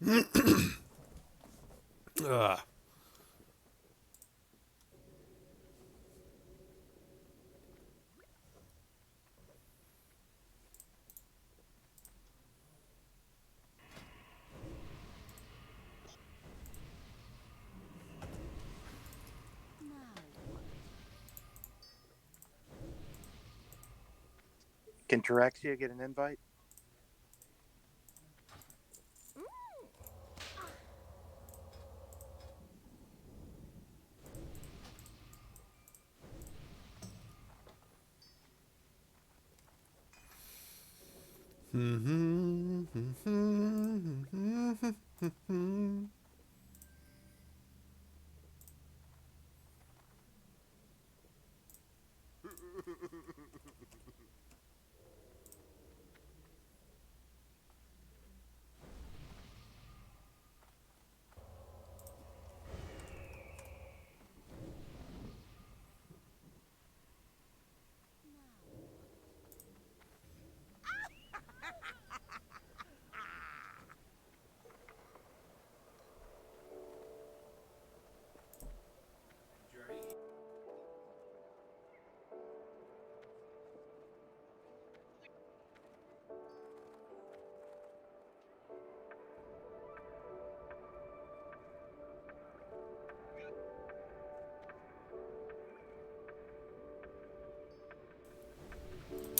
Ugh. Can Taraxia get an invite?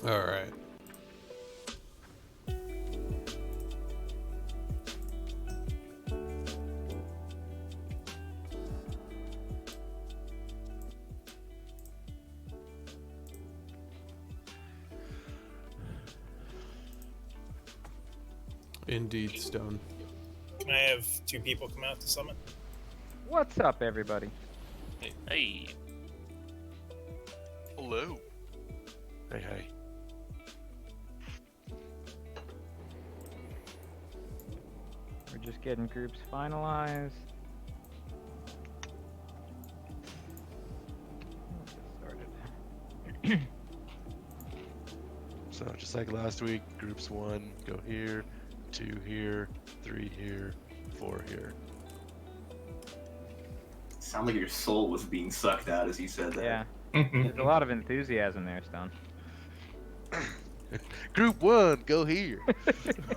All right. Indeed, Stone. Can I have 2 people come out to summon? What's up, everybody? Hey. Hello. Hey, hey. We're just getting groups finalized. Let's get started. So just like last week, groups 1 go here, 2 here, 3 here, 4 here. Sound like your soul was being sucked out as you said that. Yeah, there's a lot of enthusiasm there, Stone. Group 1 go here.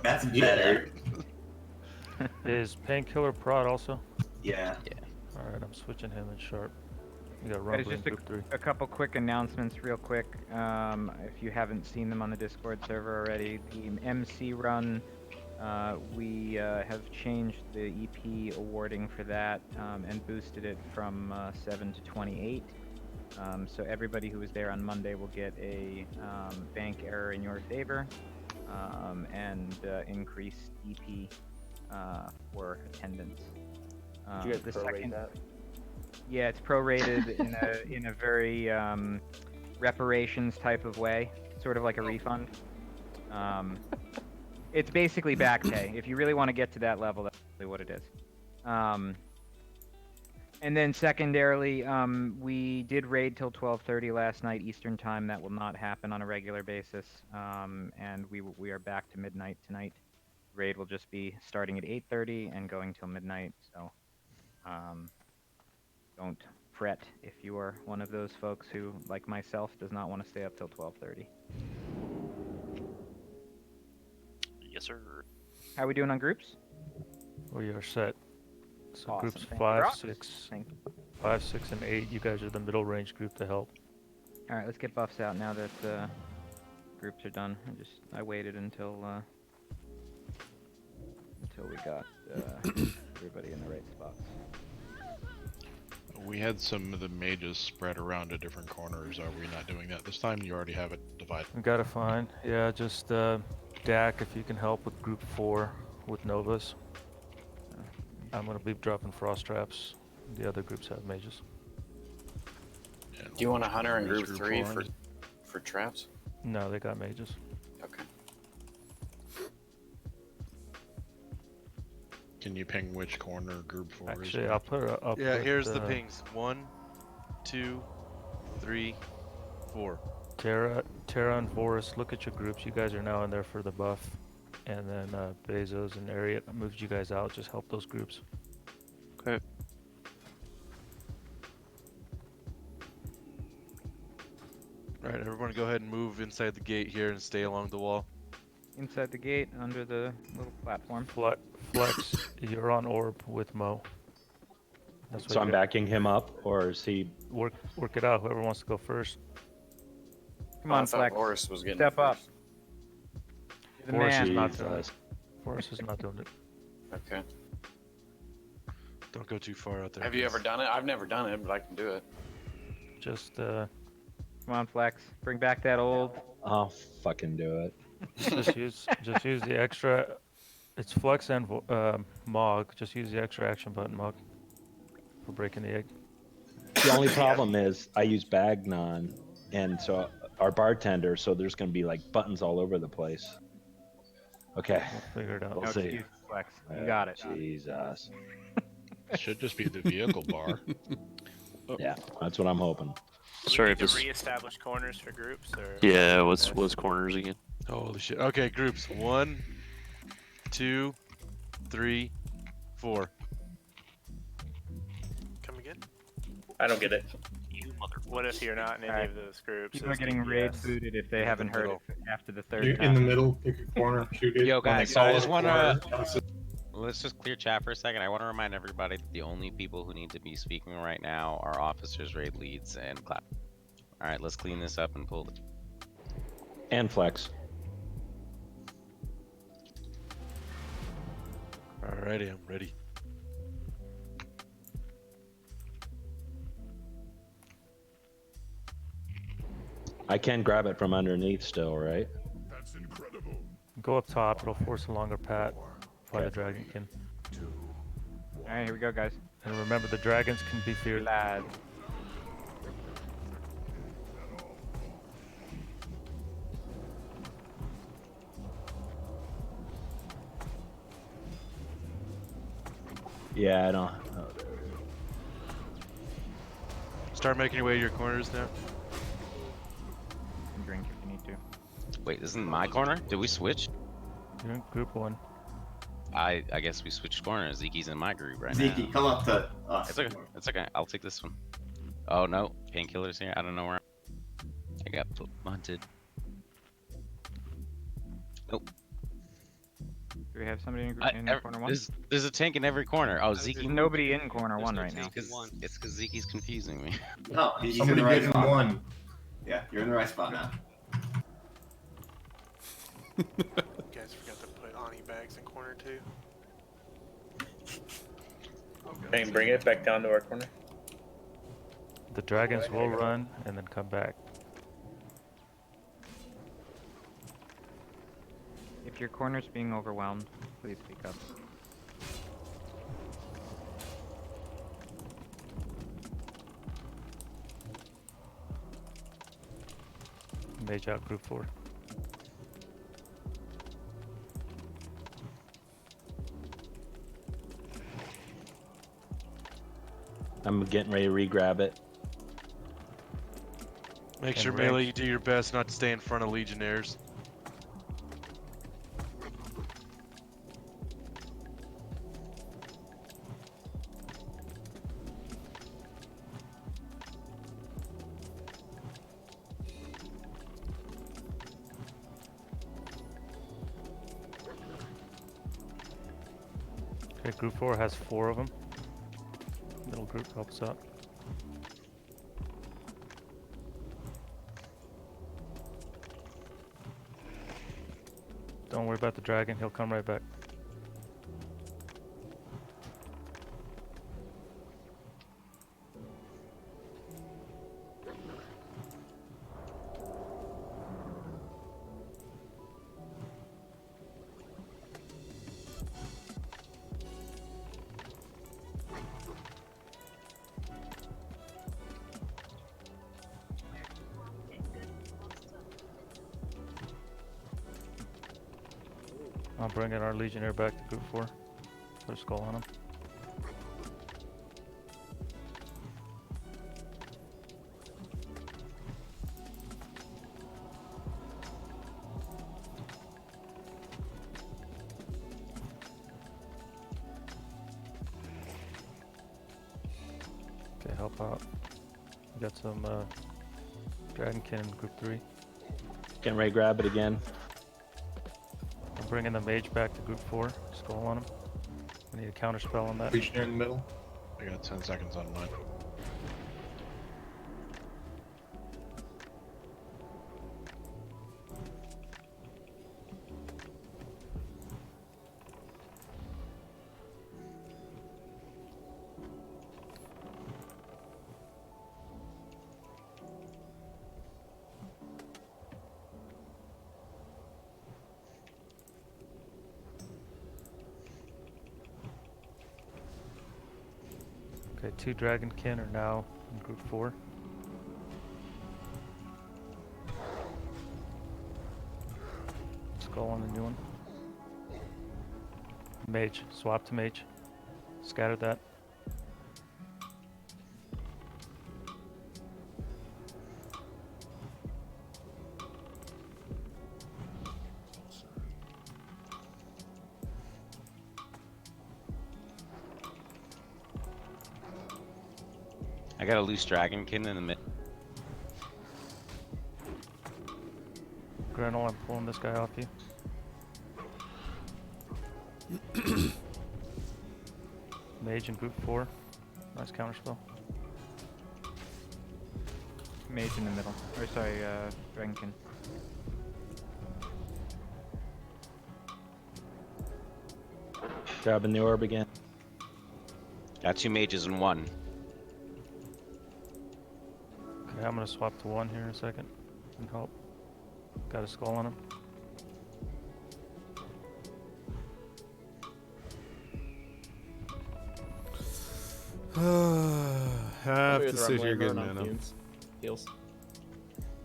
That's better. Is Painkiller Prod also? Yeah. Alright, I'm switching him in Sharp. You got Guys, Rumble in just Group 3. a couple quick announcements real quick. If you haven't seen them on the Discord server already, the MC run, we have changed the EP awarding for that and boosted it from 7 to 28. So everybody who was there on Monday will get a bank error in your favor and increased EP for attendance. Did you guys the prorate second, that? Yeah, it's prorated in a very reparations type of way, sort of like a refund. It's basically back pay. If you really want to get to that level, that's really what it is. And then secondarily, we did raid till 12:30 last night Eastern time. That will not happen on a regular basis, and we are back to midnight tonight. Raid will just be starting at 8:30 and going till midnight. So, don't fret if you are one of those folks who, like myself, does not want to stay up till 12:30. Yes, sir. How are we doing on groups? We are set. So Awesome, groups thank you. 5, Rock. 6, Thank you. 5, 6, and 8. You guys are the middle range group to help. All right, let's get buffs out now that groups are done. I waited until we got everybody in the right spots. We had some of the mages spread around to different corners. Are we not doing that this time? You already have it divided. We gotta find. Yeah, just Dak, if you can help with group 4 with Novas. I'm gonna be dropping frost traps. The other groups have mages. And Do you want a hunter in where's group 3 4? for traps? No, they got mages. Okay. Can you ping which corner group 4 Actually, is? I'll put up. Yeah, here's the pings. 1, 2, 3, 4. Terra and Forest, look at your groups. You guys are now in there for the buff. and then Bezos and Ariat moved you guys out. Just help those groups. Okay. Alright, everyone go ahead and move inside the gate here and stay along the wall. Inside the gate, under the little platform. Flex, you're on orb with Mo. That's what So you I'm got. backing him up, or is he? Work it out. Whoever wants to go first. Come on, I thought Flex. Boris was getting Step up. first. You're the Forrest man. is not doing it. Jesus. Forrest is not doing it. Okay. Don't go too far out there. Have you ever done it? I've never done it, but I can do it. Just Come on, Flex. Bring back that old. I'll fucking do it. just use the extra. It's Flex and Mog. Just use the extra action button, Mog, for breaking the egg. The only problem is I use Bagnon, and so our bartender, so there's gonna be like buttons all over the place. Okay. We'll figure it out. We'll No see. excuse, Flex. You got it. Jesus. Should just be the vehicle bar. Yeah, that's what I'm hoping. Sorry, to reestablish corners for groups, or yeah. What's corners again? Holy shit. Okay, groups. 1, 2, 3, 4. come again? I don't get it. You mother. What if you're not in any Alright. of those groups? People are It's getting raid DPS. booted if they haven't heard it after the third In time. the middle, pick a corner, shoot it. Yo, When they guys, call I it just a wanna- corner, Let's just clear chat for a second. I want to remind everybody that the only people who need to be speaking right now are officers, raid leads, and clap. All right, let's clean this up and pull the. And Flex. Alrighty, I'm ready. I can grab it from underneath still, right? Go up top. It'll force a longer pat. Fly the dragon can. Alright, here we go, guys. And remember, the dragons can be feared. Lad. Yeah, I don't. Start making your way to your corners now. You can drink if you need to. Wait, this isn't my corner? Did we switch? You're in group 1. I guess we switched corners. Zeke's in my group right Zeke, now. come up to us. It's okay. It's okay. I'll take this one. Oh no, painkillers here. I don't know where. I got hunted. Nope. Do we have somebody in, in corner one? There's a tank in every corner. Oh, Zeke. There's nobody in corner one right now. It's because Zeke's confusing me. No, he's in Somebody the right give him spot. one. Yeah, you're in the right spot now. You guys forgot to put Ani bags in corner 2. Hey, bring it back down to our corner. The dragons will run and then come back. If your corner's being overwhelmed, please speak up. Mage out group 4. I'm getting ready to re-grab it. Make And sure range. melee you do your best not to stay in front of legionnaires. Okay, group 4 has 4 of them. Middle group helps out. Don't worry about the dragon, he'll come right back. I'm bringing our legionnaire back to group 4. Put a skull on him. help out. We got some Dragonkin in group 3. Can Ray grab it again? I'm bringing the mage back to group 4. Skull on him. I need a counter spell on that. Legionnaire in the middle. I got 10 seconds on mine. Okay, 2 Dragonkin are now in group 4. Skull on the new one. Mage, swap to mage. Scatter that. I got a loose dragonkin in the mid. Granol, I'm pulling this guy off you. Mage in group 4. Nice counterspell. Mage in the middle. Or sorry, Dragonkin. Grabbing the orb again. Got 2 mages in 1. Okay, I'm gonna swap to 1 here in a second. And help. Got a skull on him. Have to sit here getting mana. Heals.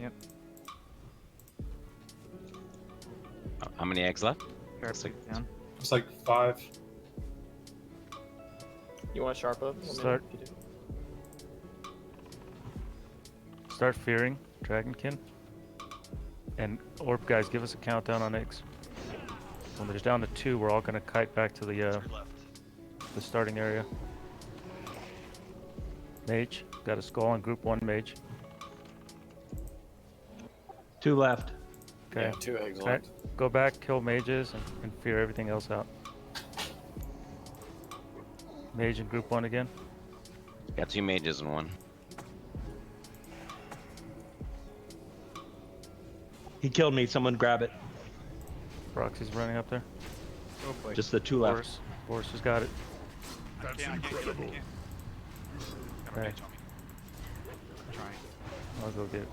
Yep. How many eggs left? Sharp down. It's like 5. You want to sharp up? Start. Start fearing Dragonkin. And orb guys, give us a countdown on eggs. When there's down to 2, we're all gonna kite back to the starting area. Mage, got a skull on group 1 mage. 2 left. Okay. Yeah, 2 eggs Okay. left. Go back, kill mages, and fear everything else out. Mage in group 1 again. Got 2 mages in 1. He killed me. Someone grab it. Proxy's running up there. Oh boy. Just the 2 left. Boris has got it. That's incredible. Okay. I'll go get it.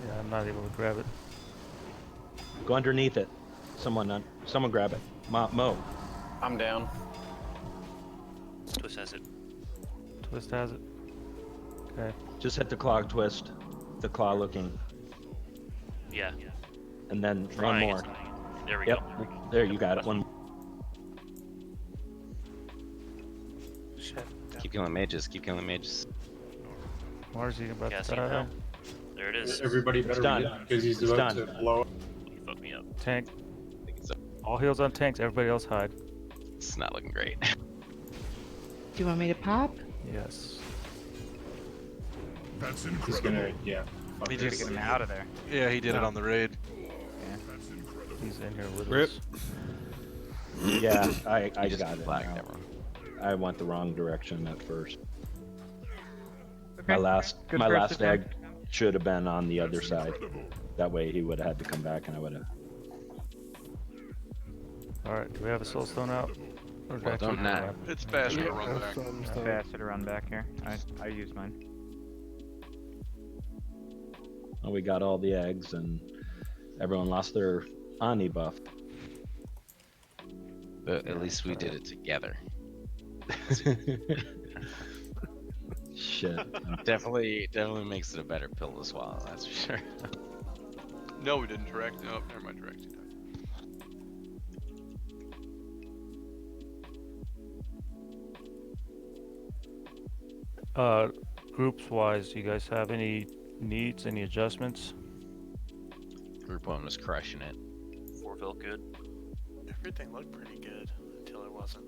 Yeah, I'm not able to grab it. Go underneath it. Someone grab it. Mo. I'm down. Twist has it. Twist has it. Okay. Just hit the claw twist. The claw looking. Yeah. And then Trying, one it's more. not- There we go. There, you got it. One. Shit. Keep killing mages. Keep killing mages. Marzi about Yeah, to see die. now. There it is. Everybody It's better done. be because he's It's about done. to blow up. You fucked me up. Tank. I think All heals on tanks. Everybody else hide. it's not looking great. Do you want me to pop? Yes. That's He's incredible. gonna, yeah. fuck He this. just- Get him out of there. Yeah, he did it on the raid. That's incredible. He's in here with Rip. us. Yeah, I You just got it. flagged now. everyone. I went the wrong direction at first. Okay. My last Good first egg attempt. should have been on the other That's side. incredible. That way he would have had to come back and I would have. Alright, do we have a soul stone out? Or Well, don't not. It's faster to run back. It's faster to run back here. I use mine. Well, we got all the eggs and everyone lost their Ani buff. But at least we did it together. Shit. Definitely makes it a better pill to swallow, that's for sure. No, we didn't direct. No, never mind, direct. Groups wise, do you guys have any needs, any adjustments? Group 1 was crushing it. 4 felt good. Everything looked pretty good until it wasn't.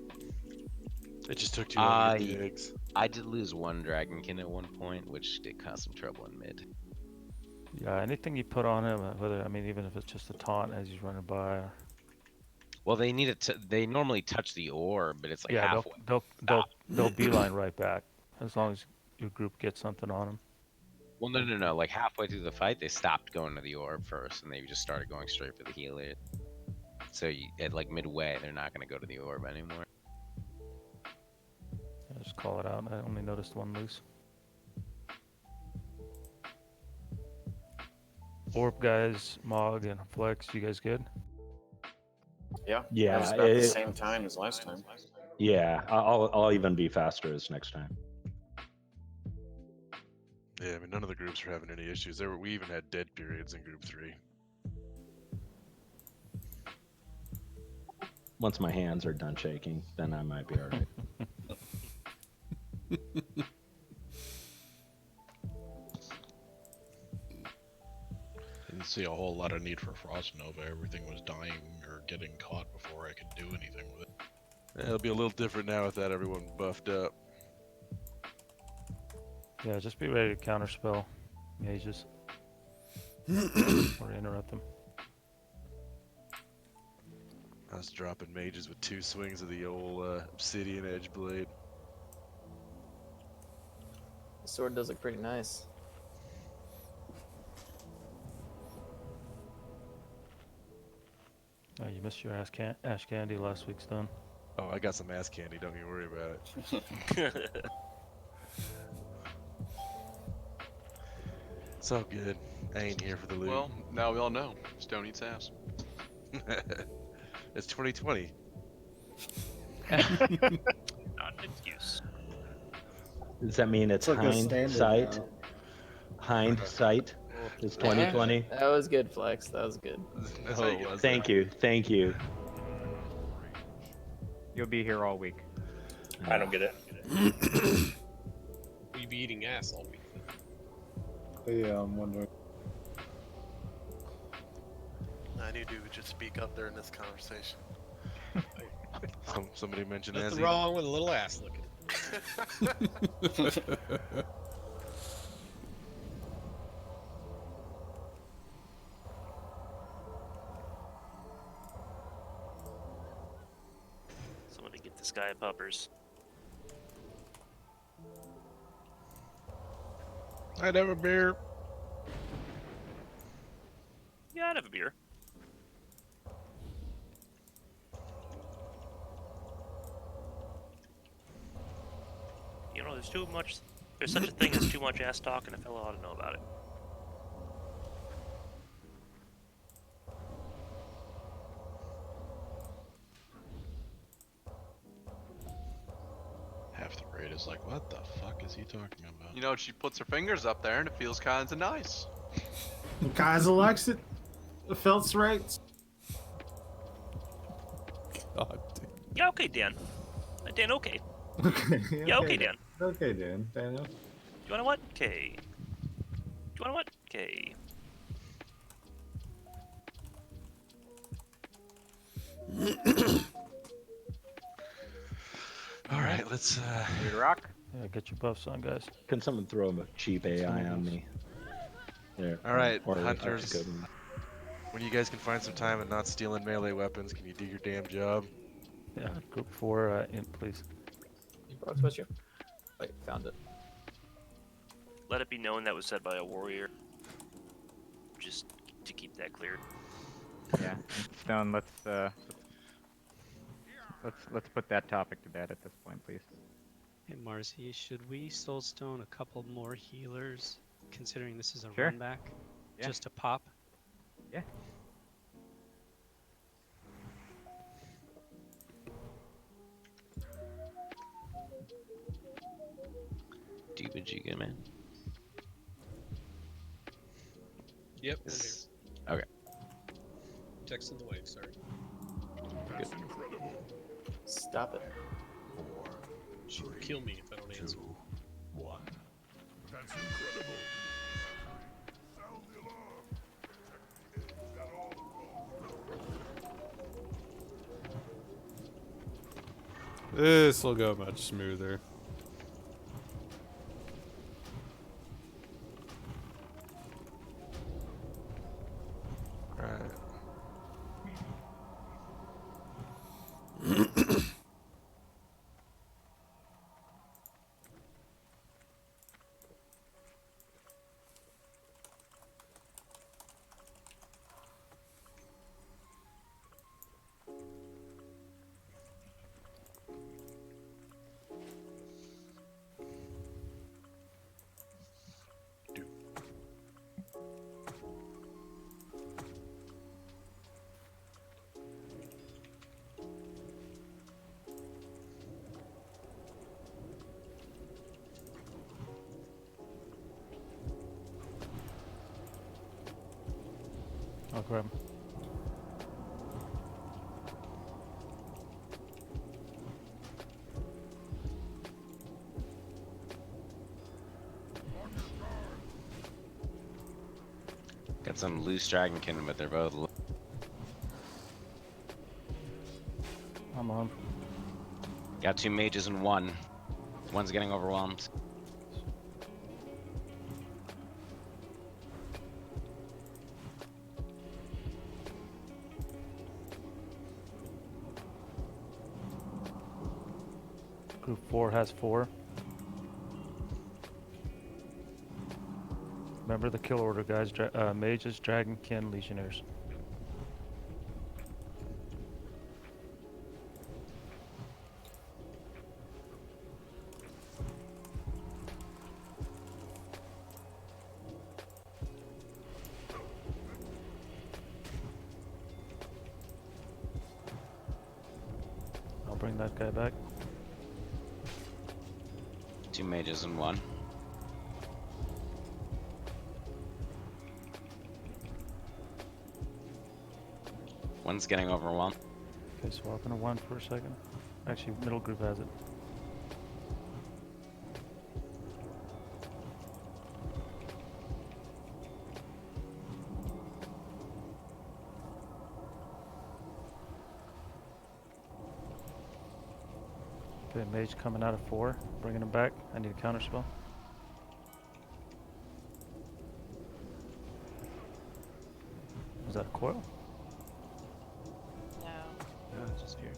It just took too long to get the eggs. I did lose one Dragonkin at one point, which did cause some trouble in mid. Yeah, anything you put on him, whether, I mean, even if it's just a taunt as he's running by. Or... Well, they need it to. They normally touch the orb, but it's like yeah, halfway. they'll beeline right back as long as your group gets something on him. Well, no. Like halfway through the fight, they stopped going to the orb first, and they just started going straight for the healer. So at like midway, they're not going to go to the orb anymore. Yeah, just call it out. I only noticed one loose. Orb guys, Mog and Flex, you guys good? Yeah. Yeah, That was about the same time as last time. Yeah, I'll even be faster as next time. Yeah, I mean, none of the groups were having any issues. We even had dead periods in group 3. Once my hands are done shaking, then I might be all right. Didn't see a whole lot of need for Frost Nova. Everything was dying or getting caught before I could do anything with it. Yeah, it'll be a little different now with that everyone buffed up. Yeah, just be ready to counterspell mages. Or interrupt them. I was dropping mages with 2 swings of the old obsidian edge blade. The sword does look pretty nice. Oh, you missed your ash candy last week's done. Oh, I got some ass candy, don't you worry about it. It's all good. I ain't here for the loot. Well, now we all know. Stone eats ass. It's 2020. Not an excuse. Does that mean it's hindsight? Hindsight is 2020. That was good, Flex. That was good. Oh, thank you, thank you. You'll be here all week. I don't get it. We be eating ass all week. Yeah, I'm wondering. I knew dude would just speak up there in this conversation. Somebody mentioned Nothing Azzy. wrong with a little ass looking. Somebody get this guy a puppers. I'd have a beer. Yeah, I'd have a beer. You know, there's such a thing as too much ass talk, and a fellow ought to know about it. Half the raid is like, what the fuck is he talking about? You know, she puts her fingers up there and it feels kinda nice. Guys, Alexa, it felt right. God damn. Yeah, okay, Dan. Dan, okay. Okay. Yeah, okay, Dan. Okay, Dan. Daniel. Do you wanna what? Okay. Do you wanna what? Okay. All right, let's Ready to rock? Yeah, get your buffs on, guys. Can someone throw a cheap AI on me? There. All right, or hunters. When you guys can find some time and not stealing melee weapons, can you do your damn job? Yeah, group 4 in, please. Brock's with you. Wait, found it. Let it be known that was said by a warrior. Just to keep that clear. Yeah. Stone, let's put that topic to bed at this point, please. Hey Marcy, should we soulstone a couple more healers, considering this is a Sure. run back? Yeah. Just a pop? Yeah. Stupid, you good, man? Yep, I'm Is- here. Okay. Texting the wave, sorry. Good. Stop it. She will kill me if I don't answer. That's incredible. This will go much smoother. Alright. I'll grab him. Got some loose dragonkin, but they're both. I'm on. Got 2 mages and one. One's getting overwhelmed. Group 4 has 4. Remember the kill order, guys. Mages, dragonkin, legionnaires. I'll bring that guy back. 2 mages and one. One's getting overwhelmed. Okay, swap into 1 for a second. Actually, middle group has it. Okay, mage coming out of 4, bringing him back. I need a counter spell. Was that a coil? No, it's just here.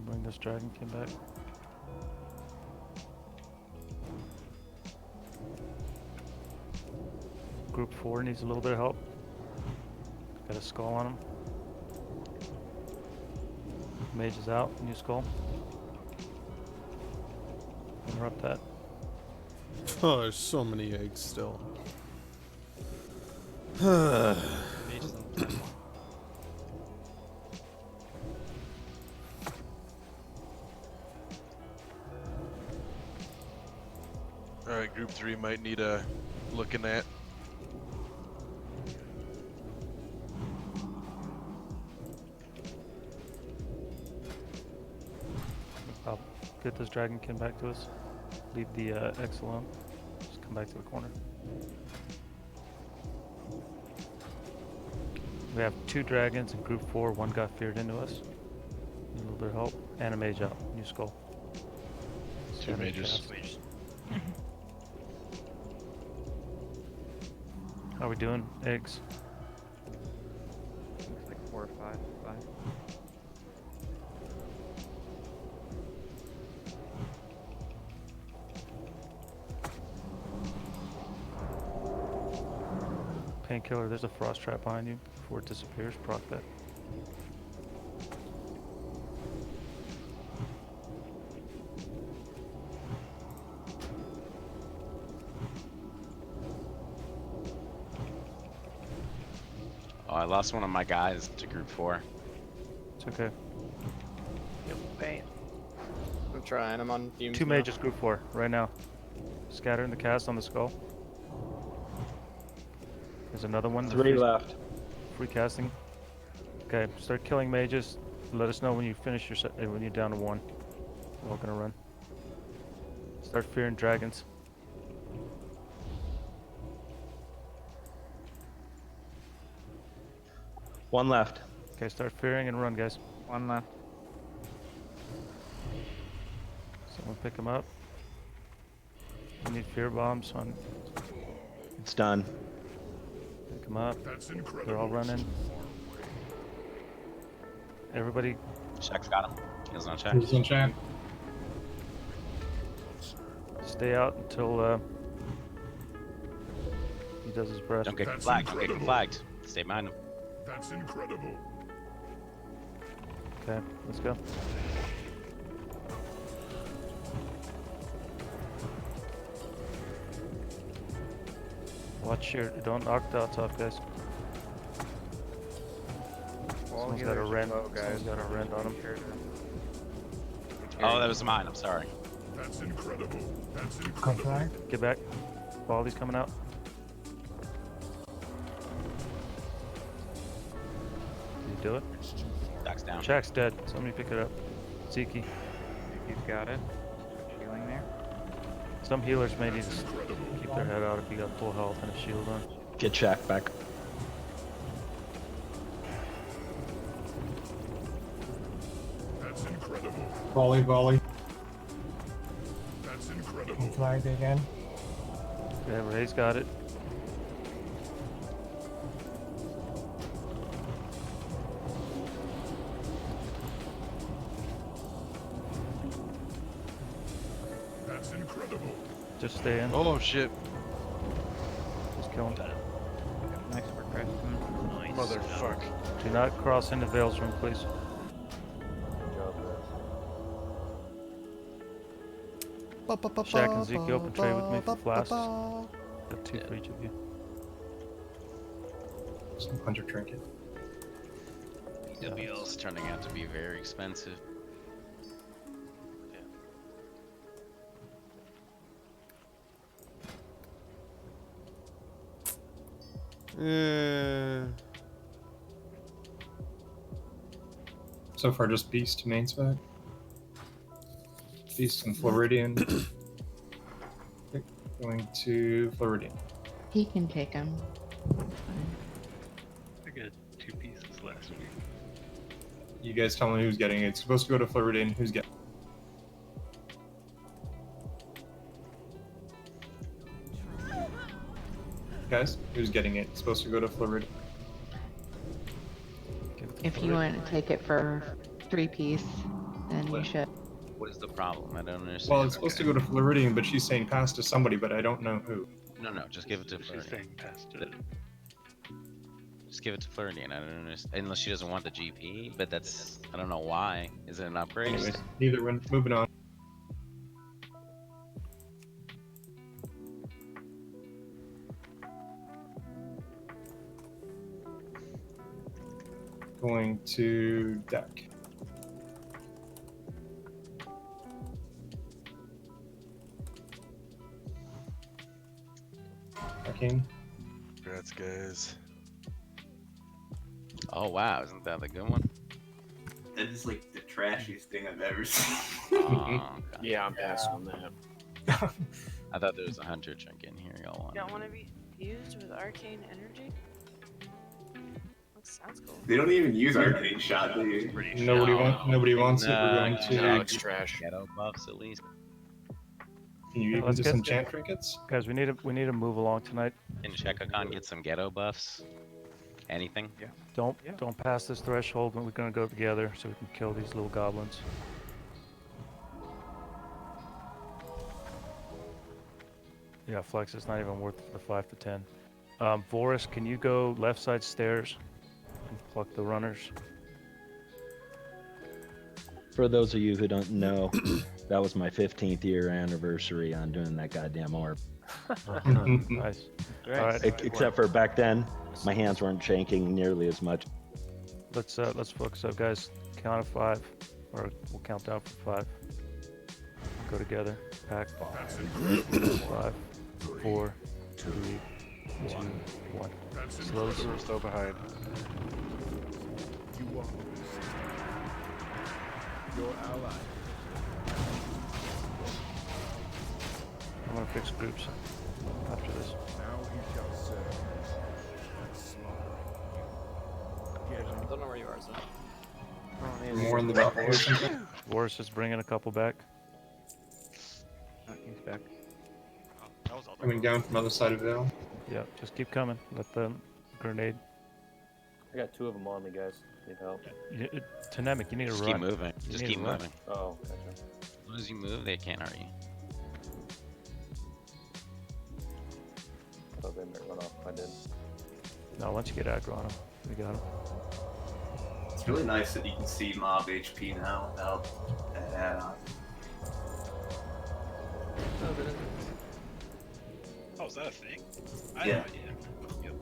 Bring this dragonkin back. Group 4 needs a little bit of help. Got a skull on him. Mage is out, new skull. Interrupt that. Oh, there's so many eggs still. Alright, group 3 might need a looking at. I'll get this dragonkin back to us. Leave the X alone. Just come back to the corner. We have 2 dragons in group 4. 1 got feared into us. Need a little bit of help. And a mage out. New skull. 2 mages. How we doing? Eggs. Looks like 4 or 5. 5. Painkiller, there's a frost trap behind you. Before it disappears, proc that. Oh, I lost one of my guys to group 4. It's okay. I'm trying. I'm on fumes. 2 now. mages group 4 right now. Scattering the cast on the skull. There's another one. 3 left. Free casting. Okay, start killing mages. Let us know when you finish your set, when you're down to 1. We're all gonna run. Start fearing dragons. One left. Okay, start fearing and run, guys. 1 left. Someone pick them up. We need fear bombs on. It's done. Pick them up. They're all running. Everybody. Check's got him. He was on check. Who's on chat? Stay out until he does his breath. Don't get flagged. Don't get flagged. Stay behind him. That's incredible. Okay, let's go. Watch your, don't knock dots off, guys. Someone's got a rend. Someone's got a rend on him. Oh, that was mine. I'm sorry. That's incredible. That's incredible. Get back. Baldy's coming out. Did you do it? Jack's down. Jack's dead. Somebody pick it up. Zeke. You've got it. Healing there. Some healers may need to keep their head out if you got full health and a shield on. Get Shaq back. That's incredible. Volley. That's incredible. Flagged again. Yeah, Ray's got it. That's incredible. Just stay in. Oh shit. Just kill him. Nice work, Preston. Motherfuck. Do not cross into Vale's room, please. Shaq and Zeke, you open trade with me for flasks. Got 2 for each of you. Some hunter trinket. BWL is turning out to be very expensive. So far, just Beast main spec. Beast and Floridian. Okay, going to Floridian. He can take him. I got 2 pieces last week. You guys tell me who's getting it. It's supposed to go to Floridian. Who's getting? Guys, who's getting it? It's supposed to go to Floridian. If you want to take it for 3-piece, then you should. What is the problem? I don't understand. Well, it's supposed to go to Floridian, but she's saying pass to somebody, but I don't know who. No, just give it to Floridian. She's saying pass to Just give it to Floridian. I don't understand. Unless she doesn't want the GP, but that's, I don't know why. Is it an upgrade? Anyways, neither one. Moving on. Going to deck. Arcane. Congrats, guys. Oh wow, isn't that the good one? That is like the trashiest thing I've ever seen. Oh, okay. Yeah, I'm passing on that. I thought there was a hunter chunk in here. Y'all want? Don't want to be used with arcane energy? That sounds cool. They don't even use arcane shot, do you? Nobody wants it. We're going to. it's trash. Ghetto buffs at least. Can you even Let's do get some chant trinkets? Guys, we need to move along tonight. Can Chekakon get some ghetto buffs? Anything? Yeah. Don't pass this threshold when we're gonna go together so we can kill these little goblins. Yeah, Flex, it's not even worth the 5 to 10. Voris, can you go left side stairs and pluck the runners? For those of you who don't know, that was my 15th year anniversary on doing that goddamn orb. Nice. Right. All right. Except for back then, my hands weren't shaking nearly as much. Let's focus up, guys. Count of 5, or we'll count down from 5. Go together. Back. 5, 4, 3, 2, 1. Slow. We're still behind. You are your ally. I'm gonna fix groups after this. Now he shall serve and slaughter. I don't know where you are, so. More in the balcony or something? Boris is bringing a couple back. He's back. Coming down from the other side of Vale. Yeah, just keep coming. Let the grenade. I got 2 of them on me, guys. Need help. Tynamic, you need to Just run. keep moving. You Just need keep to run. moving. Oh, gotcha. As long as you move, they can't hurt you. I thought they might run off if I did. No, once you get aggro on him, we got him. It's really nice that you can see mob HP now without that add-on. Oh, is that a thing? Yeah. Yep.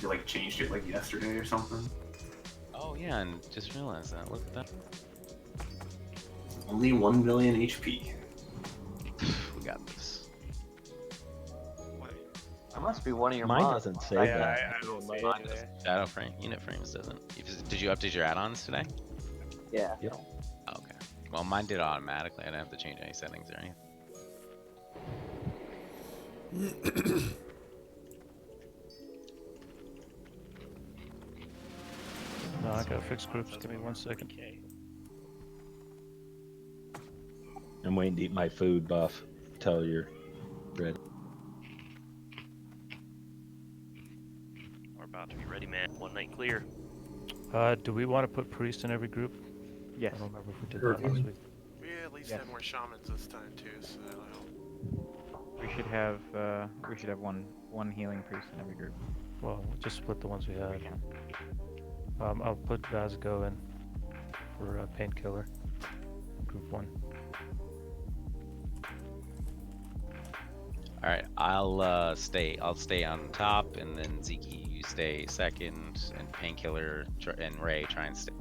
You like changed it like yesterday or something. Oh yeah, and just realized that. Look at that. Only 1 million HP. We got this. That must be one of your Mine mods. doesn't say that. I don't see Mine it does. there. Shadow frame, unit frames doesn't. Did you update your add-ons today? Yeah. Yep. Oh, okay. Well, mine did automatically. I didn't have to change any settings or anything. No, I gotta fix groups. Give me 1 second. I'm waiting to eat my food, Buff. Tell you're ready. We're about to be ready, man. 1 night clear. Do we want to put priest in every group? Yes. I don't remember if we did that last week. We at least Yes. had more shamans this time too, so that'll help. We should have one healing priest in every group. Well, we'll just split the ones we have. can. I'll put Vazigo in for painkiller. Group 1. All right, I'll stay on top, and then Zeke, you stay second, and painkiller and Ray try and stay.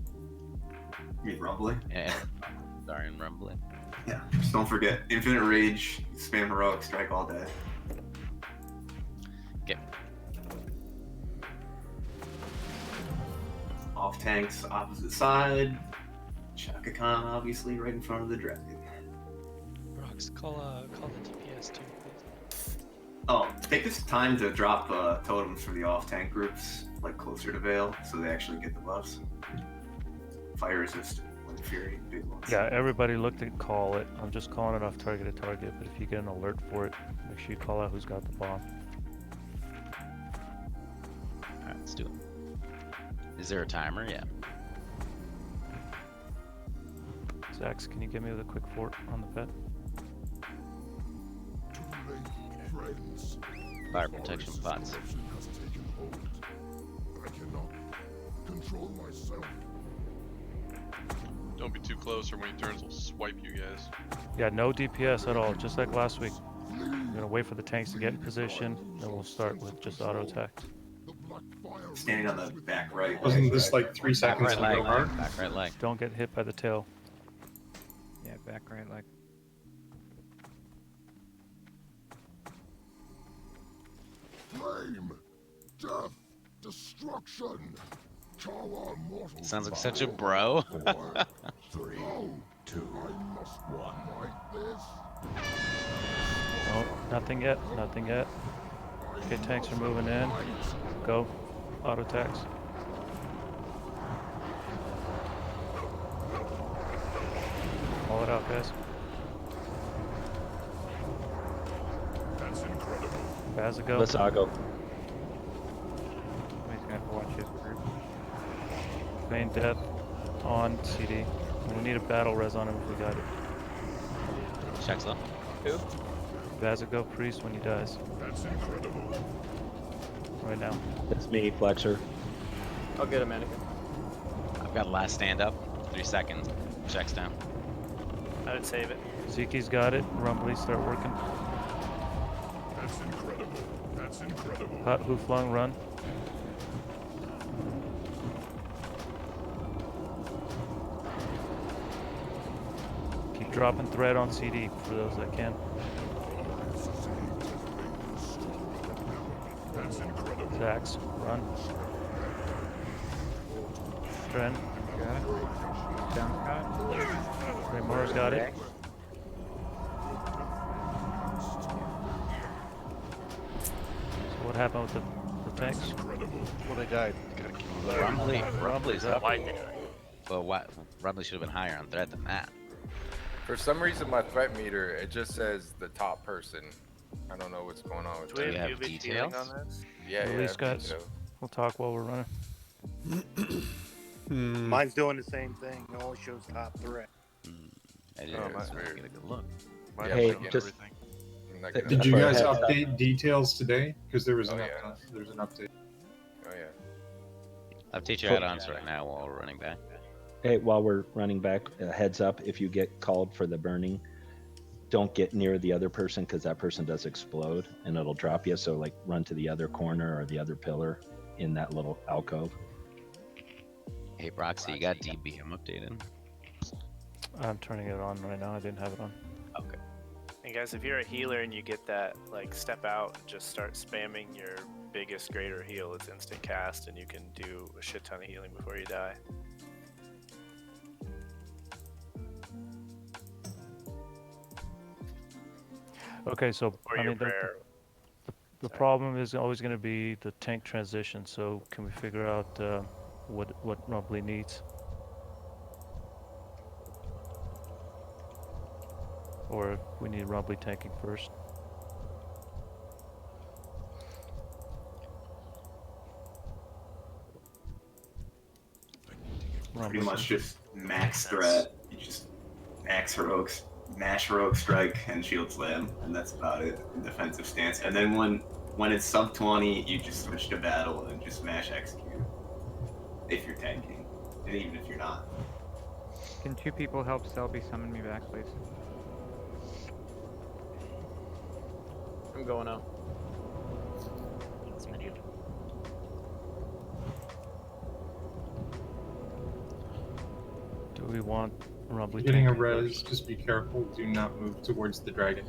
You rumbling? And sorry, and rumbling. Yeah. Just don't forget, infinite rage, spam heroic strike all day. Okay. Off tanks, opposite side. Chaka Khan, obviously, right in front of the dragon. Brox, call the DPS too, please. Oh, take this time to drop totems for the off tank groups, like closer to Vale, so they actually get the buffs. Fire resist, Wind Fury, big ones. Yeah, everybody look to call it. I'm just calling it off target to target, but if you get an alert for it, make sure you call out who's got the bomb. Alright, let's do it. Is there a timer? Yeah. Zax, can you give me the quick fort on the pet? Too late, friends. Fire protection pots. Corruption has taken hold. I cannot control myself. Don't be too close or when he turns, he'll swipe you guys. Yeah, no DPS at all, just like last week. I'm gonna wait for the tanks to get in position, then we'll start with just auto attacks. Standing on the back right. Wasn't this like 3 seconds Right to leg. go hard? Back right leg. Don't get hit by the tail. Yeah, back right leg. Flame, death, destruction. Tower mortal. Sounds like such a bro. 4, 3, 2, I must one like this. Oh, nothing yet, nothing yet. Okay, tanks are moving in. Go. Auto attacks. Call it out, guys. That's incredible. Vazigo. Let's go. Somebody's gonna have to watch his group. Feign death on CD. We need a battle res on him if we got it. Checks up. Who? Vazigo priest when he dies. That's incredible. Right now. That's me, Flexer. I'll get a mannequin. I've got last stand up. 3 seconds. Checks down. I didn't save it. Zeki's got it. Rumbly, start working. That's incredible. That's incredible. Hut, who flung, run. Keep dropping thread on CD for those that can. That's incredible. Zax, run. Dren. Got it. Down Scott. Raymore's got it. So what happened with the tanks? When I died, gotta keep Rumbly's up. Why did Well, what? Rumbly should have been higher on threat than that. For some reason, my threat meter, it just says the top person. I don't know what's going on with Do that. we have details? On this? Yeah, Release yeah. guys. We'll talk while we're running. Mine's doing the same thing. It only shows top threat. I didn't that's weird. get a good look. Yeah, Hey, I'm not just getting Did you guys Heads up. update details today? Because there was Oh, an yeah. there's an update. Oh yeah. Update your add-ons right now while we're running back. Hey, while we're running back, heads up, if you get called for the burning, don't get near the other person because that person does explode and it'll drop you. So like run to the other corner or the other pillar in that little alcove. Hey, Broxy, you got DBM updated? I'm turning it on right now. I didn't have it on. Okay. And guys, if you're a healer and you get that, like, step out and just start spamming your biggest greater heal, it's instant cast and you can do a shit ton of healing before you die. Okay, so Or I your mean, prayer. the problem is always going to be the tank transition. So can we figure out what Rumbly needs? Or we need Rumbly tanking first? Pretty much just max threat. You just max heroics, mash heroic strike, and shield slam, and that's about it in defensive stance. And then when it's sub 20, you just switch to battle and just mash execute. If you're tanking, and even if you're not. Can two people help Selby summon me back, please? I'm going out. Do we want Rumbly Getting a tanking res, first? just be careful. Do not move towards the dragon.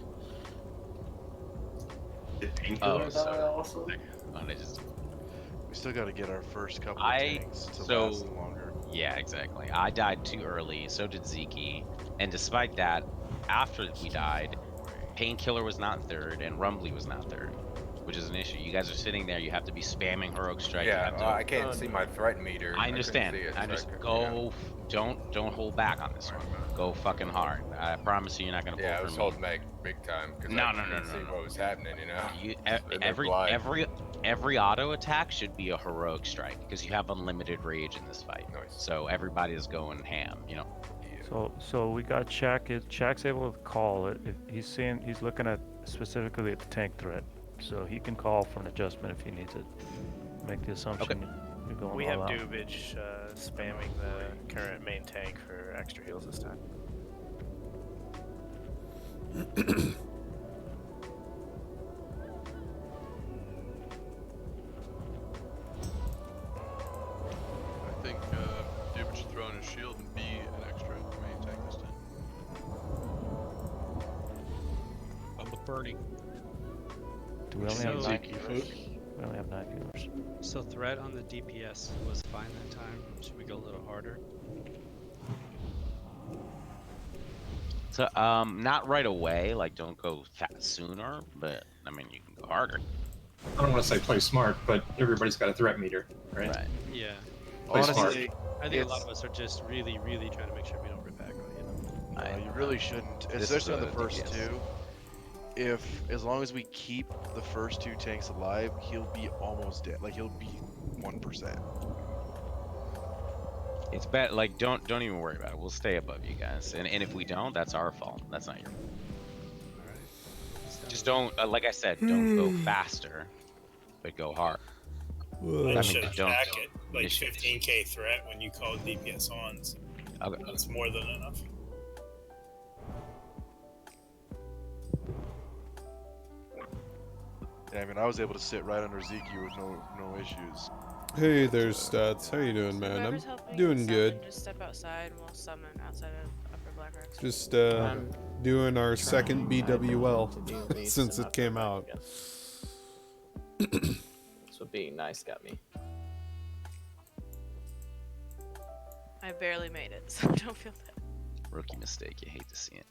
Oh, sorry. We still got to get our first couple of tanks to so last longer. yeah, exactly. I died too early. So did Zeke. And despite that, after we died, Painkiller was not third and Rumbly was not third, which is an issue. You guys are sitting there. You have to be spamming heroic strike. Yeah, you have to, I can't see my threat meter. I understand. couldn't see it, I so understand. couldn't- Go. Don't hold back on this one. Go fucking hard. I promise you, you're not gonna pull Yeah, I from was me. holding back big time because No, I no, no, couldn't no, see no. what was happening. You know. You, In the blind. every auto attack should be a heroic strike because you have unlimited rage in this fight. So everybody is going ham. You know. So we got Shaq. Shaq's able to call it. If he's looking at specifically at the tank threat, so he can call for an adjustment if he needs it. Make the assumption you're going We all have out. Dubage spamming the current main tank for extra heals this time. I think Dubin should throw in his shield and be an extra main tank this time. I'm burning. Do we only So- have 9 healers? We only have 9 healers. So threat on the DPS was fine that time. Should we go a little harder? So not right away. Like don't go fast sooner, but I mean you can go harder. I don't want to say play smart, but everybody's got a threat meter, right? Yeah. Play smart. Honestly, I think a lot of us are just really, really trying to make sure we don't rip aggro, you know? No, you really shouldn't, This is especially on the a first DPS. two. As long as we keep the first two tanks alive, he'll be almost dead. Like he'll be 1%. It's bad. Like don't even worry about it. We'll stay above you guys. And if we don't, that's our fault. That's not your fault. Just don't. Like I said, don't go faster, but go hard. I That should means don't. back it like 15k threat when you call DPS on. So Okay. that's more than enough. Yeah, I mean, I was able to sit right under Zeke with no issues. Hey there, Stats. How you doing, man? Whoever's I'm helping doing summon, good. just step outside and we'll summon outside of Upper Black Rocks. Just I'm doing our second trying to BWL be at least since and it not came go back out. again. That's what being nice got me. I barely made it, so don't feel bad. Rookie mistake. You hate to see it.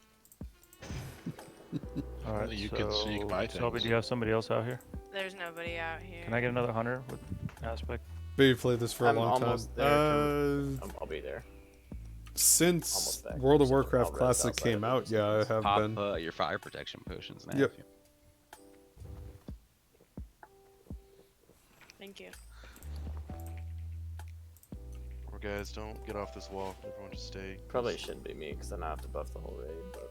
All right, You can sneak by Selby, things. do you have somebody else out here? There's nobody out here. Can I get another hunter with aspect? But you've played this for I'm a long time. almost there. I'll be there. Since Almost back. World of So Warcraft I'll rest Classic outside came of out, yeah, I have Pop been. your fire protection potions now. Yep. Thank you. Or guys, don't get off this wall. Everyone just stay. Probably shouldn't be me because then I have to buff the whole raid. But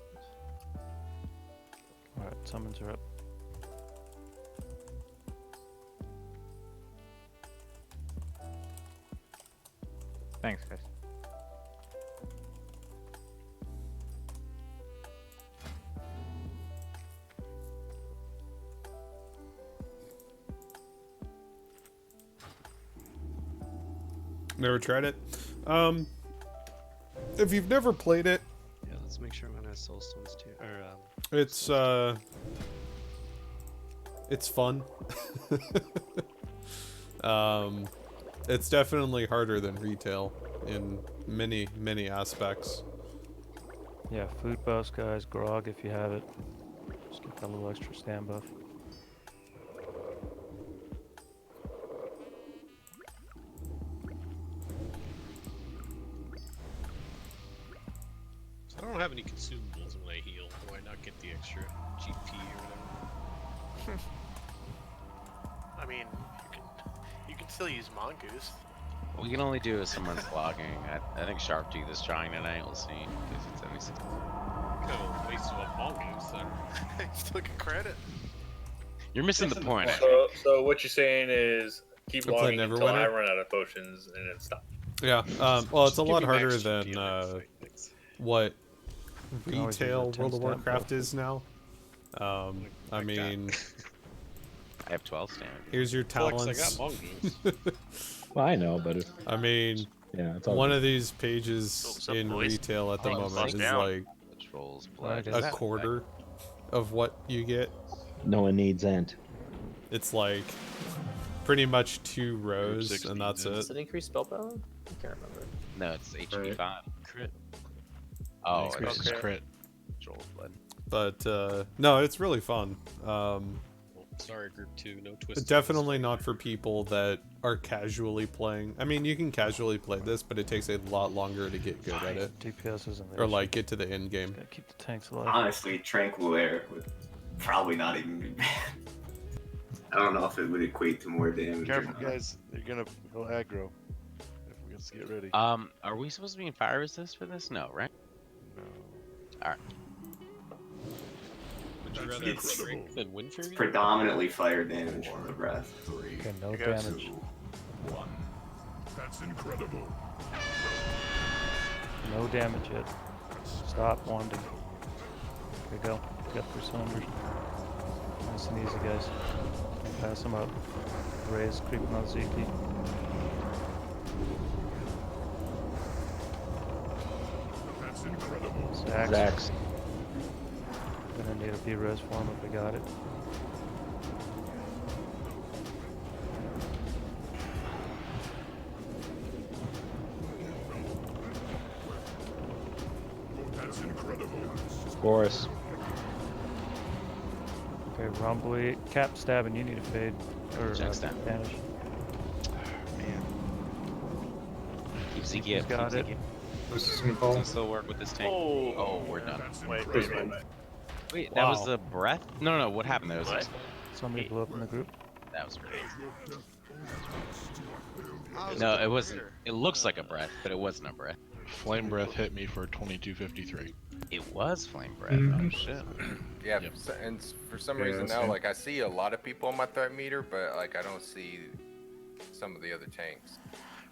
All right, summons are up. Thanks, guys. Never tried it. If you've never played it, Yeah, let's make sure I'm gonna soulstones too. Or it's fun. It's definitely harder than retail in many aspects. Yeah, food buffs, guys. Grog if you have it. Just get that little extra stand buff. So I don't have any consumables when I heal. Do I not get the extra GP or whatever? I mean, you can still use Mongoose. What we can only do is someone's logging. I think Sharptooth is trying tonight. We'll see if it's anything. Kind of waste of a Mongoose then. Still get credit. You're missing the point. So what you're saying is keep We're playing logging until I Neverwinter? run out of potions and then stop. Yeah. Well, it's a Just lot give me harder max than GP on that site, thanks. what can always use a retail 10 World of stamp Warcraft buff. is now. I mean, I have 12 standard. here's your Flex, I talents. got Mongoose. Well, I know, but I mean, yeah, it's all one good. of these pages What's up, in boys? retail at the Oh, moment bust is down. like Trolls, Alright, blood. guys. a quarter of what you get. No one needs Ent. It's like pretty much 2 rows, 16 and that's then. it. does it increase spell power? I can't remember. No, it's HP 5. Crit. Oh, Increases it's crit. Trolls, blood. But no, it's really fun. Sorry, group 2, no twist. Definitely not for people that are casually playing. I mean, you can casually play this, but it takes a lot longer to get good at it, DPS isn't the or issue. like get to the end game. Gotta keep the tanks alive. Honestly, Tranquil Air would probably not even be bad. I don't know if it would equate to more damage. or Careful, not. guys. They're gonna go aggro. If we just get ready. Are we supposed to be in fire resist for this? No, right? No. Alright. Would you rather It's- strength than wind fury? Predominantly fire damage from the breath. Okay, no Here goes. damage. 1. That's incredible. No damage yet. Stop wanding. There you go. Got 3 cylinders. Nice and easy, guys. Pass them up. Raise, creeping on Zeke. That's incredible. Zax. Zax. Gonna need a B-res for him if we got it. That's incredible. Boris. Okay, Rumbly. Cap stabbing, you need a fade. Or Jack stab. vanish. Man. Keep Zeke He's up. got Keep it. Zeke up. This is gonna fall. Can still work with this tank. Oh, we're done. Wait. Wait, that was Wow. the breath? No, what happened there? Was What? Somebody blew up in the group. That was great. No, it wasn't. It looks like a breath, but it wasn't a breath. Flame breath hit me for 2253. It was flame breath. Mhm. Oh shit. Yeah, Yep. and for some Yeah, reason now, same. like I see a lot of people on my threat meter, but like I don't see some of the other tanks.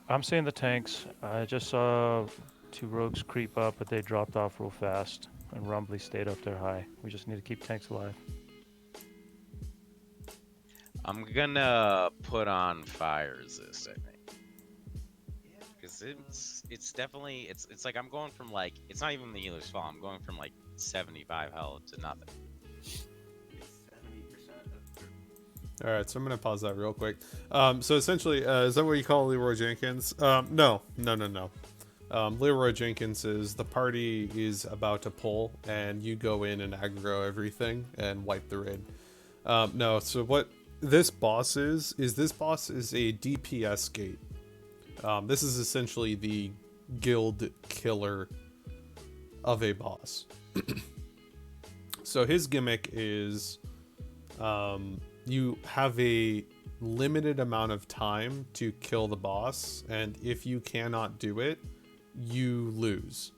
I'm seeing the tanks. I just saw 2 rogues creep up, but they dropped off real fast. And Rumbly stayed up there high. We just need to keep tanks alive. I'm gonna put on fire resist, I think. Because it's definitely it's like I'm going from like it's not even the healer's fault. I'm going from like 75 health to nothing. All right, so I'm gonna pause that real quick. So essentially, is that what you call Leroy Jenkins? No. Leroy Jenkins is the party is about to pull, and you go in and aggro everything and wipe the raid. No, so what this boss is this boss is a DPS gate. This is essentially the guild killer of a boss. So his gimmick is you have a limited amount of time to kill the boss, and if you cannot do it, you lose,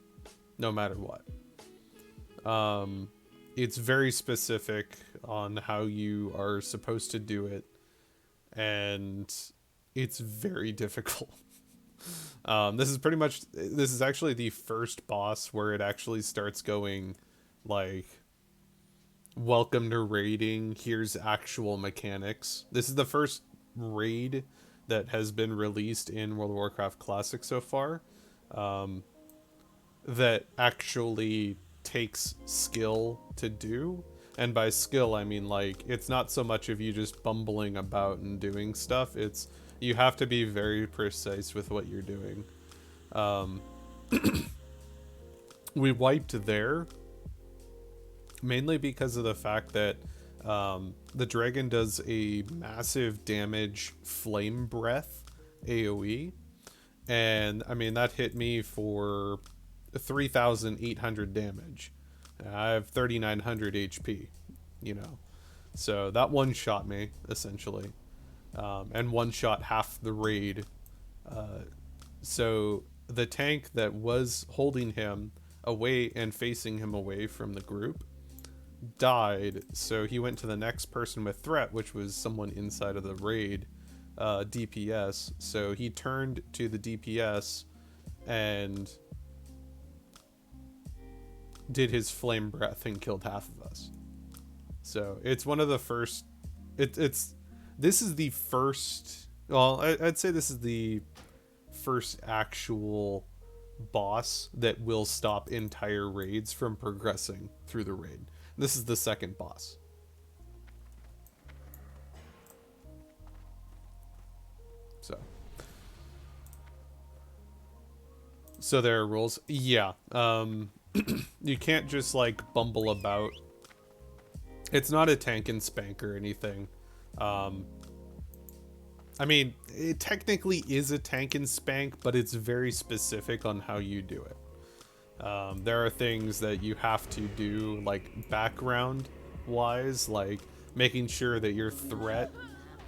no matter what. It's very specific on how you are supposed to do it, and it's very difficult. This is actually the first boss where it actually starts going like, welcome to raiding, here's actual mechanics. This is the first raid that has been released in World of Warcraft Classic so far, that actually takes skill to do. And by skill, I mean, like, it's not so much of you just bumbling about and doing stuff, it's you have to be very precise with what you're doing. We wiped there mainly because of the fact that the dragon does a massive damage flame breath AoE, and I mean that hit me for 3,800 damage. I have 3,900 HP, you know, so that one shot me essentially, and one shot half the raid. So the tank that was holding him away and facing him away from the group died, so he went to the next person with threat, which was someone inside of the raid, DPS. So he turned to the DPS and did his flame breath and killed half of us. So it's one of the first, this is the first, well, I'd say this is the first actual boss that will stop entire raids from progressing through the raid. This is the second boss. So there are rules. Yeah. You can't just like bumble about. It's not a tank and spank or anything. I mean, it technically is a tank and spank, but it's very specific on how you do it. There are things that you have to do, like background wise, like making sure that your threat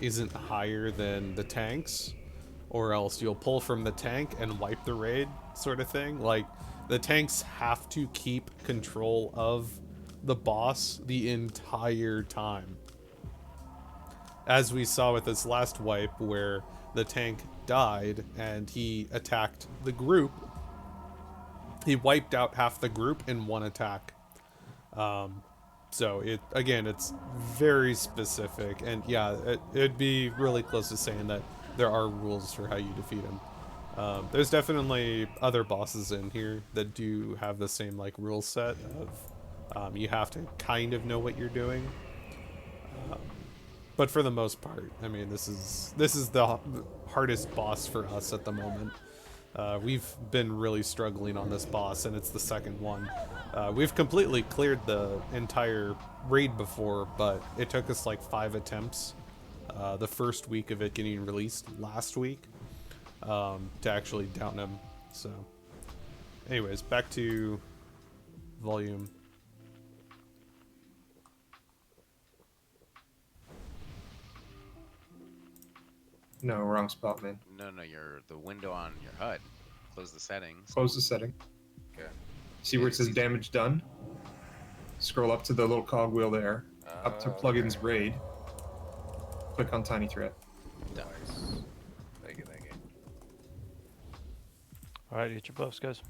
isn't higher than the tanks, or else you'll pull from the tank and wipe the raid, sort of thing. Like, the tanks have to keep control of the boss the entire time. As we saw with this last wipe, where the tank died and he attacked the group, he wiped out half the group in one attack. So it's very specific, and yeah, it'd be really close to saying that there are rules for how you defeat him. There's definitely other bosses in here that do have the same like rule set of you have to kind of know what you're doing. But for the most part, I mean, this is the hardest boss for us at the moment. We've been really struggling on this boss, and it's the second one. We've completely cleared the entire raid before, but it took us like 5 attempts the first week of it getting released last week to actually down him. So anyways, back to volume. No, wrong spot, man. No, the window on your HUD. Close the settings. Close the setting. Okay. See where it says damage done? Scroll up to the little cogwheel there. Up to plugins raid. Click on tiny threat. Done. Thank you. Alright, get your buffs, guys.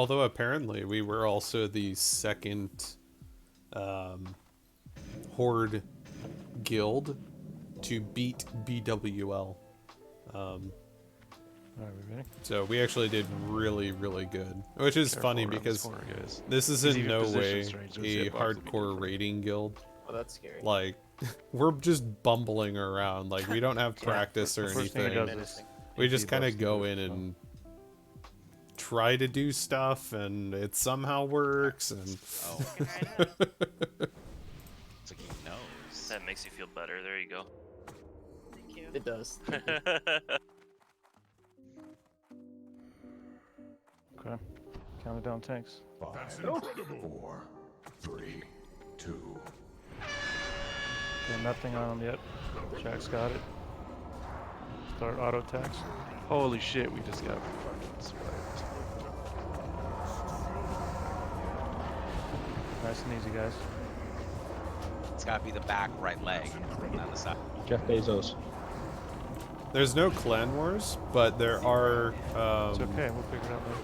Although apparently we were also the second Horde guild to beat BWL. Alright, we ready? So we actually did really, really good. Which is Careful funny around this because corner, guys. this is He's in even no position way strange, those a hitboxes would be hardcore raiding guild. Oh, that's scary. Like, we're just bumbling around. Like, we don't have practice or The first thing it anything. does is We just EP kind buffs of the go group, in so. and try to do stuff, and it somehow works. And Oh. It's like he knows. That makes you feel better. There you go. Thank you. It does. Okay. Count it down, tanks. That's incredible. 4, 3, 2. Okay, nothing on them yet. Jack's got it. Start auto attacks. Holy shit, we just got fucking swiped. Nice and easy, guys. It's gotta be the back right leg, not the side. Jeff Bezos. there's no clan wars, but there are It's okay, we'll figure it out later.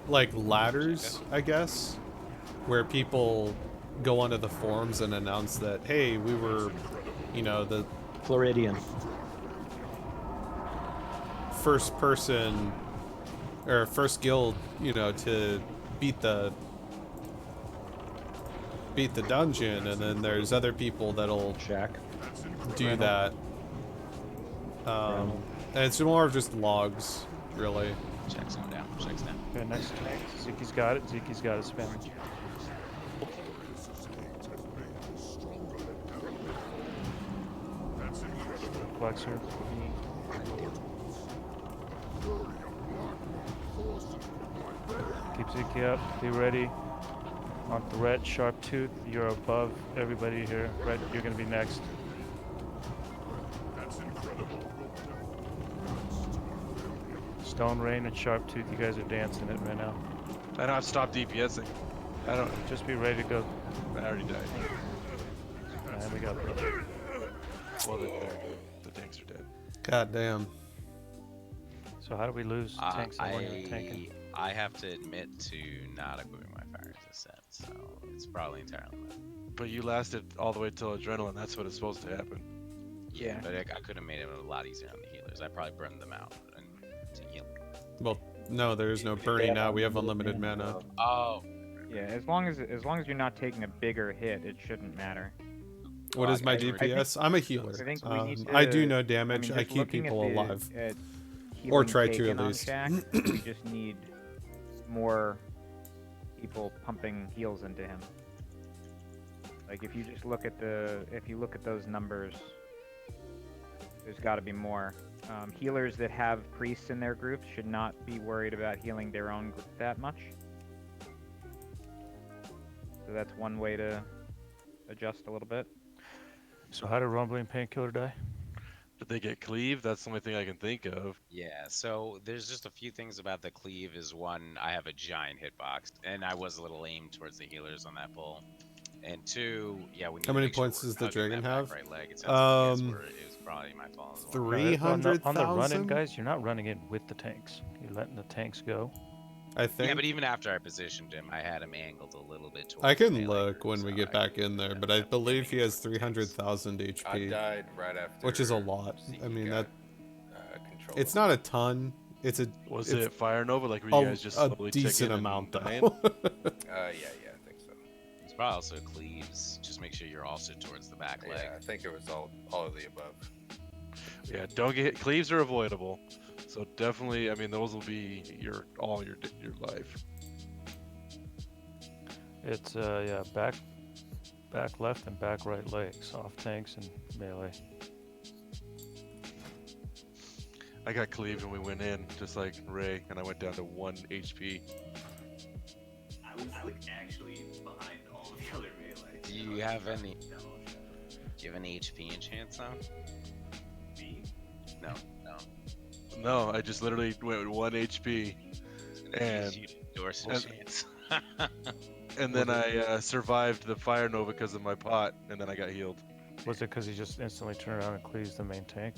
like ladders, I guess, where people go onto the forums and announce that, hey, we were, you know, the Floridian. first person or first guild, you know, to beat the dungeon, and then there's other people that'll do that. And it's more of just logs, really. Checks going down. Checks down. Okay, next tank. Zeki's got it. Zeki's got it spamming. Flexer. Keep Zeki up. Be ready. On threat, sharp tooth. You're above everybody here. Right, you're gonna be next. That's incredible. Stone Rain and sharp tooth. You guys are dancing it right now. I don't have to stop DPSing. I don't. Just be ready to go. I already died. And we got Well, the tanks are dead. God damn. So how do we lose tanks that weren't even tanking? I have to admit to not equipping my fire resistant, so it's probably entirely my fault. But you lasted all the way till adrenaline. That's what is supposed to happen. Yeah, but I could have made it a lot easier on the healers. I probably burned them out and to heal. Well, no, there's no burning now. We have unlimited mana. Oh. Yeah, as long as you're not taking a bigger hit, it shouldn't matter. What is my DPS? I'm a healer. I do no damage. I keep people alive. Or try to, at least. Jack, we just need more people pumping heals into him. Like if you just look at those numbers, there's got to be more. Healers that have priests in their groups should not be worried about healing their own group that much. So that's one way to adjust a little bit. So how did Rumbling Painkiller die? Did they get cleave? That's the only thing I can think of. Yeah, so there's just a few things about the cleave. Is one, I have a giant hitbox, and I was a little aimed towards the healers on that pull. And two, yeah, we need How to many make sure points we're does the hugging dragon that have? back right leg. It sounds like it was probably my fault as well. 300,000? On the run-in, guys, you're not running in with the tanks. You're letting the tanks go. I think. Yeah, but even after I positioned him, I had him angled a little bit towards I can the look when we get back in there, but I believe he has 300,000 HP. I died right after. Which is a lot. I mean, got, that. It's not a ton. It's a. Was it's it Fire Nova? Like, were you guys just a slowly decent ticking amount and though. yeah, I think so. It's probably also cleaves. Just make sure you're also towards the back leg. Yeah, I think it was all of the above. Yeah, don't get hit. Cleaves are avoidable, so definitely. I mean, those will be your life. It's yeah, back left and back right leg, soft tanks and melee. I got cleaved when we went in, just like Ray, and I went down to 1 HP. I was like actually behind all the other melee. Do you have any? Do you have any HP enchants now? Me? No. No, I just literally went with 1 HP, and then I survived the Fire Nova because of my pot, and then I got healed. Was it because he just instantly turned around and cleaves the main tank?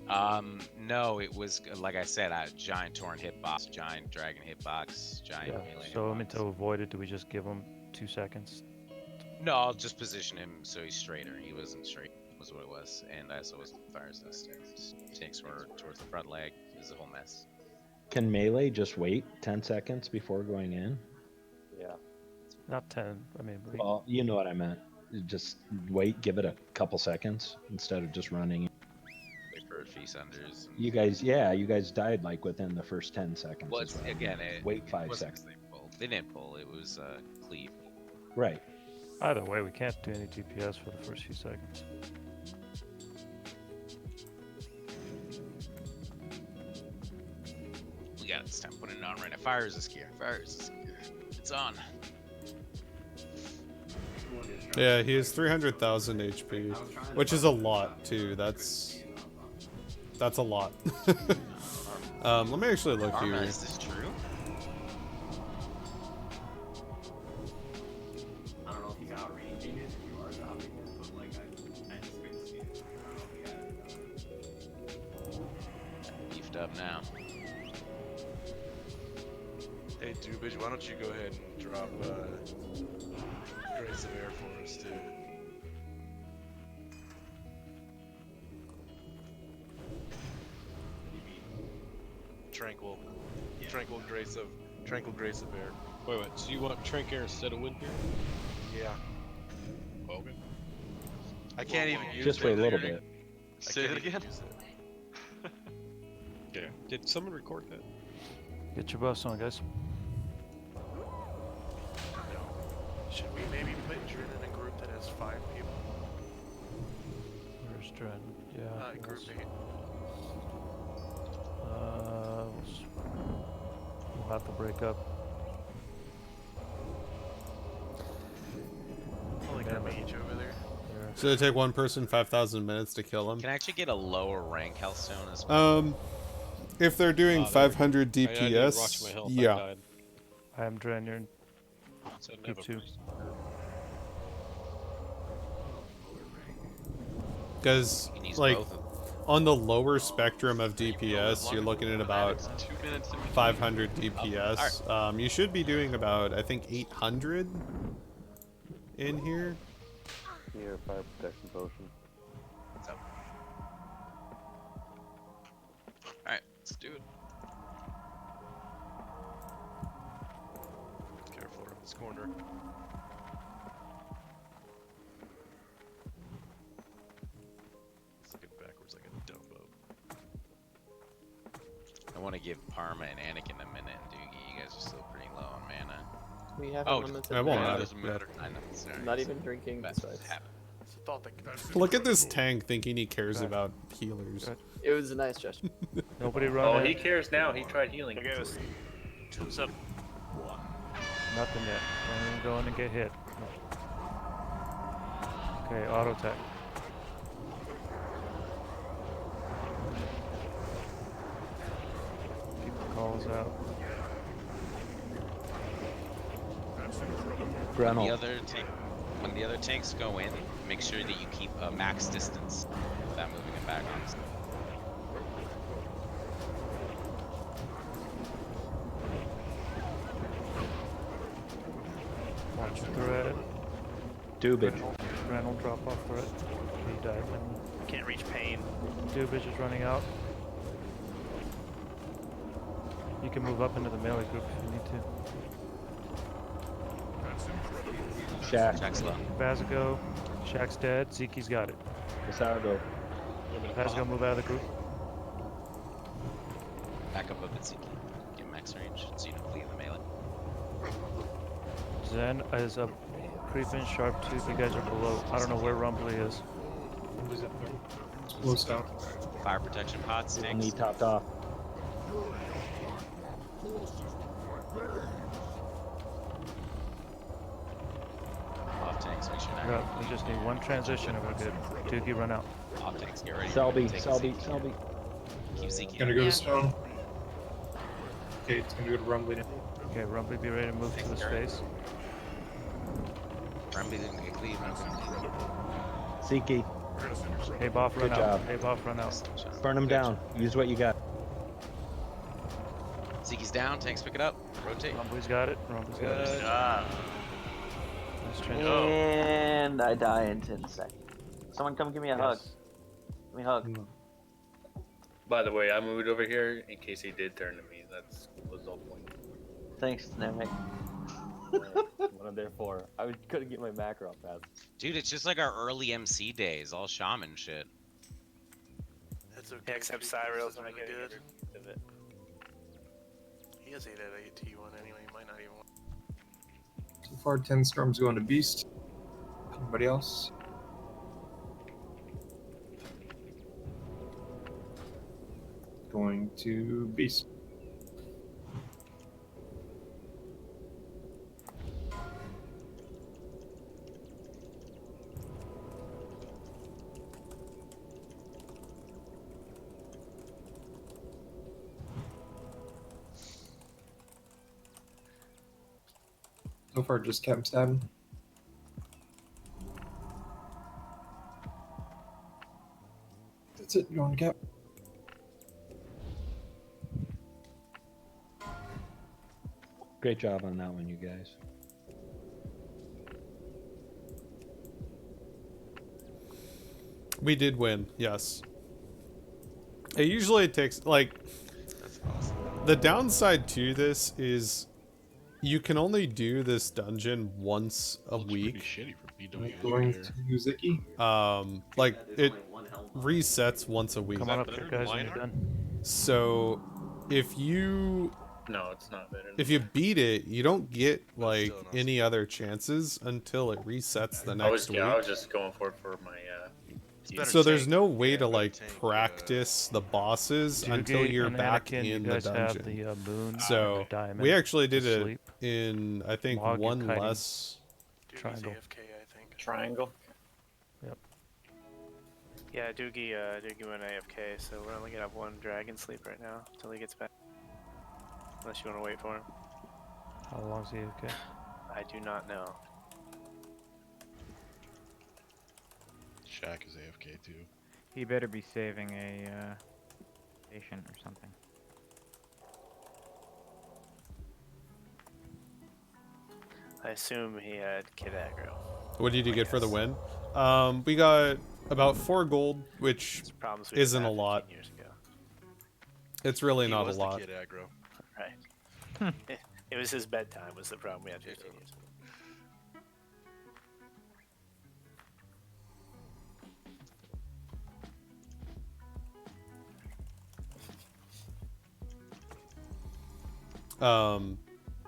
No, it was like I said, a giant torrent hitbox, giant dragon hitbox, giant melee So I hitbox. mean, to avoid it, do we just give him 2 seconds? No, I'll just position him so he's straighter. He wasn't straight, was what it was, and so was fire resistance. Takes were towards the front leg is a whole mess. Can melee just wait 10 seconds before going in? Yeah. Not 10. I mean, Well, you know what I meant. Just wait, give it a couple seconds instead of just running. Wait for feast unders. You guys died like within the first 10 seconds. Well, is what I again, mean. Wait 5 wasn't 'cause seconds. They didn't pull. It was cleave. Right. either way, we can't do any DPS for the first few seconds. We got it this time. Putting it on right now. Fire is a gear. Fire is a gear. It's on. Yeah, he has 300,000 HP, which is a lot too. That's a lot. Let me actually look Arma, here. is this true? I don't know if he's outranging it, if you are stopping it, but like I just couldn't see it. I don't know if he had it. Beefed up now. Hey, Dubage, why don't you go ahead and drop Grace of Air for us, too? Tranquil. Yeah. Tranquil Grace of Air. Wait. So you want Trank Air instead of Wind here? Yeah. Okay. I can't even use Just it. for a little bit. Say it again. Yeah. Did someone record that? Get your buffs on, guys. Should we maybe put Drin in a group that has 5 people? Where's Dren? Yeah. Group 8. We'll have to break up. I like that mage over there. Should it take one person 5,000 minutes to kill him? Can I actually get a lower rank Healthstone as well? If they're doing 500 I need to watch DPS, my health. I yeah. died. I am Dren, you're in So I didn't group have a 2. priest. Because, You can use like, both of them. on the lower spectrum of DPS, you're looking at about 500 DPS. You should be doing about, I think, 800 in here. Here, fire protection potion. What's up? Alright, let's do it. Careful around this corner. It's looking backwards like a dumbo. I want to give Parma and Anakin a minute, and Doogie, you guys are still pretty low on mana. We have Oh, unlimited it won't mana. matter. Doesn't matter. I know. Sorry. Not even drinking But besides. happen. It's a thought that Look at this tank thinking he cares about healers. It was a nice gesture. Nobody run Oh, in. he cares now. He tried healing. There goes. What's up? Nothing yet. Don't even go in and get hit. Okay, auto attack. Keep the calls out. Grenell. When the other tanks go in, make sure that you keep a max distance without moving it back, honestly. Watch threat. Dubage. Gren will drop off threat. He died. Can't reach pain. Dubage is running out. You can move up into the melee group if you need to. Shack. Shack's low. Vazago. Shack's dead. Zeki's got it. Vazago. Vazago, move out of the group. Back up a bit, Zeke. Get max range so you don't flee the melee. Zen is up. Creeping, sharp tooth. You guys are below. I don't know where Rumbly is. Close out. Fire protection pots, tanks. Knee topped off. Off tanks, make sure you're No, not we just need one transition and we're good. Doogie, run out. off tanks, get ready. Selby, Take Selby, Zeke. Selby. Keep Zeke. Gonna go to stone. Okay, it's gonna go to Rumbly now. Okay, Rumbly, be ready to move to the space. Rumbly didn't get cleave. Zeke. Hey, buff, run Good out. job. Hey, buff, run out. Burn them down. Use what you got. Zeke's down. Tanks pick it up. Rotate. Rumbly's got it. Rumbly's got it. Good job. Nice trench. And I die in 10 seconds. Someone come give me a hug. Yes. Give me a hug. By the way, I moved over here in case he did turn to me. That's was the whole point. Thanks, Namek. What I'm there for. I couldn't get my macro up fast. Dude, it's just like our early MC days, all shaman shit. That's okay. Yeah, except Steve, this Cyril's isn't not really getting good. every bit of it. He has 8 out of 8 T1 anyway. He might not even want. So far, 10 storms going to Beast. Anybody else? Going to Beast. So far, just camp stabbing. That's it. Going to cap. Great job on that one, you guys. We did win, yes. It usually takes, like, the downside to this is you can only do this dungeon once a week. Shitty for BWL. Going to Ziki. Like, it resets once a week. Come on up here, guys, when you're done. So, if you... No, it's not better. If you beat it, you don't get, like, any other chances until it resets the next week. I was just going for my. So there's no way to, like, practice the bosses until you're and back Anakin, in you the guys have dungeon. the, moon So and the diamond we actually to did it sleep. in, I think, Log, you're one kiting. less. Triangle. AFK, I think. Triangle. Yep. Yeah, Doogie went AFK, so we're only gonna have one dragon sleep right now until he gets back. Unless you want to wait for him. How long's he okay? I do not know. Shaq is AFK too. He better be saving a patient or something. I assume he had Kid Aggro. What did you get for the win? We got about 4 gold, which Problems we didn't isn't a have 15 lot. years ago. It's really He not a was the lot. Kid aggro. Right. It was his bedtime was the problem we had 15 years ago.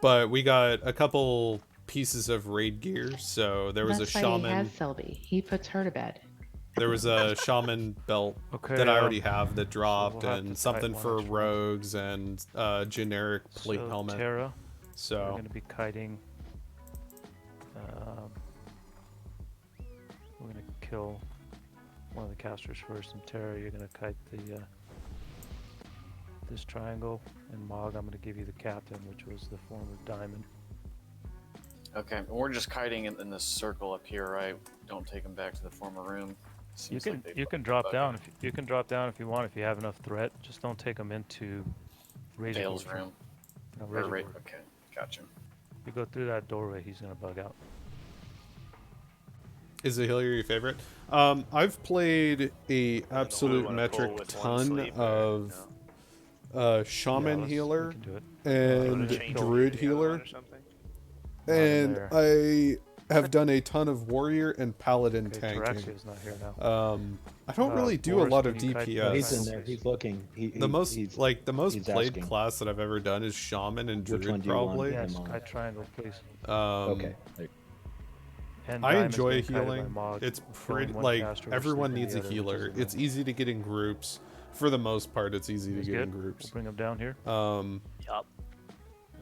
But we got a couple pieces of raid gear. So there was That's a why shaman. He has Selby. He puts her to bed. There was a shaman belt Okay, that I already have that so dropped, we'll have to and fight something one for extra. rogues, and generic plate So, helmet. Terra, we're So going to be kiting. We're going to kill one of the casters first, and Terra, you're going to kite the this triangle, and Mog, I'm going to give you the captain, which was the former diamond. Okay, we're just kiting in this circle up here, right? Don't take them back to the former room. You Seems can like they you can fucking drop bug down out. if you can drop down if you want, if you have enough threat. Just don't take them into Razor Dale's Board. room. No, Or Razor right, Board. okay, gotcha. If you go through that doorway, he's gonna bug out. is the healer your favorite? I've played a absolute wanna pull metric with one ton sleep or of shaman let's- healer we can do it. and Change druid the other one healer, or something? and there. I have done a ton of warrior and paladin Okay, tanking. Tyraxia's not here now. I don't really do a Boris, lot can of you kite DPS. He's in there. He's looking. The most he's played asking. class that I've ever done is shaman and Which one druid do you want? probably. Yes, on. kite triangle, please. Okay. And I Diamond's enjoy being kited by healing. Mog, It's killing pretty one like caster or everyone sleeping needs the a other, which healer. is It's easy to get in groups. For the most part, it's easy to He's get in good. groups. We'll bring him down here. Yup.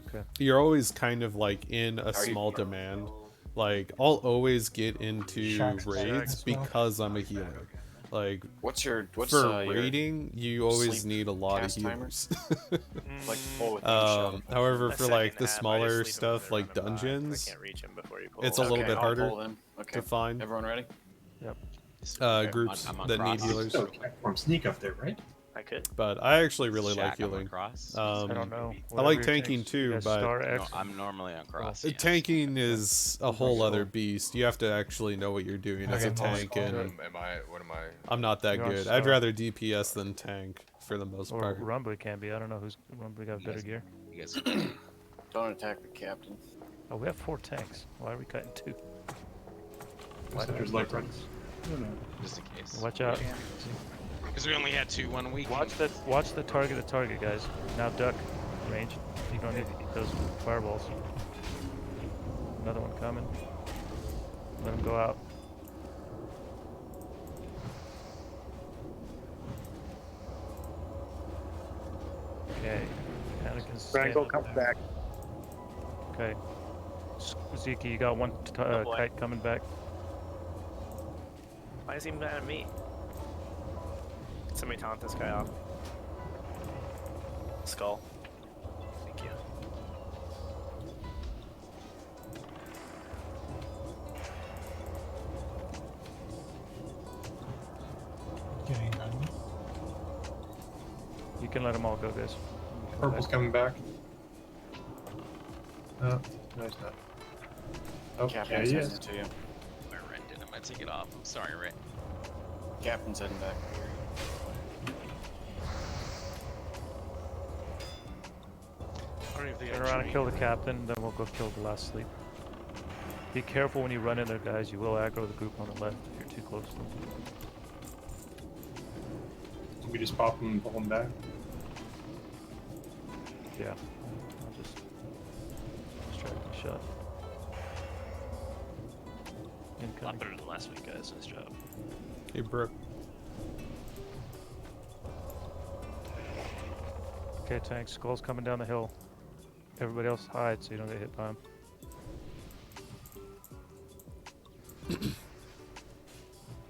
Okay. You're always kind of like in a you small demand. Like I'll always get into Shack's raids as well. because I'm a healer. Like What's for your raiding, you always sleep need a lot of cast healers. like full with each shot? However, A for like second the half, I smaller just leave 'em stuff when like they're running by, 'cause dungeons, I can't reach him before you pull. it's a little Okay, bit I'll harder pull them. Okay. to find. Everyone ready? Yep. groups I'm on that need cross. healers. So platform sneak up there, right? I could. But I actually really like Shaq, I'm on healing. cross. I don't know. I Whatever like your tanking tanks- you too, guys but star No, X. I'm normally on cross. yes. tanking is a whole other beast. You have to actually know what you're doing as a Okay, tank, and What am I? I'm not that You're on good. star. I'd rather DPS than tank for the most Or part. Rumbly can be. I don't know who's Rumbly got better gear. You guys, Don't attack the captain. Oh, we have 4 tanks. Why are we cutting 2? Center's like runs. just in case. Watch out. Because we only had 2 1 week. Watch the target, guys. Now duck range. You don't need those fireballs. Another one coming. Let him go out. Okay. Anakin's Triangle standing comes there. back. Okay. Zeke, you got one Oh, boy. kite coming back. Why is he mad at me? Somebody taunt this guy off. Skull. Thank you. You can let them all go, guys. Purple's coming back. No, he's not. Oh, Captain yeah, he sends is. it to you. My Ren did. I'm gonna take it off. I'm sorry, Ren. Captain's heading back. I don't even think Turn I around and trade. kill the captain, then we'll go kill the last sleep. Be careful when you run in there, guys. You will aggro the group on the left if you're too close to them. We just pop him and pull him back. Yeah. I'll just distract the shot. A lot Incoming. better than last week, guys. Nice job. Hey, Brooke. Okay, tank. Skull's coming down the hill. Everybody else hide so you don't get hit by him.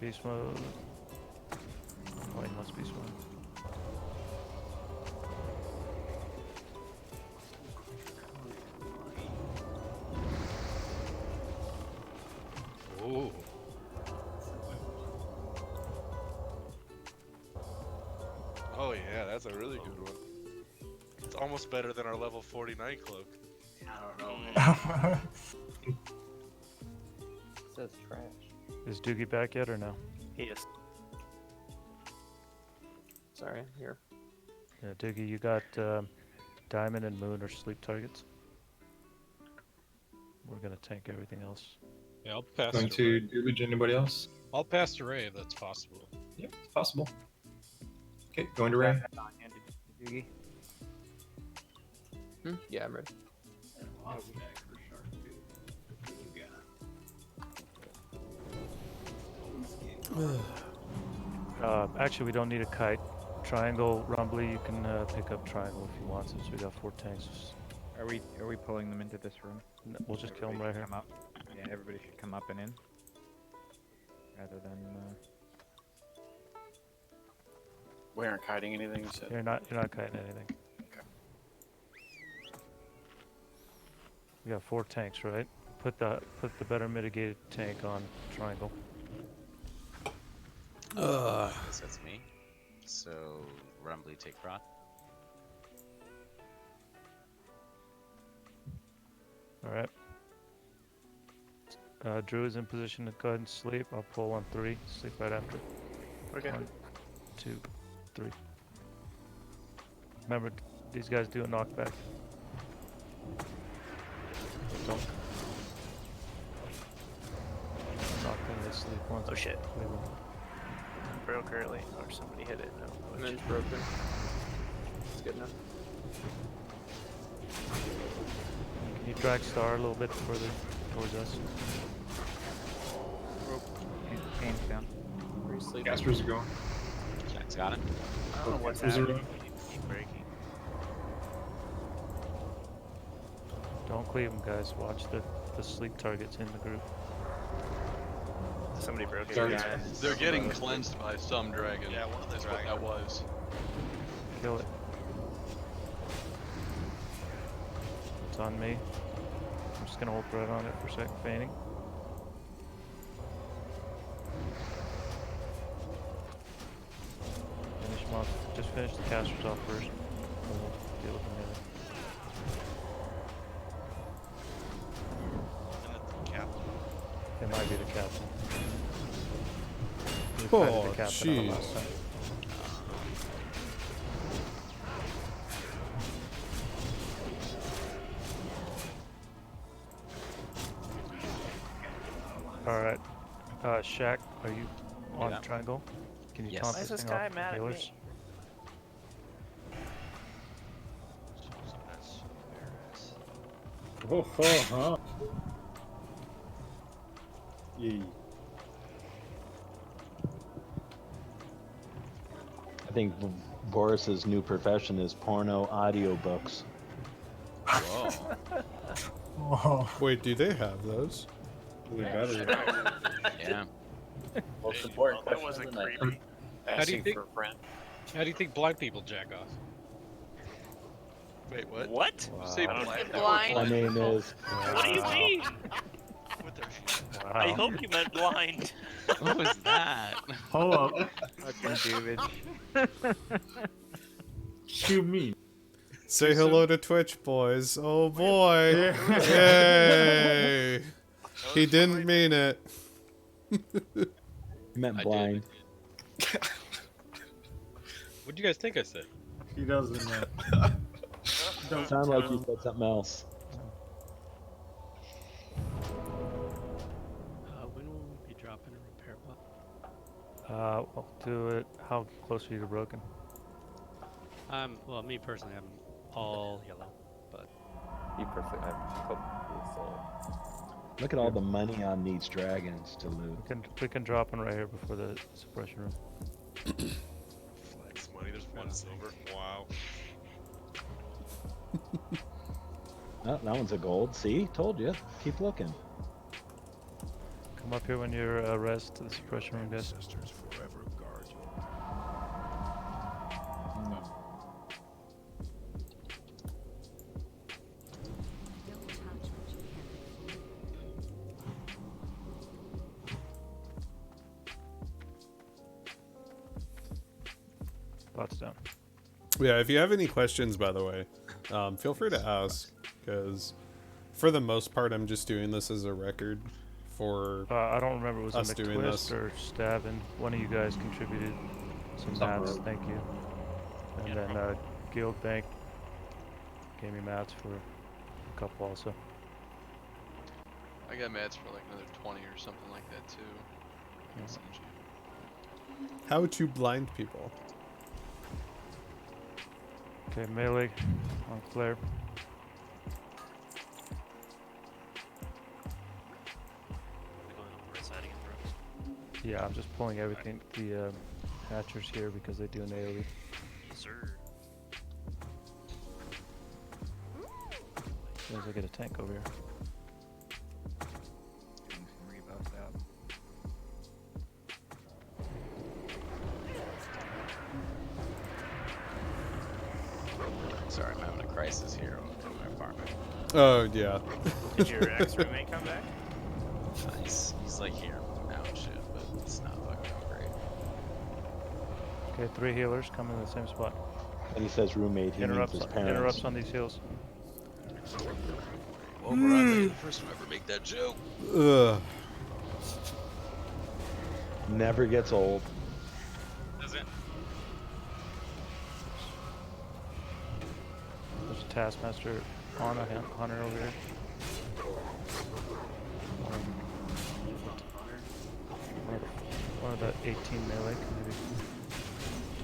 Beast mode. Oh, he wants beast mode. Ooh. Oh yeah, that's a really good one. It's almost better than our level 49 cloak. I don't know, man. Says trash. Is Doogie back yet or no? He is. Sorry, here. Yeah, Doogie, you got Diamond and Moon or sleep targets. We're gonna tank everything else. Yeah, I'll pass Going it to away. Doobage, anybody else? I'll pass to Ray if that's possible. Yep, it's possible. Okay, going to Ray. Doogie. Yeah, I'm ready. Actually, we don't need a kite. Triangle, Rumbly, you can pick up triangle if you want, since we got 4 tanks. Are we pulling them into this room? No, we'll just kill them Everybody right should here. Come up. Yeah, everybody should come up and in. Rather than. We aren't kiting anything, you said? You're not kiting anything. We got 4 tanks, right? Put the better mitigated tank on triangle. Guess that's me. So, Rumbly, take prot. Alright. Drew is in position to go ahead and sleep. I'll pull on 3. Sleep right after. Okay. 1, 2, 3. Remember, these guys do a knockback. Don't. Knock them, they sleep once. Oh shit. They will. Broke early, or somebody hit it. No. And then it's broken. It's good enough. Can you drag Star a little bit further towards us? Pain's down. Where you sleeping? Casters are going. Jack's got him. I don't know what's Casters are happening. going. Keep breaking. Don't cleave them, guys. Watch the sleep targets in the group. Somebody broke it. Targets. Yeah. They're getting cleansed by some dragon. Yeah, one of the That's what that was. Kill it. It's on me. I'm just gonna hold right on it for a second, feigning. finish the casters off first. Then we'll deal with the melee. And it's the captain. It might be the captain. We Oh, fighted the captain on the jeez. last time. Alright. Shaq, are you on Yeah. triangle? Can you Yes. taunt Why is this this thing guy off mad at healers? me? Oh, huh? Yee. I think Boris's new profession is porno audiobooks. Whoa. Oh, Wait, do they have those? we better. Yeah. Most important That question wasn't of the night. creepy. How do you Asking think- for a friend. How do you think blind people jack off? Wait, what? What? You say Wow. blind. Blind My name is. What do you mean? With their I Wow. hope you meant blind. What was that? Hold up. Fucking David. Shoot me. Say hello to Twitch, boys. Oh boy. Yay. He didn't mean it. Meant I blind. What do you guys think I said? He doesn't know. Sound like you said something else. When will we be dropping a repair bot? I'll do it. How close are you to broken? Well, me personally, I'm all yellow, but Me personally, I have a couple so Look at all the money on these dragons to loot. We can drop one right here before the suppression room. Flex money, there's 1 silver. Wow. Oh, that one's a gold. See? Told you. Keep looking. Come up here when you're res to the suppression room, guys. Ancestors forever guard you. Bot's down. Yeah, if you have any questions, by the way, feel free to ask, because for the most part, I'm just doing this as a record for I don't remember, was us it doing McTwist this. or Stabbin? One of you guys contributed some mats, thank you. And then Guild Bank gave me mats for a couple also. I got mats for like another 20 or something like that too. I can send you. How to blind people. Okay, melee on Claire. We going on the right side again, bro? Yeah, I'm just pulling everything, the hatchers here because they do an AoE. Yes, sir. As soon as I get a tank over here. Sorry, I'm having a crisis here in my apartment. Oh, yeah. Did your ex-roommate come back? He's like here now and shit, but it's not fucking great. Okay, 3 healers coming to the same spot. And he says roommate, he means Interrupts, his parents. interrupts on these heals. Well, I'm the first to ever make that joke. Ugh. Never gets old. Does it? There's a Taskmaster on a hunter over here. One of the 18 melee can maybe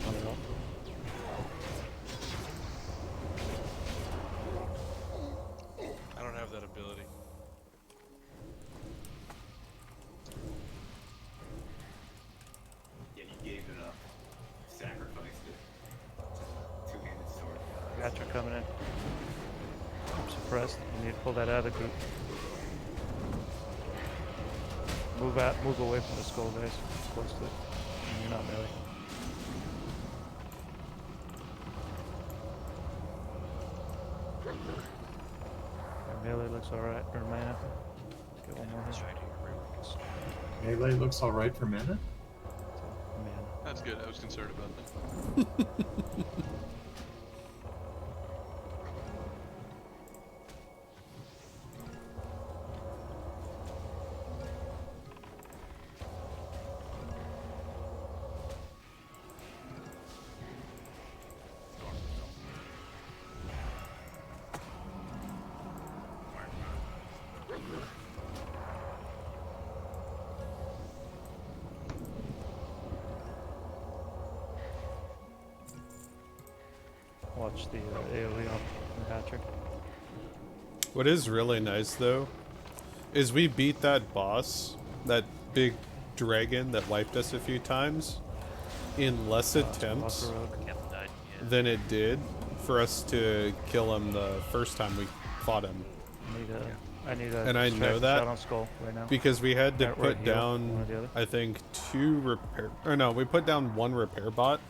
hunt it off. I don't have that ability. Yeah, you gave it up. Sacrificed it. Two-handed sword. Gotcha coming in. I'm suppressed. You need to pull that out of the group. Move away from the skull, guys. Close to it. You're not melee. Melee looks alright. Or mana. Get one more hit. Melee looks alright for mana? Mana. That's good. I was concerned about them. Watch the AoE on the hat-trick. What is really nice though, is we beat that boss, that big dragon that wiped us a few times, in less attempts than it did for us to kill him the first time we fought him. I need a And I know that shot on skull right now. because we had to Right put heel, down, one or the other. I think, 2 repair, or no, we put down 1 repair bot.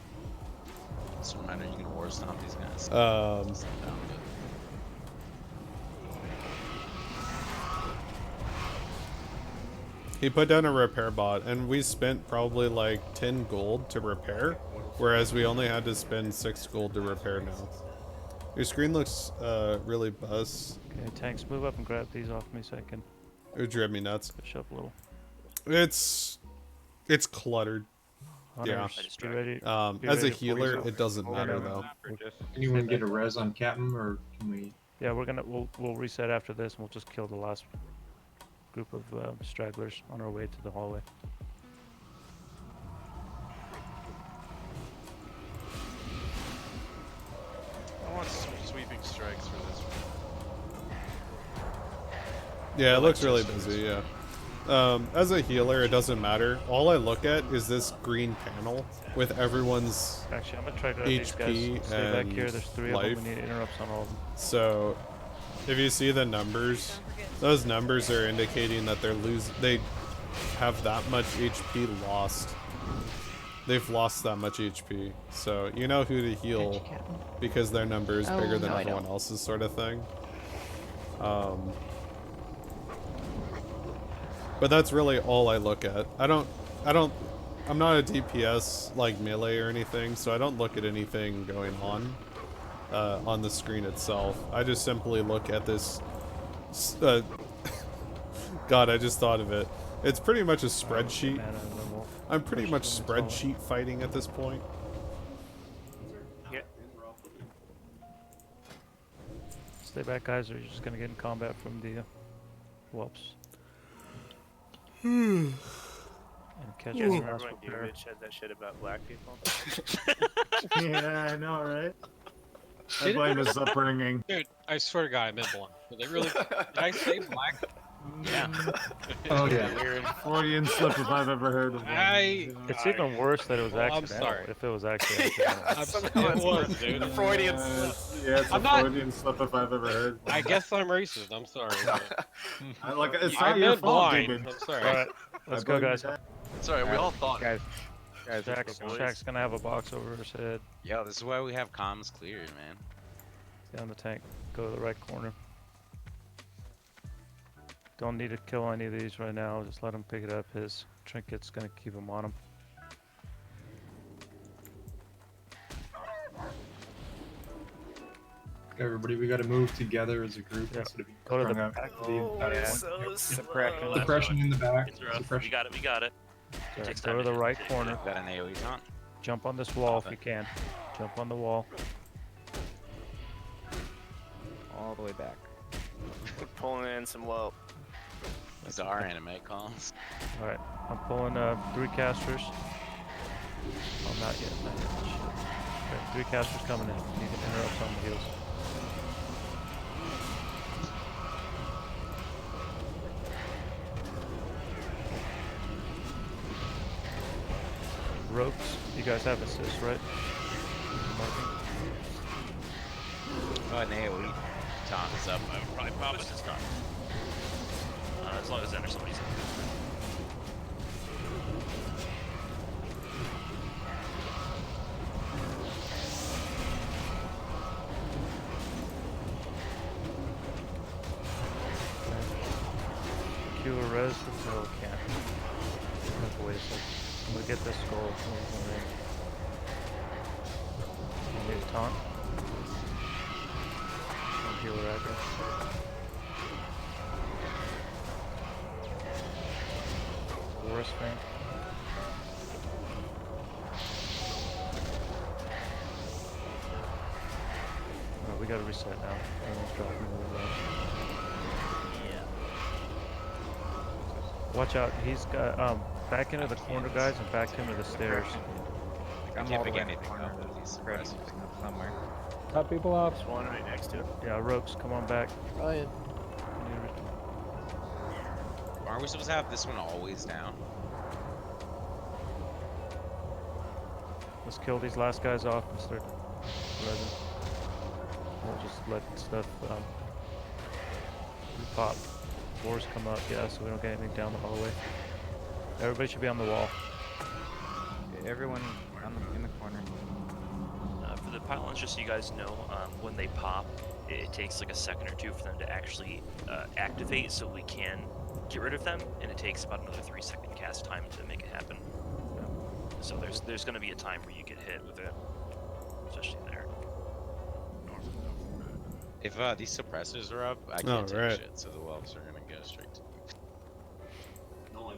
Doesn't matter. You can war stomp these guys. He put down a repair bot, and we spent probably like 10 gold to repair, whereas we only had to spend 6 gold to repair now. Your screen looks really buzz. Okay, tanks, move up and grab these off me so I can It would drive me nuts. push up a little. It's cluttered. Yeah. Hunters, be ready. Be As a ready for healer, yourself. it doesn't matter though. Anyone get a res on Captain, or can we? Yeah, we'll reset after this, and we'll just kill the last group of stragglers on our way to the hallway. I want sweeping strikes for this one. Yeah, it looks really busy, yeah. As a healer, it doesn't matter. All I look at is this green panel with everyone's Actually, I'm gonna try to grab these HP guys. Stay back and here. There's 3 life. of them. We need interrupts on all of them. So, if you see the numbers, those numbers are indicating that they have that much HP lost. They've lost that much HP. So, you know who to heal because their number is bigger than everyone else's, sort of thing. But that's really all I look at. I'm not a DPS like melee or anything, so I don't look at anything going on the screen itself. I just simply look at this. God, I just thought of it. It's pretty much a spreadsheet. I'm pretty much spreadsheet fighting at this point. Yeah. Stay back, guys, or you're just gonna get in combat from the whelps. And catch You guys us remember last when repair. David said that shit about black people? Yeah, I know, right? I Did it blame really? his upbringing. Dude, I swear to God, I meant blonde. Did they really? Did I say black? Yeah. Oh yeah, Freudian slip if I've ever heard of one. It's even worse that it was Well, I'm accidental. sorry. If it was actually accidental. It was, dude. Freudian slip. Yeah, it's I'm a not- Freudian slip if I've ever heard. I guess I'm racist. I'm sorry. It's I not your meant fault, blind. David. I'm sorry. Alright, let's go, guys. Sorry, we all thought. Guys, let's Shaq's, go, boys. Shaq's gonna have a box over his head. Yo, this is why we have comms cleared, man. Stay on the tank. Go to the right corner. Don't need to kill any of these right now. Just let him pick it up. His trinket's gonna keep him on him. Everybody, we got to move together as a group Yeah. instead of being Go to the strung out. back. Suppression in the back. It's rough. We Suppression. got it. We got it. Okay, Takes go time to the to right take corner. Got an AoE taunt. Jump on this wall if you can. Jump on the wall. All the way back. Pulling in some low. These are anime calls. Alright, I'm pulling 3 casters. Oh, not yet. Not yet. Shit. Okay, 3 casters coming in. You can interrupt on the heels. Rogues, you guys have assist, right? Marking. Oh, an AoE taunt is up. I would probably pop it this time. As long as then there's somebody's in. Q a res? No, it can't. Wait a second. I'm gonna get this skull. Need a taunt. One healer aggro. Forest Bank. We gotta reset now. Everyone's dropping really low. Watch out, he's got back into the corner guys and back into the stairs. I I'm can't all the pick way in the anything corner. up with these Freddy's suppressors. picking up somewhere. Cut people off. There's one right next to it. Yeah, Ropes, come on back. Ryan. Aren't we supposed to have this one always down? Let's kill these last guys off and start resin. We'll just let stuff pop. Floors come up, yeah, so we don't get anything down the hallway. Everybody should be on the wall. Everyone in the corner. For the pylons, just so you guys know, when they pop, it takes like a second or two for them to actually activate, so we can get rid of them, and it takes about another 3-second cast time to make it happen. Yeah. So there's going to be a time where you get hit with it, especially there. If these suppressors are up, I can't take shit, so the whelps are gonna go straight to me. No one.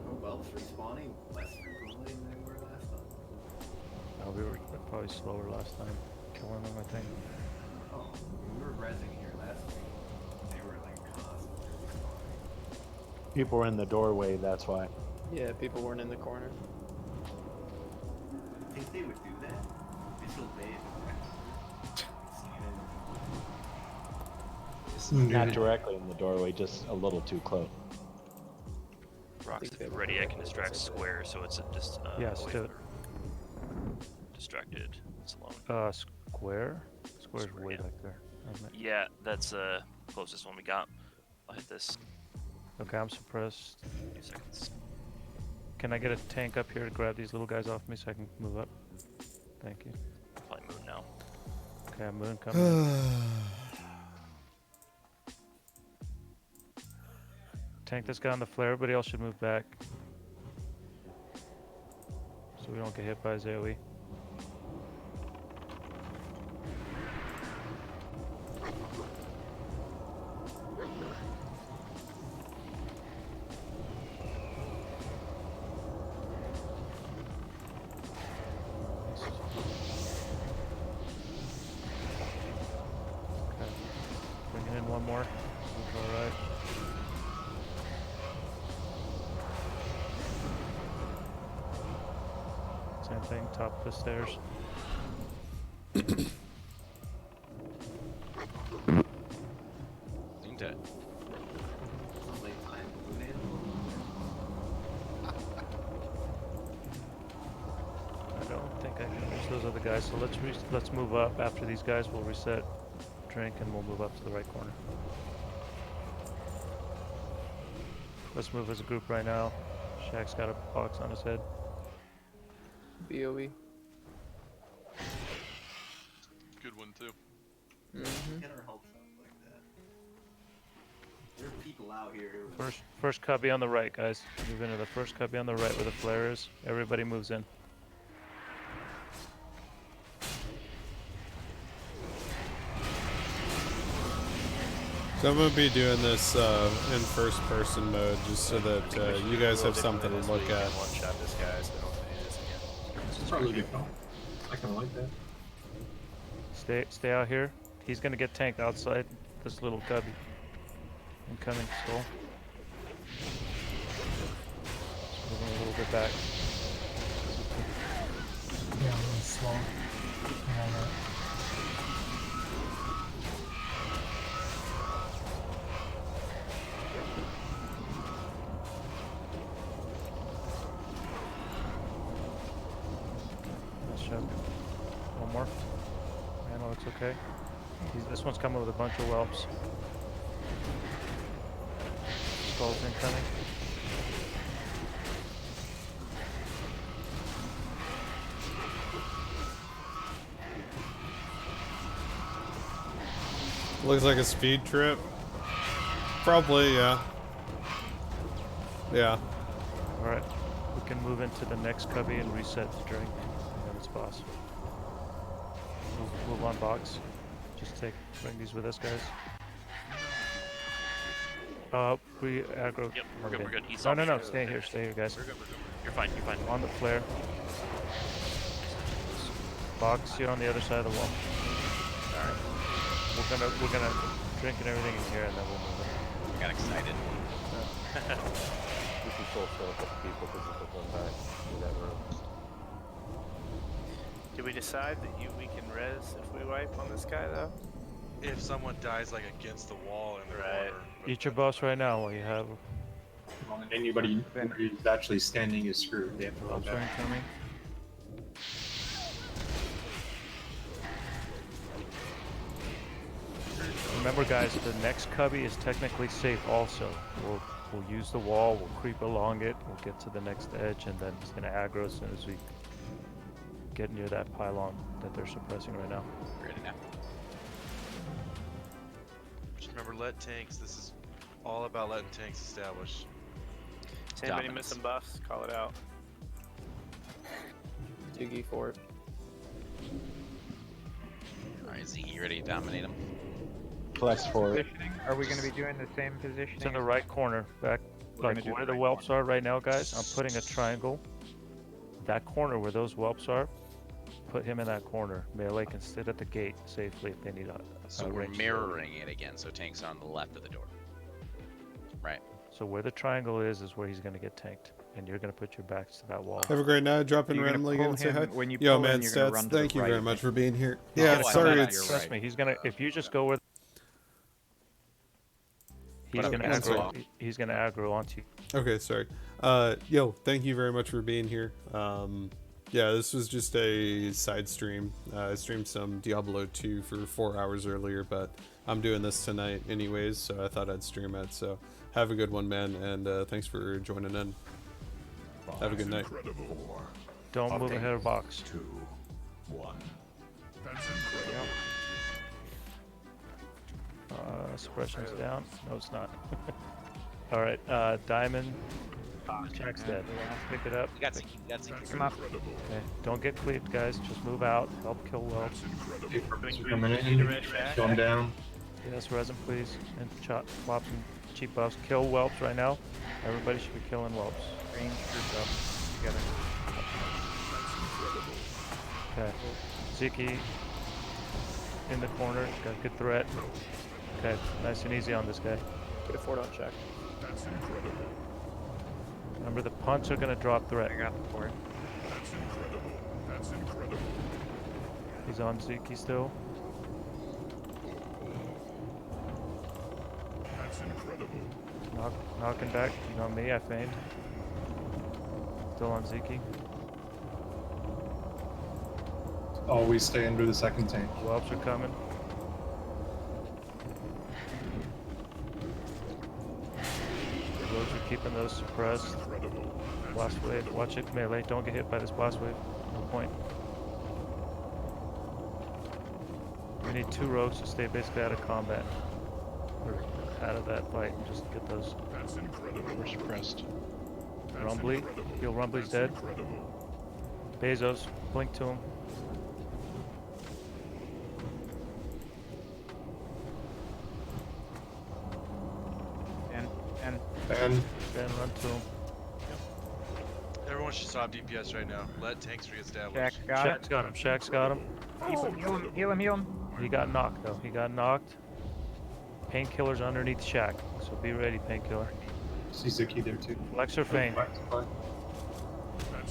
Oh, whelps respawning less frequently than they were last time. We were probably slower last time, killing them, I think. Oh, we were rezzing here last week. They were like constant. People were in the doorway, that's why. Yeah, people weren't in the corner. I think they would do that. They still bathe. Not directly in the doorway, just a little too close. Rocks, if you're ready, I can distract Square, so it's just yeah, let's do it. Distracted. It's alone. Square? Square's way back there. Yeah, that's closest one we got. I'll hit this. Okay, I'm suppressed. 2 seconds. Can I get a tank up here to grab these little guys off me so I can move up? Thank you. Probably moon now. Okay, moon coming in. Tank this guy on the flare, everybody else should move back. So we don't get hit by his AoE. Bringing in one more. Alright. Same thing, top of the stairs. Ain't it? I don't think I can reach those other guys, so let's move up. After these guys, we'll reset, drink, and we'll move up to the right corner. Let's move as a group right now. Shaq's got a box on his head. BOE. Good one too. Get our hopes up like that. There are people out here who First cubby on the right, guys. Move into the first cubby on the right where the flare is. Everybody moves in. So I'm gonna be doing this in first person mode just so that you guys have something to look at. One shot this guy, so I don't have to do this again. This is really good call. I kind of like that. Stay out here. He's gonna get tanked outside this little cubby. Incoming skull. Moving a little bit back. Yeah, a little slow. Yeah, Nice shot. One more. Ammo looks okay. This one's coming with a bunch of whelps. Skulls incoming. Looks like a speed trip. Probably, yeah. Yeah. Alright. We can move into the next cubby and reset the drink. And then it's boss. Move on box. Just bring these with us, guys. We aggro. Yep, we're good, we're good. He's No, off. no, stay here, guys. We're good, we're good. You're fine, you're fine. On the flare. Box, you're on the other side of the wall. Alright. We're gonna drink and everything in here, and then we'll move it. I got excited. We can still show a couple people because of the one back to that room. Did we decide that we can res if we wipe on this guy though? If someone dies like against the wall in the corner. Eat your boss right now while you have. Well, and anybody who's actually standing is screwed. They have to roll Boss ring back. coming. Remember, guys, the next cubby is technically safe. Also, we'll use the wall. We'll creep along it. We'll get to the next edge, and then he's gonna aggro as soon as we get near that pylon that they're suppressing right now. Ready now. Just remember, let tanks. This is all about letting tanks establish. Is anybody missing buffs? Call it out. Jiggy for it. Alright, Z, you ready to dominate him? Flex for it. Positioning? Are we going to be doing the same positioning? It's in the right corner, back We're like gonna do where the the right whelps are right now, guys. I'm putting a triangle. That corner where those whelps are, put him in that corner. Melee can sit at the gate safely if they need a So we're mirroring it again, so tanks are on the left of the door. Right. So where the triangle is where he's going to get tanked, and you're going to put your backs to that wall. Have a great night. Drop in You're gonna randomly pull again and say hi. him- when you Yo, pull man, him, you're gonna stats. run to the Thank you very right. much for being here. He's Yeah, gonna sorry, come out, it's trust me. He's gonna. If you just go with. He's gonna aggro. He's gonna aggro onto you. Okay, sorry. Yo, thank you very much for being here. Yeah, this was just a side stream. I streamed some Diablo 2 for 4 hours earlier, but I'm doing this tonight anyways, so I thought I'd stream it. So have a good one, man, and thanks for joining in. Have a good night. Don't move ahead of box. 2, 1. That's incredible. Suppression's down. No, it's not. All right, Diamond. Check's dead. Pick it up. You got Zeke, you got Zeke. Come up. Okay. Don't get cleaved, guys. Just move out. Help kill well. Coming in. Kill him down. Yes, resin, please. And flop some cheap buffs. Kill whelps right now. Everybody should be killing whelps. Range group up together. Okay. Ziki in the corner. Got a good threat. Okay, nice and easy on this guy. Get a fort on check. That's incredible. Remember, the punts are gonna drop threat. I got the fort. That's incredible. That's incredible. He's on Ziki still. That's incredible. Knocking back. You know me, I feigned. Still on Ziki. Always stay under the second tank. Whelps are coming. Rogues are keeping those suppressed. Blast wave. Watch it, melee. Don't get hit by this blast wave. No point. We need 2 rogues to stay basically out of combat. Or out of that fight and just get those. That's incredible. We're suppressed. Rumbly. Feel Rumbly's dead. Bezos. Blink to him. And run to him. Everyone should stop DPS right now. Let tanks reestablish. Shack's got Shack's got him. Shack's got him. Heal him. He got knocked though. He got knocked. Painkiller's underneath Shack, so be ready, Painkiller. see Ziki there too. Flex or feign? That's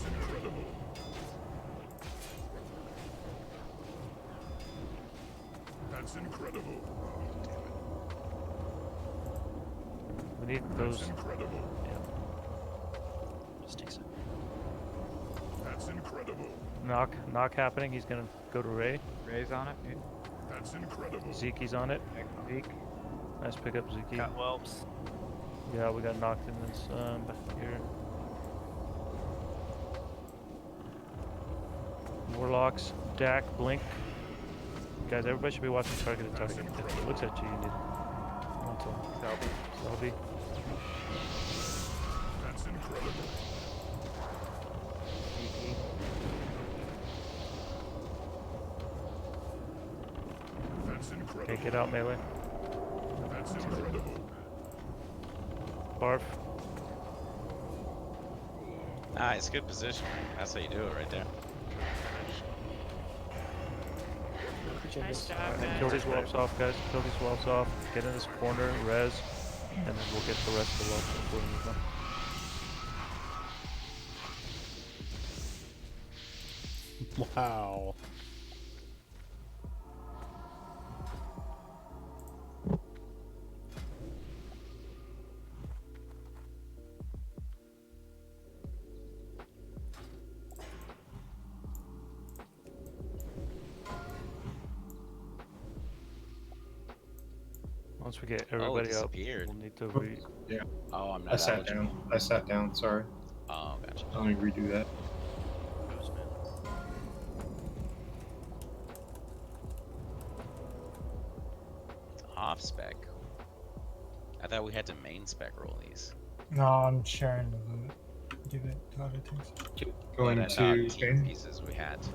incredible. That's incredible. We need those. That's incredible. Just takes it. That's incredible. Knock happening. He's gonna go to Ray. Ray's on it. That's incredible. Zeke's on it. Zeke. Nice pickup, Zeke. Got whelps. Yeah, we got knocked in this back here. Warlocks, Dak, Blink. Guys, everybody should be watching targeted target. If it looks at you, you need mental. Selby. That's incredible. That's incredible. Okay, get out melee. That's incredible. Barf. Ah, it's good positioning. That's how you do it right there. Nice job, And then guys. kill these whelps off, guys. Kill these whelps off. Get in this corner, res, and then we'll get the rest of the whelps before we move on. Wow. Once we get everybody up, disappeared. we'll need to Yeah. Oh, I'm I not sat eligible. down. I sat down. Sorry. Oh, gotcha. Let me redo that. Off spec. I thought we had to main spec roll these. No, I'm sharing the loot. Do it to other things. Going But I to thought tier main. pieces we had to.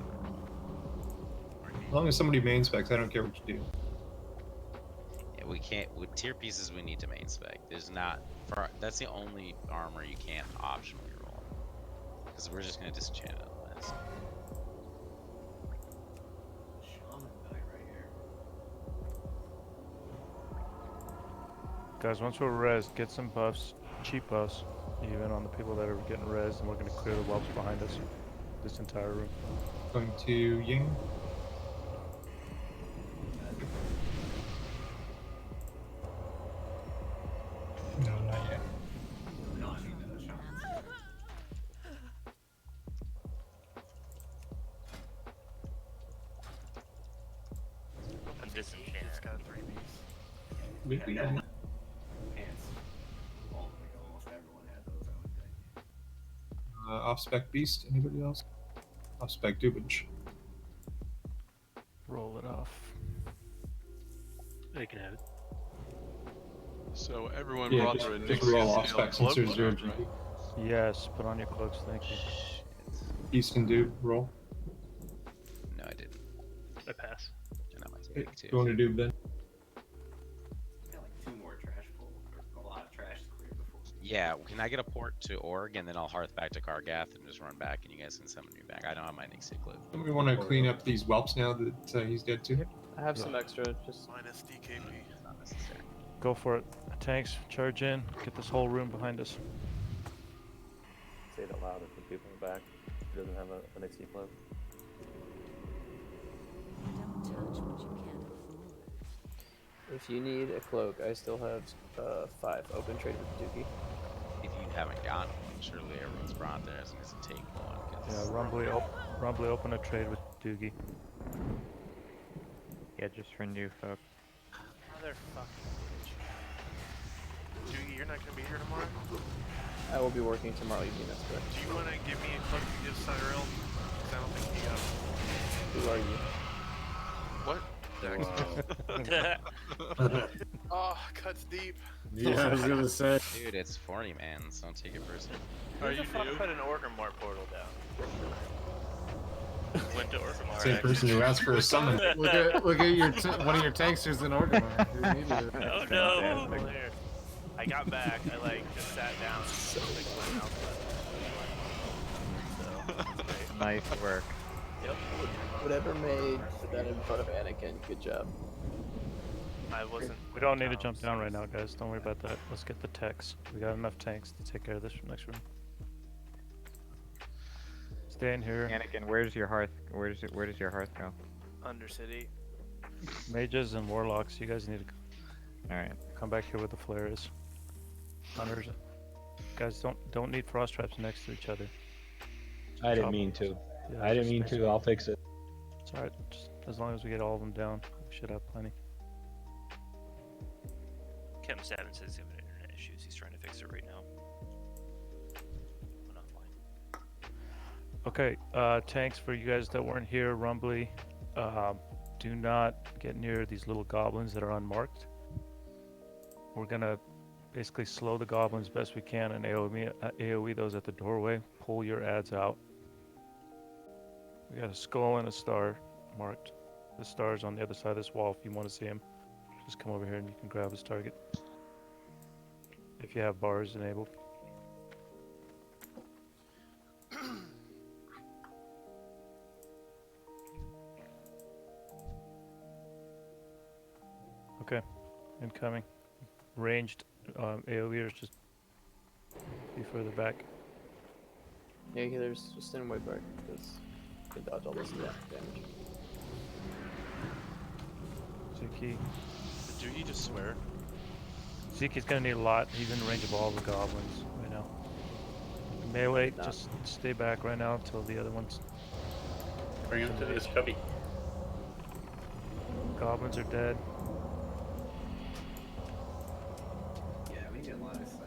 As long as somebody main specs, I don't care what you do. Yeah, we can't with tier pieces. We need to main spec. There's not for that's the only armor you can't optionally roll because we're just gonna disenchant it otherwise. Guys, once we're res, get some buffs, cheap buffs, even on the people that are getting res, and we're going to clear the whelps behind us. This entire room. Going to Ying. No, not yet. I'm disenchanted. It's got 3 beats. We can- off spec beast. Anybody else? Off spec dubage. Roll it off. They can have it. So everyone Yeah, brought just, their just initial roll off spec since there's zero cloak, right? GP. Yes, put on your cloaks, thank you. Beast and dub roll. No, I didn't. I pass. And I might Hey, take two. going to dub then. Got like 2 more trash pull, or a lot of trash to clear before. Yeah, can I get a port to Org and then I'll hearth back to Kargath and just run back and you guys can summon me back. I don't have my Nixie clip. Don't we want to clean up these whelps now that he's dead too? I have some extra, just minus DKP. It's not necessary. Go for it. Tanks, charge in. Get this whole room behind us. Say it out loud if the people in the back who doesn't have an XC cloak. Don't touch what you can't afford. if you need a cloak, I still have 5 open trade with Dookie. If you haven't gotten one, surely everyone's brought theirs and doesn't take one. Yeah, Rumbly open a trade with Doogie. Yeah, just for new folk. Motherfucking bitch. Doogie, you're not gonna be here tomorrow? I will be working tomorrow evening, that's correct. Do you wanna give me a cloak to give Cyril? 'Cause I don't think he got one. Who are you? What? Oh, cuts deep. Yeah, I was gonna say. Dude, it's 40 man, so don't take it personally. Are you fuck put an Orgrimmar portal down? Went to Orgrimmar. Same person who asked for a summon. Look at your one of your tanks who's in Orgrimmar. Who needed it? Oh no! There. I got back. I like just sat down and just like my mouth button. So Nice work. Yep. Whatever made that in front of Anakin, good job. I wasn't. We don't need to jump down right now, guys. Don't worry about that. Let's get the techs. We got enough tanks to take care of this next room. Stay in here. Anakin, where's your hearth? Where does your hearth go? Undercity. Mages and warlocks, you guys need to Alright. come back here where the flare is. Hunters. Guys, don't need frost traps next to each other. I didn't mean to. Yeah, I didn't just mean next to. I'll fix it. It's alright. Just as long as we get all of them down, we should have plenty. Kevin Savin says he's having internet issues. He's trying to fix it right now. Went offline. Okay, tanks for you guys that weren't here, Rumbly. do not get near these little goblins that are unmarked. We're gonna basically slow the goblins best we can and AoE those at the doorway. Pull your ads out. We got a skull and a star marked. The star's on the other side of this wall. If you want to see him, just come over here and you can grab his target. If you have bars enabled. Okay, incoming. Ranged AoEers just be further back. Yeah, healers just stand way back because they dodge all this damage. Ziki. Did he just swear? Ziki's gonna need a lot. He's in range of all the goblins right now. Melee, just stay back right now until the other ones. Bring him to this cubby. Goblins are dead. Yeah, we get a lot of sight.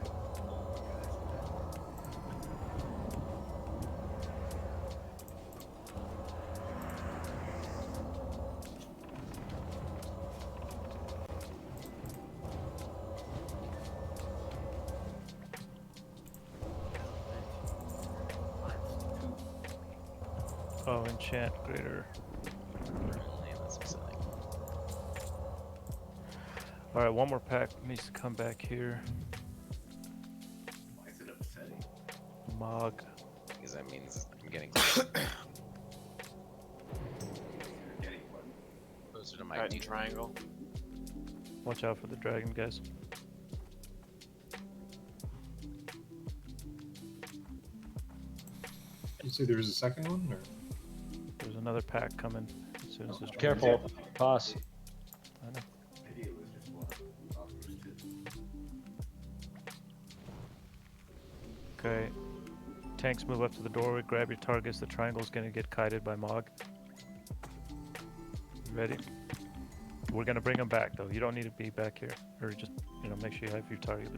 Oh, enchant greater. Alright, one more pack needs to come back here. Why is it upsetting? Mog. Because that means I'm getting closer. Closer to my Right triangle. Watch out for the dragon, guys. You say there was a second one, or? There's another pack coming as soon as this. Careful, boss. I know. Maybe it was just one. Okay. Tanks move up to the doorway, grab your targets. The triangle's gonna get kited by Mog. Ready? We're gonna bring them back though. You don't need to be back here. Or just, make sure you have your target.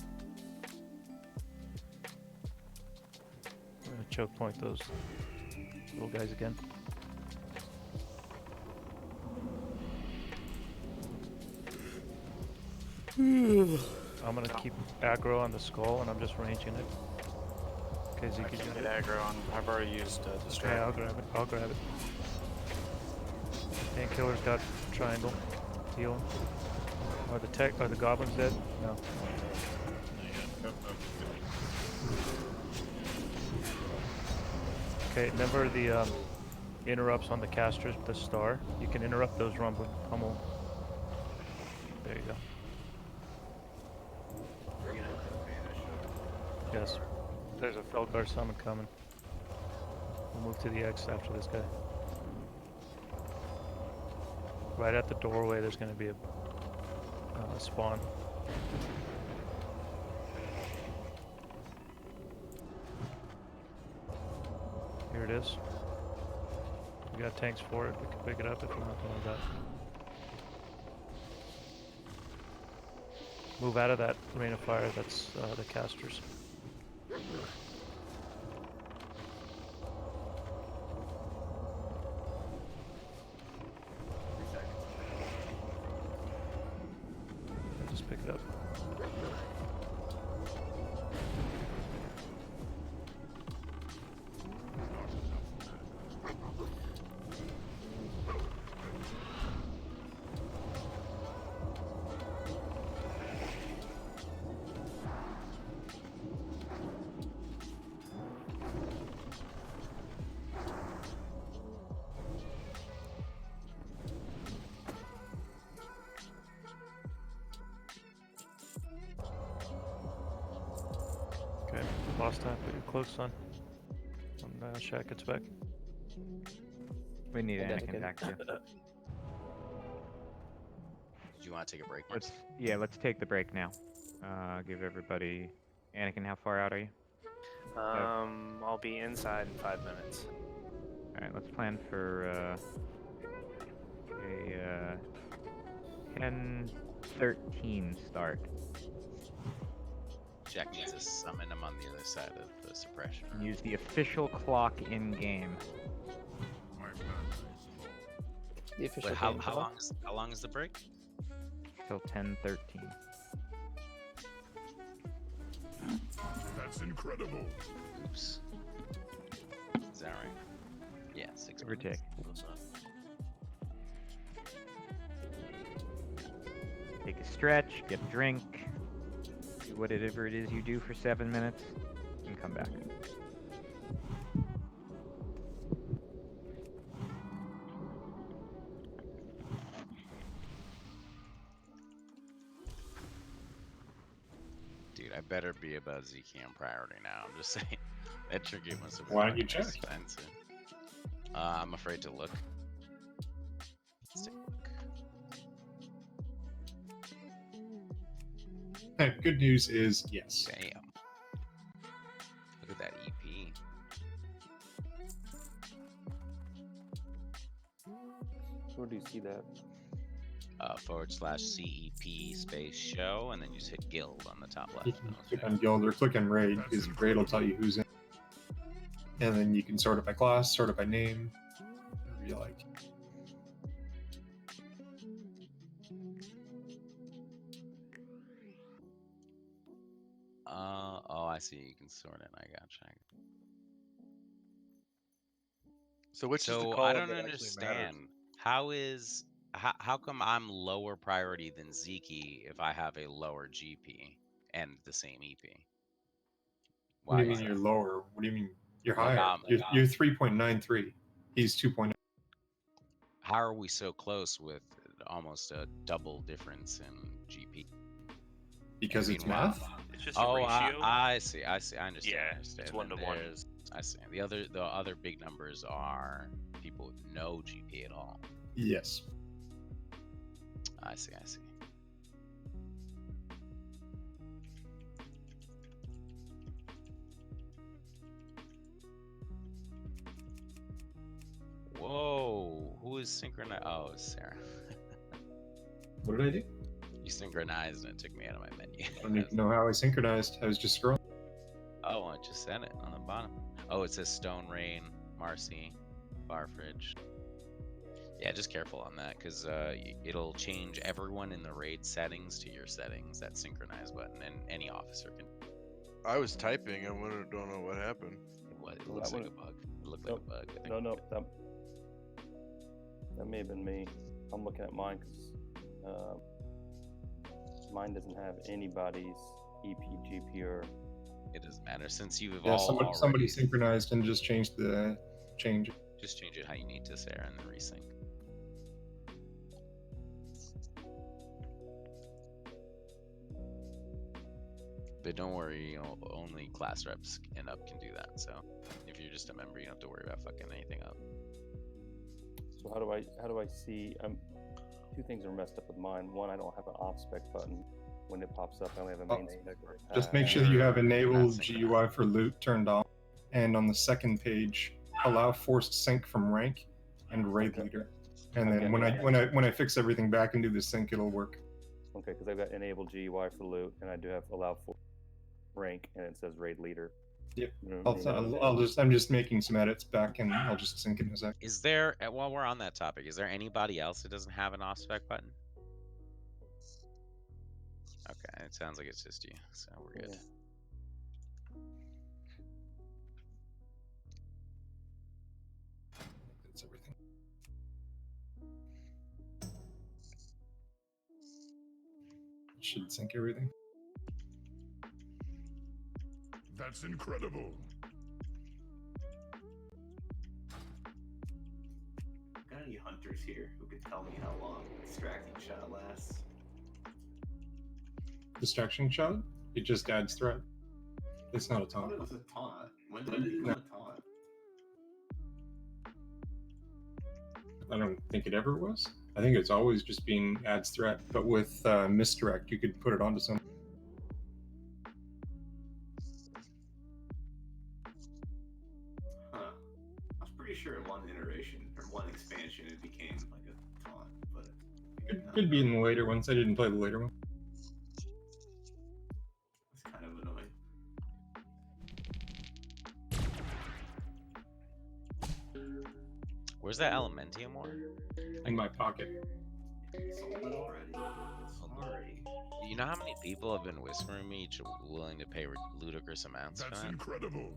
We're gonna choke point those little guys again. I'm gonna keep aggro on the skull and I'm just ranging it. Okay, I Zeke's can't gonna get aggro on. I've already used distract. Yeah, I'll grab it. I'll grab it. Painkiller's got triangle. Heal him. Are the goblins dead? No. Okay, remember the interrupts on the casters with the star? You can interrupt those rumble pummel. There you go. Yes. There's a Felgar summon coming. We'll move to the X after this guy. Right at the doorway there's going to be a spawn. Here it is. We got tanks for it. We can pick it up if you want to know that. Move out of that rain of fire. That's the casters. Just pick it up. Okay, boss time, put your cloaks on. When Shaq gets back. We need And Anakin back too. Did you want to take a break? Let's take the break now. Give everybody. Anakin, how far out are you? I'll be inside in 5 minutes. All right, let's plan for a 10:13 start. Jack needs to summon him on the other side of the suppression. Use the official clock in game. The official Wait, game how clock. long is the break? Till 10:13. That's incredible. Oops. Is that right? Yeah, 6 Give or take. Close enough. Take a stretch, get a drink, do whatever it is you do for 7 minutes, and come back. Dude, I better be above Zeke on priority now. I'm just saying. That trinket must have been Why don't you fucking check? expensive. I'm afraid to look. Let's take a look. Hey, good news is yes. Damn. Look at that EP. Where do you see that? /CEP space show, and then you just hit guild on the top left. You can click on guild or click on raid, because raid will tell you who's in. And then you can sort it by class, sort it by name, whatever you like. Oh, I see. You can sort it. I gotcha. So which is the So I column don't that actually understand. matters? How come I'm lower priority than Zeke if I have a lower GP and the same EP? What do you Why is mean you're that? lower? What do you mean you're Like, higher? You're 3.93. He's 2.9. How are we so close with almost a double difference in GP? Because And it's meanwhile- math? It's just a Oh, ratio. I see. I understand. Yeah, I understand. it's 1 to And 1. there's- I see. The other big numbers are people with no GP at all. Yes. I see. I see. Whoa! Who is synchronized? Oh, it's Sarah. What did I do? You synchronized and it took me out of my menu. I don't even know how I synchronized. I was just scrolling. Oh, I just said it on the bottom. Oh, it says Stone Rain, Marcy, Barfridge. Yeah, just careful on that, because it'll change everyone in the raid settings to your settings, that synchronize button, and any officer can. I was typing. I don't know what happened. It looks like a bug. It looked like a bug. I think. No, that may have been me. I'm looking at mine because mine doesn't have anybody's EP, GP, or. It doesn't matter since you've Yeah, all somebody synchronized and just changed the change. Just change it how you need to, Sarah, and then resync. But don't worry, only class reps and up can do that. So if you're just a member, you don't have to worry about fucking anything up. So how do I see? Two things are messed up with mine. One, I don't have an off spec button. When it pops up, I only have a main spec. Just make sure that you have enabled GUI for loot turned on, and on the second page, allow forced sync from rank and raid leader. And then when I fix everything back and do the sync, it'll work. Okay, because I've got enabled GUI for loot, and I do have allow for rank, and it says raid leader. Yep. I'm just making some edits back, and I'll just sync it in a sec. Is there, while we're on that topic, is there anybody else that doesn't have an off spec button? Okay, it sounds like it's just you, so we're good. That's everything. Should sync everything. That's incredible. Got any hunters here who could tell me how long distracting shot lasts? Distraction shot? It just adds threat. It's not a I thought taunt. it was a taunt. When did it become a taunt? I don't think it ever was. I think it's always just been adds threat, but with misdirect, you could put it onto something. Huh. I was pretty sure in one iteration or one expansion it became like a taunt, but Could be in the later ones. I didn't play the later one. it's kind of annoying. Where's that Elementium ore? In my pocket. Sold it already. Sorry. You know how many people have been whispering me each willing to pay ludicrous amounts for That's that? incredible.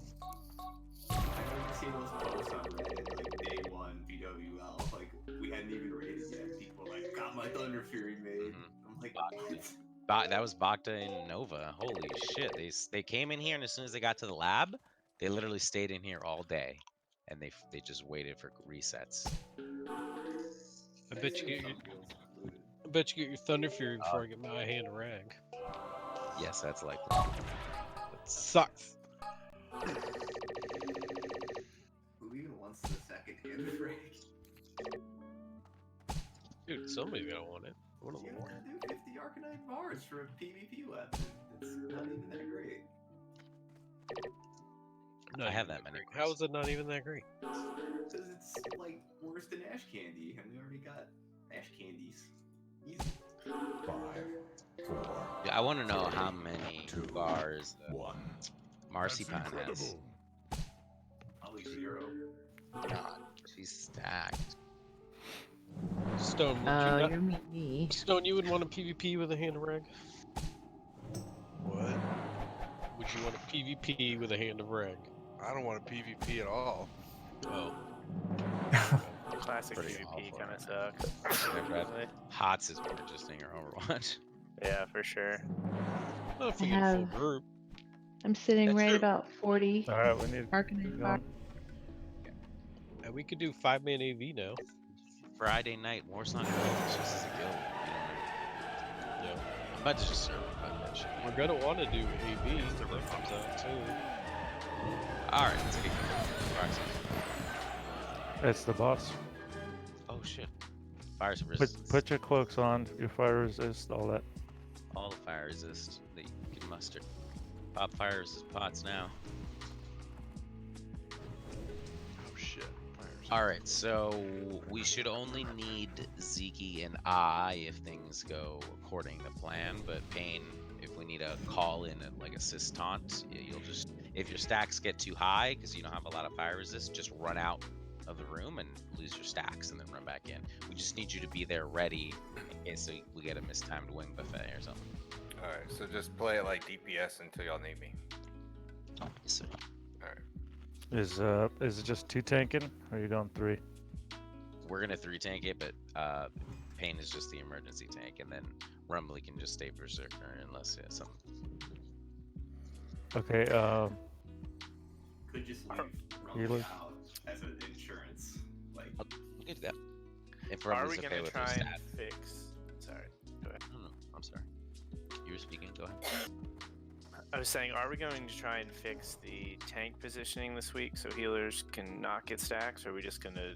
I've seen those posts on Reddit, like day one BWL. Like we hadn't even raided yet. People were like, got my Thunder Fury made. I'm like, what? That was Bacta and Nova. Holy shit! They came in here, and as soon as they got to the lab, they literally stayed in here all day, and they just waited for resets. I bet you get your Thunder Fury before I get my hand rag. Yes, that's likely. That sucks. Who even wants the second hand frag? Dude, somebody's gonna want it. One of them You want gotta do 50 Arcanine bars for a PvP weapon. It's not even that great. Not I have even that many. great. How is it not even that great? Because it's like worse than Ash Candy, and we already got Ash Candies. Easy. 5, 4. Yeah, I want to know how many 2, bars 1. Marzipan That's has. incredible. Probably 0. God, she's stacked. Stone, You're me. Stone, you would want a PvP with a hand of rag? What? Would you want a PvP with a hand of rag? I don't want a PvP at all. Oh. Classic Pretty PvP awful kind of right sucks. now. HOTS is more interesting or Overwatch. Yeah, for sure. Well, if I we get a full have- group. I'm sitting That's right true. about 40. All right, we need Arcanine go bar. on. And we could do 5-man AV now. Friday night Warsong Guild. It's just as a guild. Yeah. I'm about to just serve that shit. We're gonna want to do AV if that comes out too. Alright, let's get going. It's the boss. Oh shit. Fire resist. Put your cloaks on, your fire resist, all that. All the fire resist that you can muster. Pop fire resist pots now. Oh shit. Alright, so we should only need Zeke and I if things go according to plan, but Pain, if we need a call in and like assist taunt, you'll just, if your stacks get too high because you don't have a lot of fire resist, just run out of the room and lose your stacks and then run back in. We just need you to be there ready in case we get a mistimed wing buffet or something. Alright, so just play it like DPS until y'all need me. Yes, sir. Alright. Is it just 2 tanking, or are you going 3? We're gonna 3 tank it, but Pain is just the emergency tank, and then Rumbly can just stay Berserker unless something. Okay, Could just leave You Rumble look- out as an insurance. Like, we could do that. If Are Rumbly's we okay gonna with try her and stat. fix? Sorry, go ahead. No, I'm sorry. You were speaking. Go ahead. I was saying, are we going to try and fix the tank positioning this week so healers can not get stacks, or are we just gonna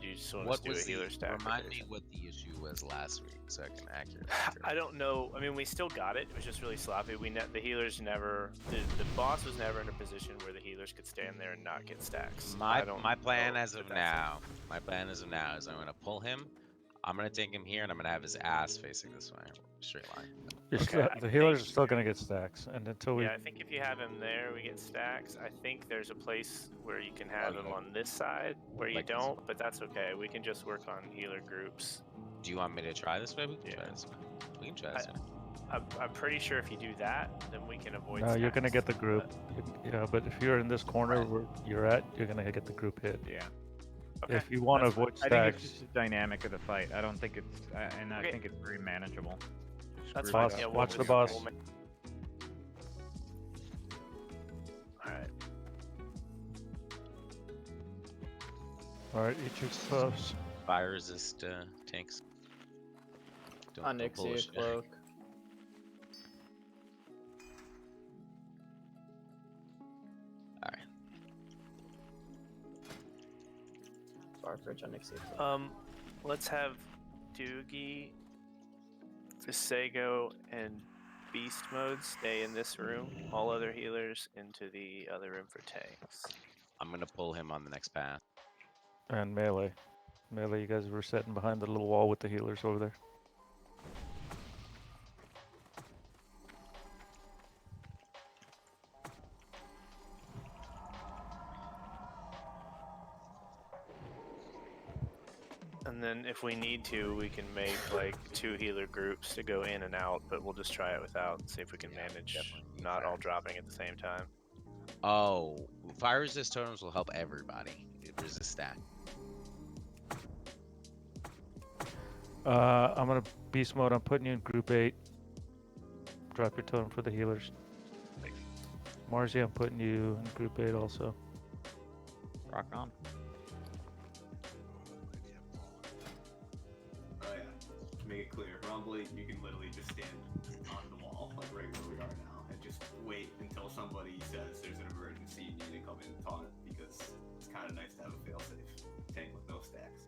you just want us to do a healer stack? Remind me what the issue was last week, so I can accurately. I don't know. I mean, we still got it. It was just really sloppy. The healers never. The boss was never in a position where the healers could stand there and not get stacks. My plan as of now, is I'm gonna pull him. I'm gonna take him here, and I'm gonna have his ass facing this way, straight line. the healers are still gonna get stacks, and until we. Yeah, I think if you have him there, we get stacks. I think there's a place where you can have him on this side where you don't, but that's okay. We can just work on healer groups. Do you want me to try this way? We can try this way. We can try this way. I'm pretty sure if you do that, then we can avoid. No, you're gonna stacks. get the group. Yeah, but if you're in this corner where you're at, you're gonna get the group hit. Yeah. If you want to avoid I think it's stacks, just the dynamic of the fight. I don't think it's, and I Okay. think it's very manageable. That's Screw it fine. up. Yeah, watch the boss. All right. All right, eat your puffs. Fire resist tanks. Don't Onyxia bullshit. cloak. Alright. Farfetch Onyxia cloak. Let's have Doogie, Visago, and Beast Mode stay in this room. All other healers into the other room for tanks. I'm gonna pull him on the next path. And melee. Melee, you guys were sitting behind the little wall with the healers over there. And then if we need to, we can make like 2 healer groups to go in and out, but we'll just try it without and see if we can manage not all dropping at the same time. Oh, fire resist totems will help everybody resist stack. I'm gonna beast mode. I'm putting you in group 8. Drop your totem for the healers. Marzi, I'm putting you in group 8 also. Rock on. Oh yeah. To make it clear, Rumbly, you can literally just stand on the wall, like right where we are now, and just wait until somebody says there's an emergency and you need to come in and taunt it, because it's kind of nice to have a failsafe tank with no stacks.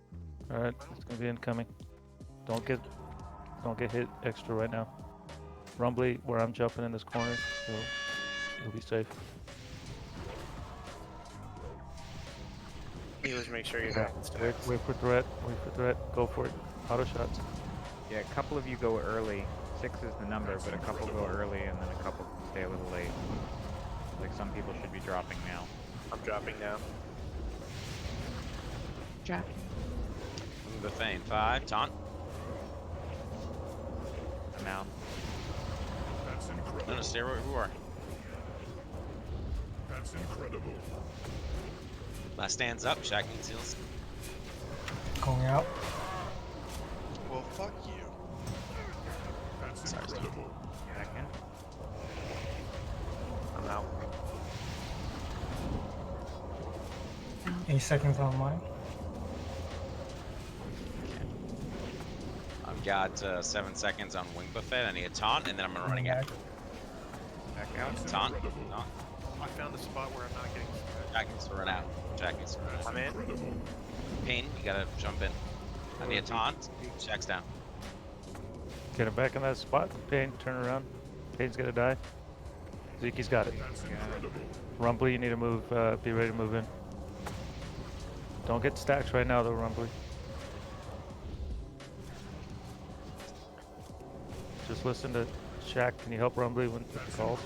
All right, it's gonna be incoming. Don't get hit extra right now. Rumbly, where I'm jumping in this corner, you'll be safe. Healers, make sure you're Okay. down. Wait for threat. Wait for threat. Go for it. Auto shots. Yeah, a couple of you go early. 6 is the number, but a couple go early and then a couple stay a little late. Like some people should be dropping now. I'm dropping now. Dropping. The Thane. 5. Taunt. I'm out. That's incredible. No, stay where you are. That's incredible. Last stands up. Shaq needs heals. Going out. Well, fuck you. That's incredible. Back in. I'm out. 8 seconds on mine. I've got 7 seconds on Wing Buffet. I need a taunt, and then I'm gonna run again. Back out. Taunt. Taunt. I found a spot where I'm not getting. Jack needs to run out. Jack needs to run out. I'm in. Pain, you gotta jump in. I need a taunt. Jack's down. Get him back in that spot. Pain, turn around. Pain's gonna die. Zeke's got it. Rumbly, you need to move. Be ready to move in. Don't get stacks right now, though, Rumbly. Just listen to Shaq. Can you help Rumbly when it calls?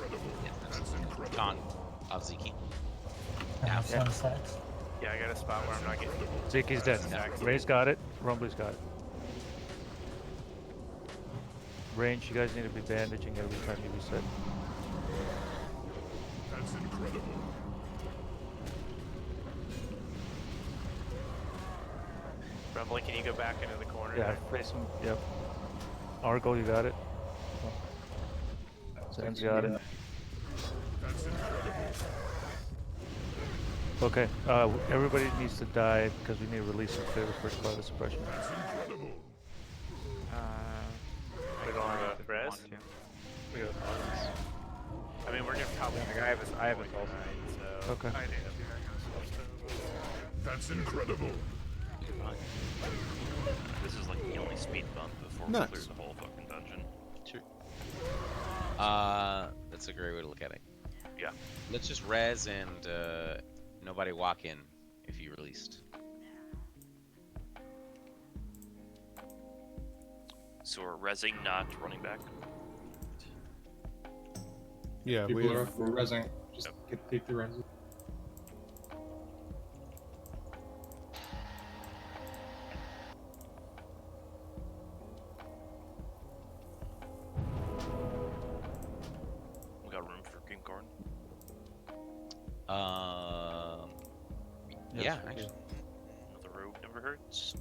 Taunt of Zeke. Yeah. 7 seconds. Yeah, I got a spot where I'm not getting. Zeke's dead. Ray's got it. Rumbly's got it. Range, you guys need to be bandaging every time you reset. That's incredible. Rumbly, can you go back into the corner? Yeah, there? face him. Yep. Argo, you got it. Zen's got it. That's incredible. Okay, everybody needs to die because we need to release and clear the first part of the suppression. That's incredible. We're going to res? We got bonus. I mean, we're gonna probably. I have a soul. So Okay. I did. I got a That's incredible. This is like the only speed bump before we clear the whole fucking dungeon. Sure. That's a great way to look at it. Yeah. Let's just res and nobody walk in if you released. So we're resing, not running back. Yeah, we're resing. Just take the res. We got room for green corn. Yeah, actually. Another rogue never hurts.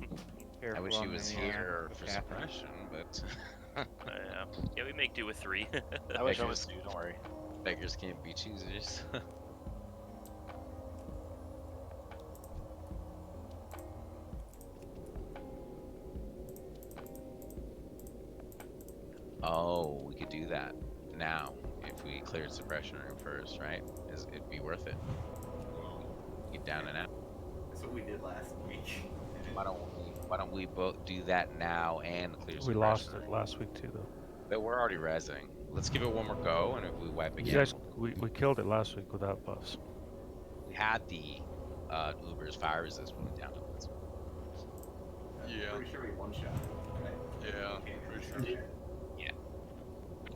I wish he was here for suppression, but yeah, we make do with 3. I wish I was too. Don't worry. Beggars can't be choosers. Oh, we could do that now if we cleared suppression room first, right? It'd be worth it. Get down and out. That's what we did last week. Why don't we both do that now and clear We suppression? lost it last week too, though. But we're already rezzing. Let's give it one more go, and if we wipe again, You guys, we killed it last week without buffs. we had the Uber's fire resist when we down it. Yeah. Pretty sure we one-shot, right? Yeah, pretty sure. Yeah.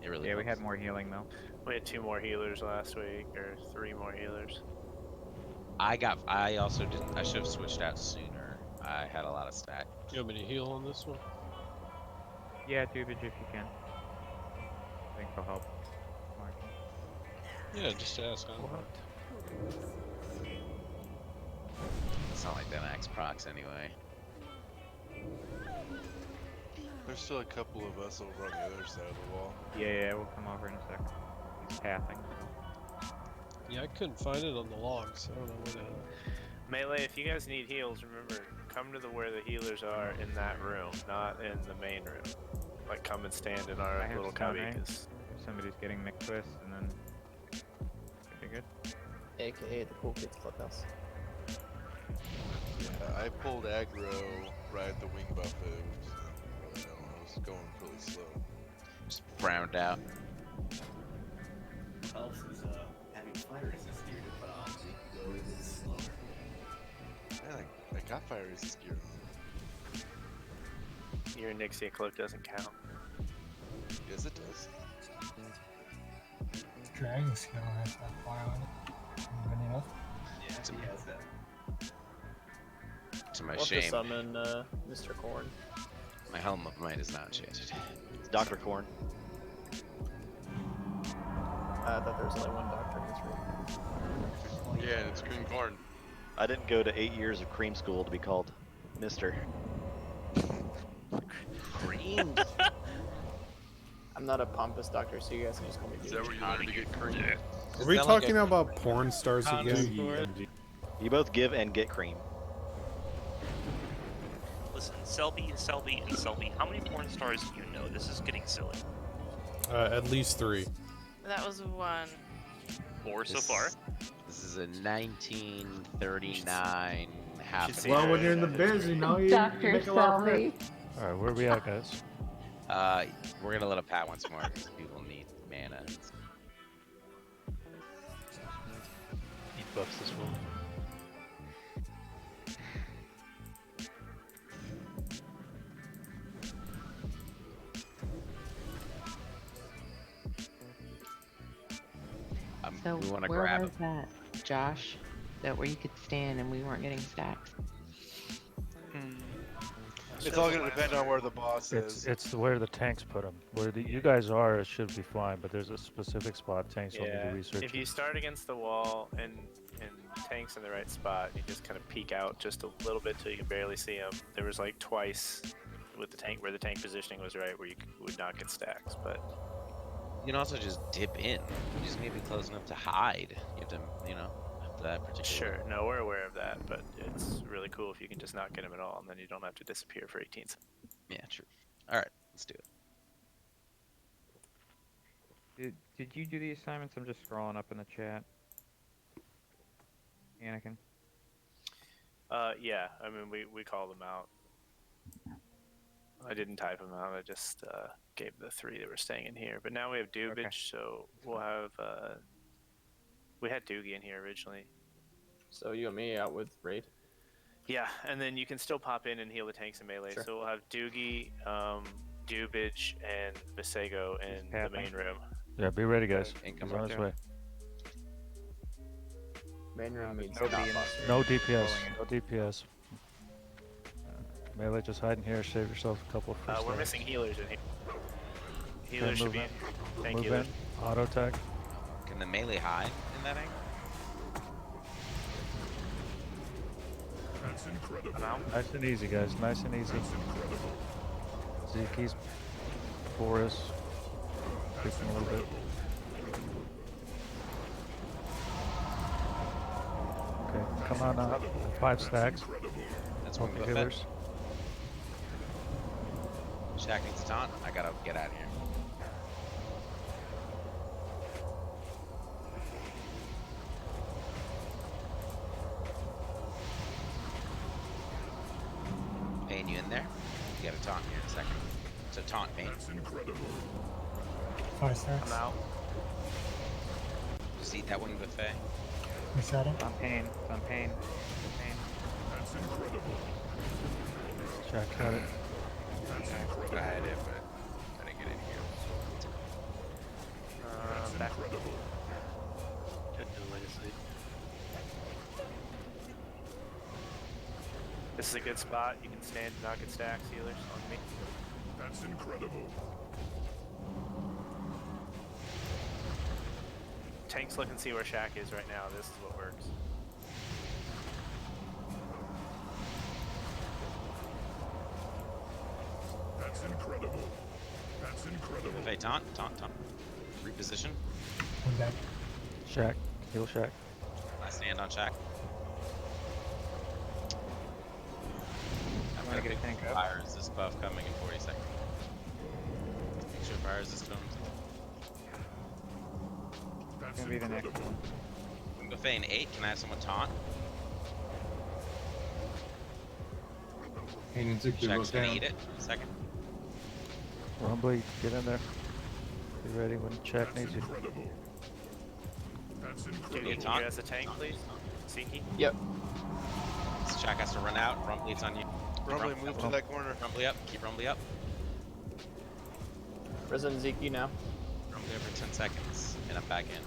It really Yeah, we was. had more healing though. We had 2 more healers last week, or 3 more healers. I also didn't. I should have switched out sooner. I had a lot of stack. You want me to heal on this one? Yeah, Dubage if you can. I think it'll help. Mark. Yeah, just ask. I don't know. It's not like that max procs anyway. There's still a couple of us over on the other side of the wall. Yeah, we'll come over in a sec. He's pathing. Yeah, I couldn't find it on the logs. I don't know where the hell. Melee, if you guys need heals, remember, come to where the healers are in that room, not in the main room. Like, come and stand in our little cubby. If somebody's getting McTwist, and then should be good. AKA the Cool Kids Clubhouse. Yeah, I pulled aggro right at the wing buff. I was going really slow. Just browned out. Else is having fire resist gear to put on, so you can go a bit slower. Man, I got fire resist gear on. Your Nixia cloak doesn't count. Yes, it does. Dragon skill has that fire on it. Anybody else? Yeah, he has that. To my We'll have to shame, summon Mr. Corn. my helm of might is not changed. It's Dr. Corn. I thought there was only one doctor in this room. Yeah, and it's green corn. I didn't go to 8 years of cream school to be called Mr. Cream. I'm not a pompous doctor, so you guys can just call me dude. Is that where you learn to get cream? Are we talking about porn stars again? You both give and get cream. Listen, Selby, and Selby, how many porn stars do you know? This is getting silly. At least 3. That was 1. 4 so far. This is a 1939 half. Well, when you're in the biz, you know, you make a lot of friends. Alright, where are we at, guys? We're gonna let it pat once more because people need mana. Need buffs as well. So we want to where grab was him. that, Josh? That where you could stand and we weren't getting stacks? It's all gonna depend on where the boss is. It's where the tanks put them. Where you guys are, it should be fine, but there's a specific spot tanks will need to research. If you start against the wall and tank's in the right spot, and you just kind of peek out just a little bit till you can barely see them. There was like twice with the tank where the tank positioning was right, where you would not get stacks, but. You can also just dip in. You just need to be close enough to hide. You have to, that particular. Sure, no, we're aware of that, but it's really cool if you can just not get them at all, and then you don't have to disappear for 18 seconds. Yeah, true. All right, let's do it. Did you do the assignments? I'm just scrolling up in the chat. Anakin. Yeah, I mean, we called them out. I didn't type them out, I just gave the 3 that were staying in here. But now we have Dubage, so we'll have, we had Doogie in here originally. So you and me out with Raid? Yeah, and then you can still pop in and heal the tanks and melee. Sure. So we'll have Doogie, Dubage, and Visego in the main room. Yeah, be ready, guys. Income He's on his way. Main room means no not DPS. buster. No DPS. No DPS. Melee, just hide in here. Save yourself a couple of free We're stacks. missing healers in here. Okay, Healers should move be in. in. Tank Move healers. in. Auto tag. Can the melee hide in that angle? That's incredible. Nice and easy, guys. Nice and easy. Zeke's Boris. Creeping a little bit. Okay, come on up. 5 stacks. That's one Okay, buffet. healers. Shaq needs a taunt. I gotta get out of here. Payne, you in there? You got a taunt here in a second. It's a taunt, Payne. That's incredible. 5 stacks. I'm out. Just eat that wing buffet. Reset him. It's on pain. It's on pain. Pain. That's incredible. Jack got it. That's I incredible. had it, but I didn't get in here. That's Back. incredible. Got no legacy. This is a good spot. You can stand and not get stacks, healers on me. That's incredible. Tanks look and see where Shaq is right now. This is what works. That's incredible. That's incredible. Okay, taunt. Reposition. One back. Shack. Heal Shack. I stand on Shack. I'm Wanna gonna get a tank up? fire resist buff coming in 40 seconds. Make sure fire resist comes. That's Gonna be the next one. We can go Fane 8. Can I have someone taunt? Pain and Ziggy Shack's go gonna down. eat it in a second. Rumbly, get in there. Be ready when Shack That's needs you. incredible. That's Can incredible. you taunt? as a tank, please? Zeke? Yep. So Shack has to run out. Rumbly, it's on you. Rumbly, move to that corner. Rumbly up. Keep Rumbly up. Resident Zeke now. Rumbly over 10 seconds. And I'm back in.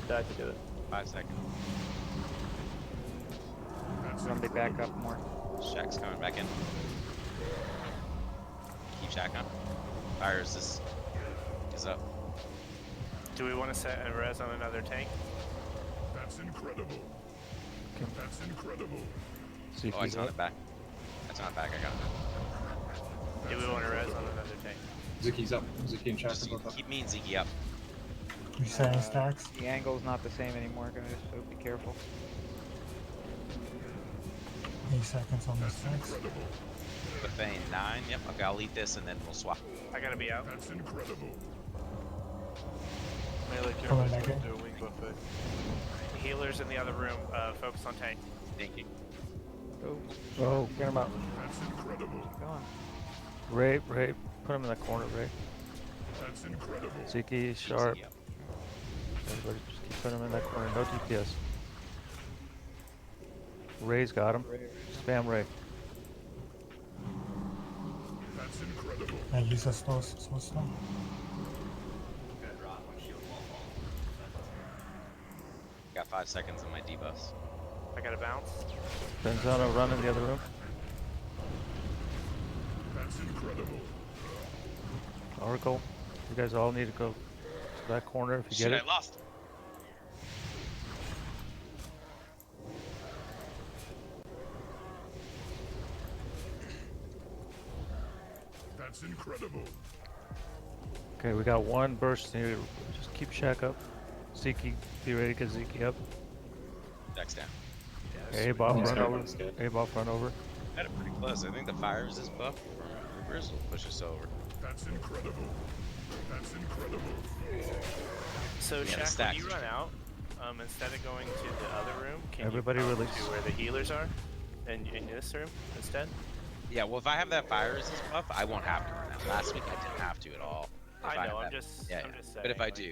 Die to do it. 5 seconds. Rumbly back up more. Shack's coming back in. Keep Shack up. Fire resist is up. Do we want to set a res on another tank? That's incredible. That's incredible. See if Oh, I he's taunt up. it back. I taunt it back. I got it. Do we want to res on another tank? Ziggy's up. Ziggy and Shack Just are both up. keep me and Zeke up. Resetting stacks. The angle's not the same anymore, guys, so be careful. 8 seconds on the stacks. With Fane 9. Yep. Okay, I'll lead this and then we'll swap. I gotta be out. That's incredible. Melee Come on, carries back in. do a weak buffet. Healers in the other room. Focus on tank. Thank you. Oh, get him out. That's incredible. Keep going. Ray, put him in that corner, Ray. That's incredible. Zeke, sharp. Zeke up. Everybody just keep putting him in that corner. No DPS. Ray's got him. Spam Ray. That's incredible. I use a slow stun. Got 5 seconds on my debuffs. I gotta bounce. Benzano, run in the other room. That's incredible. Oracle, you guys all need to go to that corner if you Shit, get it. I lost. That's incredible. Okay, we got one burst here. Just keep Shack up. Zeke, be ready to get Zeke up. Dex down. A-Bob, Yeah, run that over. one's good. A-Bob, run over. Got it pretty close. I think the fire resist buff from Ubers will push us over. That's incredible. That's incredible. So Yeah, the Shaq, when stacks you are run out, instead of going to the other room, can Everybody you come release. to where the healers are? In this room instead? Yeah, well, if I have that fire resist buff, I won't have to run out. Last week I didn't have to at all. If I know. have I'm that- just. Yeah, I'm yeah. just But saying. if I like, do,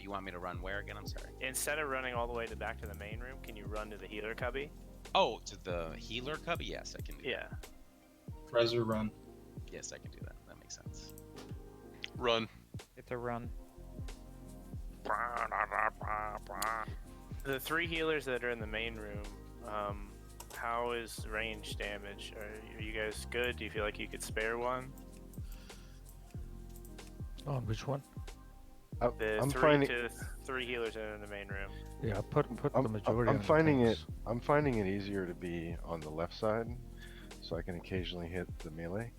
you want me to run where again? I'm sorry. instead of running all the way back to the main room, can you run to the healer cubby? Oh, to the healer cubby? Yes, I can do Yeah. Res or run. that. Yes, I can do that. That makes sense. Run. It's a run. The 3 healers that are in the main room, how is range damage? Are you guys good? Do you feel like you could spare one? On which one? The I'm 3 finding. to 3 healers that are in the main room. Yeah, put the majority I'm on the finding tanks. I'm finding it easier to be on the left side, so I can occasionally hit the melee.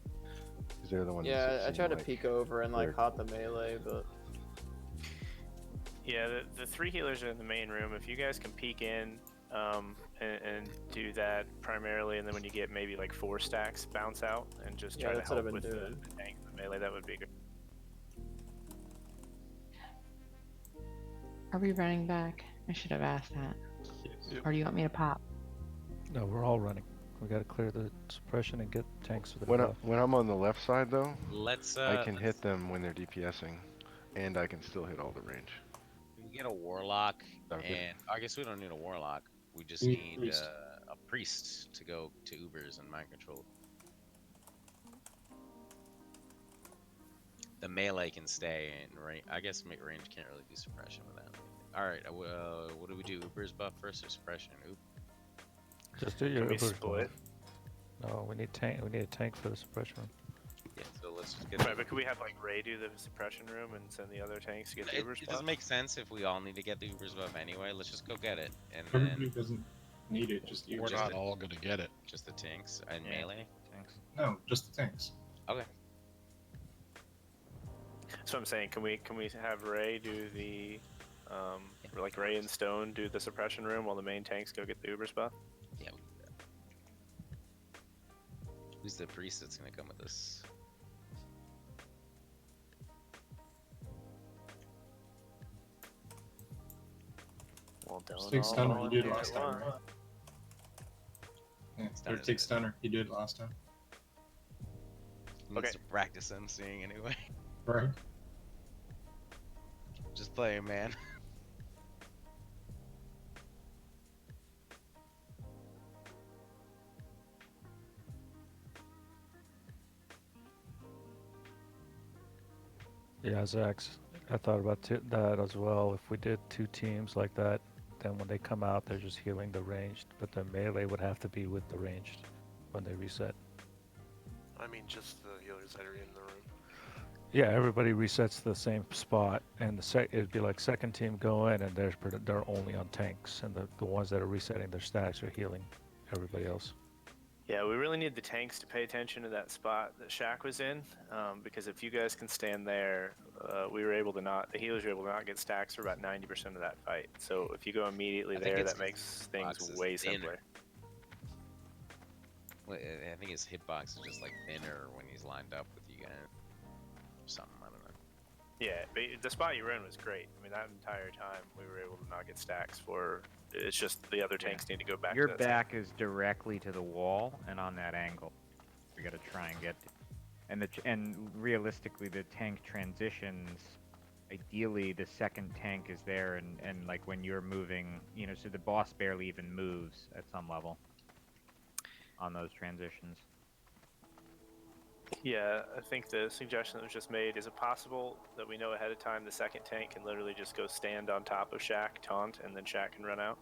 Because they're the ones. Yeah, that I seem tried to like peek over and they're- like hop the melee, but Yeah, the 3 healers are in the main room. If you guys can peek in and do that primarily, and then when you get maybe like 4 stacks, bounce out and just Yeah, try to that's what I've help been with doing. the tank and the melee, that would be good. Are we running back? I should have asked that. Or do you want me to pop? No, we're all running. We gotta clear the suppression and get tanks with the When, buff. when I'm on the left side though, Let's. I can hit them when they're DPSing, and I can still hit all the range. We get a warlock, Okay. and I guess we don't need a warlock. We just We need need priest. a priest to go to Ubers and mind control. The melee can stay in range. I guess range can't really do suppression with that. All right. What do we do? Ubers buff first or suppression? Oop. Just do your Can we Ubers split? No, we need tank. We need a tank for the suppression room. Yeah, so let's just get. Right, but could we have like Ray do the suppression room and send the other tanks to get the Uber It spot? doesn't make sense if we all need to get the Uber's buff anyway. Let's just go get it, and Everybody then doesn't need it, just you. We're not all gonna get it. just the tanks and Yeah. melee. Thanks. No, just the tanks. Okay. So I'm saying, can we have Ray do the, like Ray and Stone do the suppression room while the main tanks go get the Uber spot? Yeah. We can do that. Who's the priest that's gonna come with us? Well, Just take Stunner, you did last time, right? Yeah, or Stunner's take good. Stunner, you did last time. Needs Okay. to practice emceeing anyway. Right? Just playing, man. Yeah, Zach. I thought about that as well. If we did 2 teams like that, then when they come out, they're just healing the ranged, but the melee would have to be with the ranged when they reset. I mean, just the healers that are in the room. Yeah, everybody resets the same spot, and it'd be like second team go in, and they're only on tanks, and the ones that are resetting their stacks are healing everybody else. Yeah, we really need the tanks to pay attention to that spot that Shaq was in, because if you guys can stand there, the healers were able to not get stacks for about 90% of that fight. So if you go immediately I think there, it's that makes things boxes way thinner. simpler. Well, I think his hitbox is just like thinner when he's lined up with you guys. Something, I don't know. Yeah, but the spot you were in was great. I mean, that entire time we were able to not get stacks for. It's just the other tanks need to go back. Your to that back is directly to the wall and on that angle. We gotta try and get, and realistically, the tank transitions. Ideally, the second tank is there, and like when you're moving, so the boss barely even moves at some level on those transitions. Yeah, I think the suggestion that was just made, is it possible that we know ahead of time the second tank can literally just go stand on top of Shaq, taunt, and then Shaq can run out?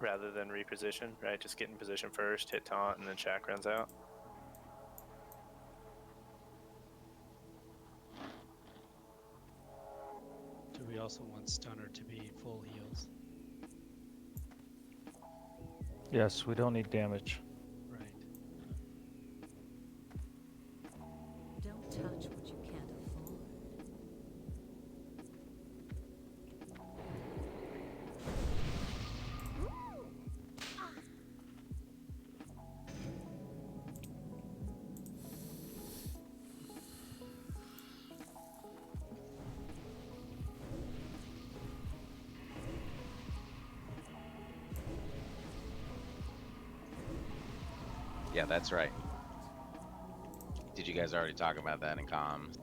Rather than reposition, right? Just get in position first, hit taunt, and then Shaq runs out. Do we also want Stunner to be full heals? Yes, we don't need damage. Right. Don't touch what you can't afford. Yeah, that's right. Did you guys already talk about that in comms?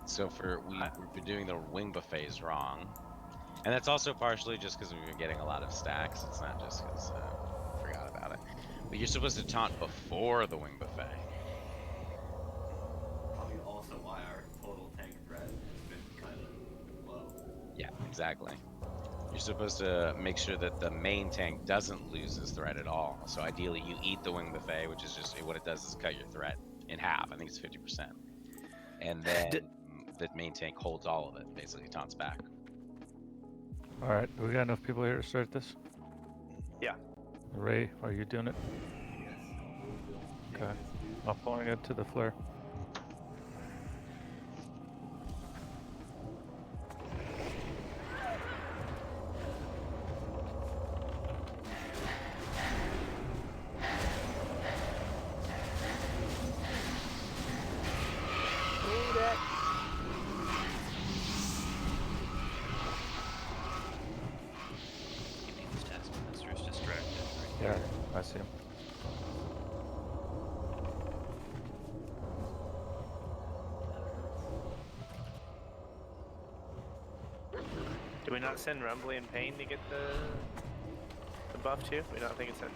So we've been doing the wing buffets wrong, and that's also partially just because we've been getting a lot of stacks. It's not just because I forgot about it. But you're supposed to taunt before the wing buffet. Probably also why our total tank threat has been kind of low. Yeah, exactly. You're supposed to make sure that the main tank doesn't lose his threat at all. So ideally, you eat the wing buffet, which is just what it does is cut your threat in half. I think it's 50%, and then the main tank holds all of it, basically taunts back. All right, we got enough people here to start this? Yeah. Ray, are you doing it? Okay. I'm pulling it to the flare. This taskmaster is distracted. Yeah, I see him. Did we not send Rumbly and Pain to get the buff too? We don't think it's in.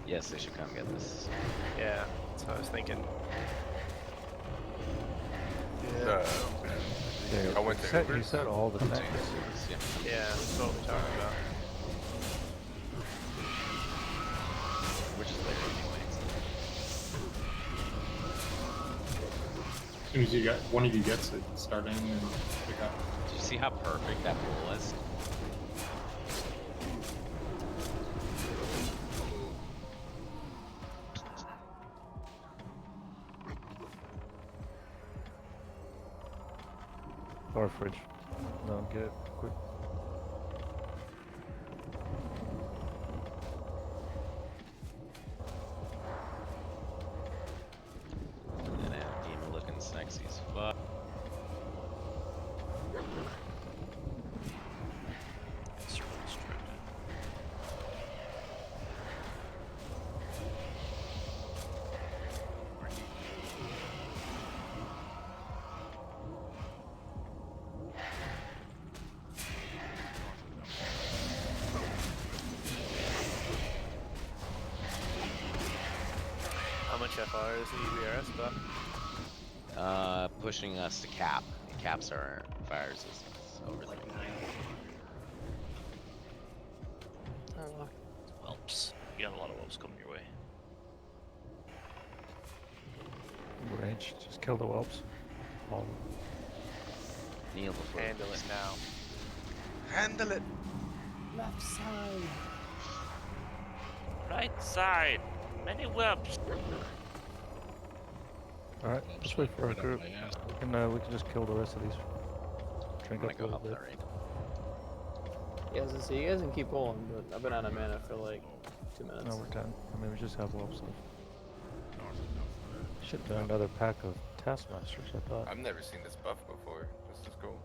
Yes, they should come get this. Yeah, that's what I was thinking. Yeah, I went to you said all the things. Yeah, that's what we talked soon as you got one of you gets it, start in and pick up. Did you see how perfect that pool was? Or fridge. No, get it quick. And that demon looking sexy as fuck. How much FR is the EBRS, Buck? Pushing us to cap. It caps our fire resistance over like 9. Whelps. You got a lot of whelps coming your way. Range, just kill the whelps. All of them. Kneel before. Handle it now. Handle it. Left side. Right side. Many whelps. Alright, let's wait for our group. We can just kill the rest of these. Drink up a little bit. Yeah, so you guys can keep pulling, but I've been out of mana for like 2 minutes. No, we're done. I mean, we just have whelps left. Should have done another pack of Taskmasters, I thought. I've never seen this buff before. This is cool.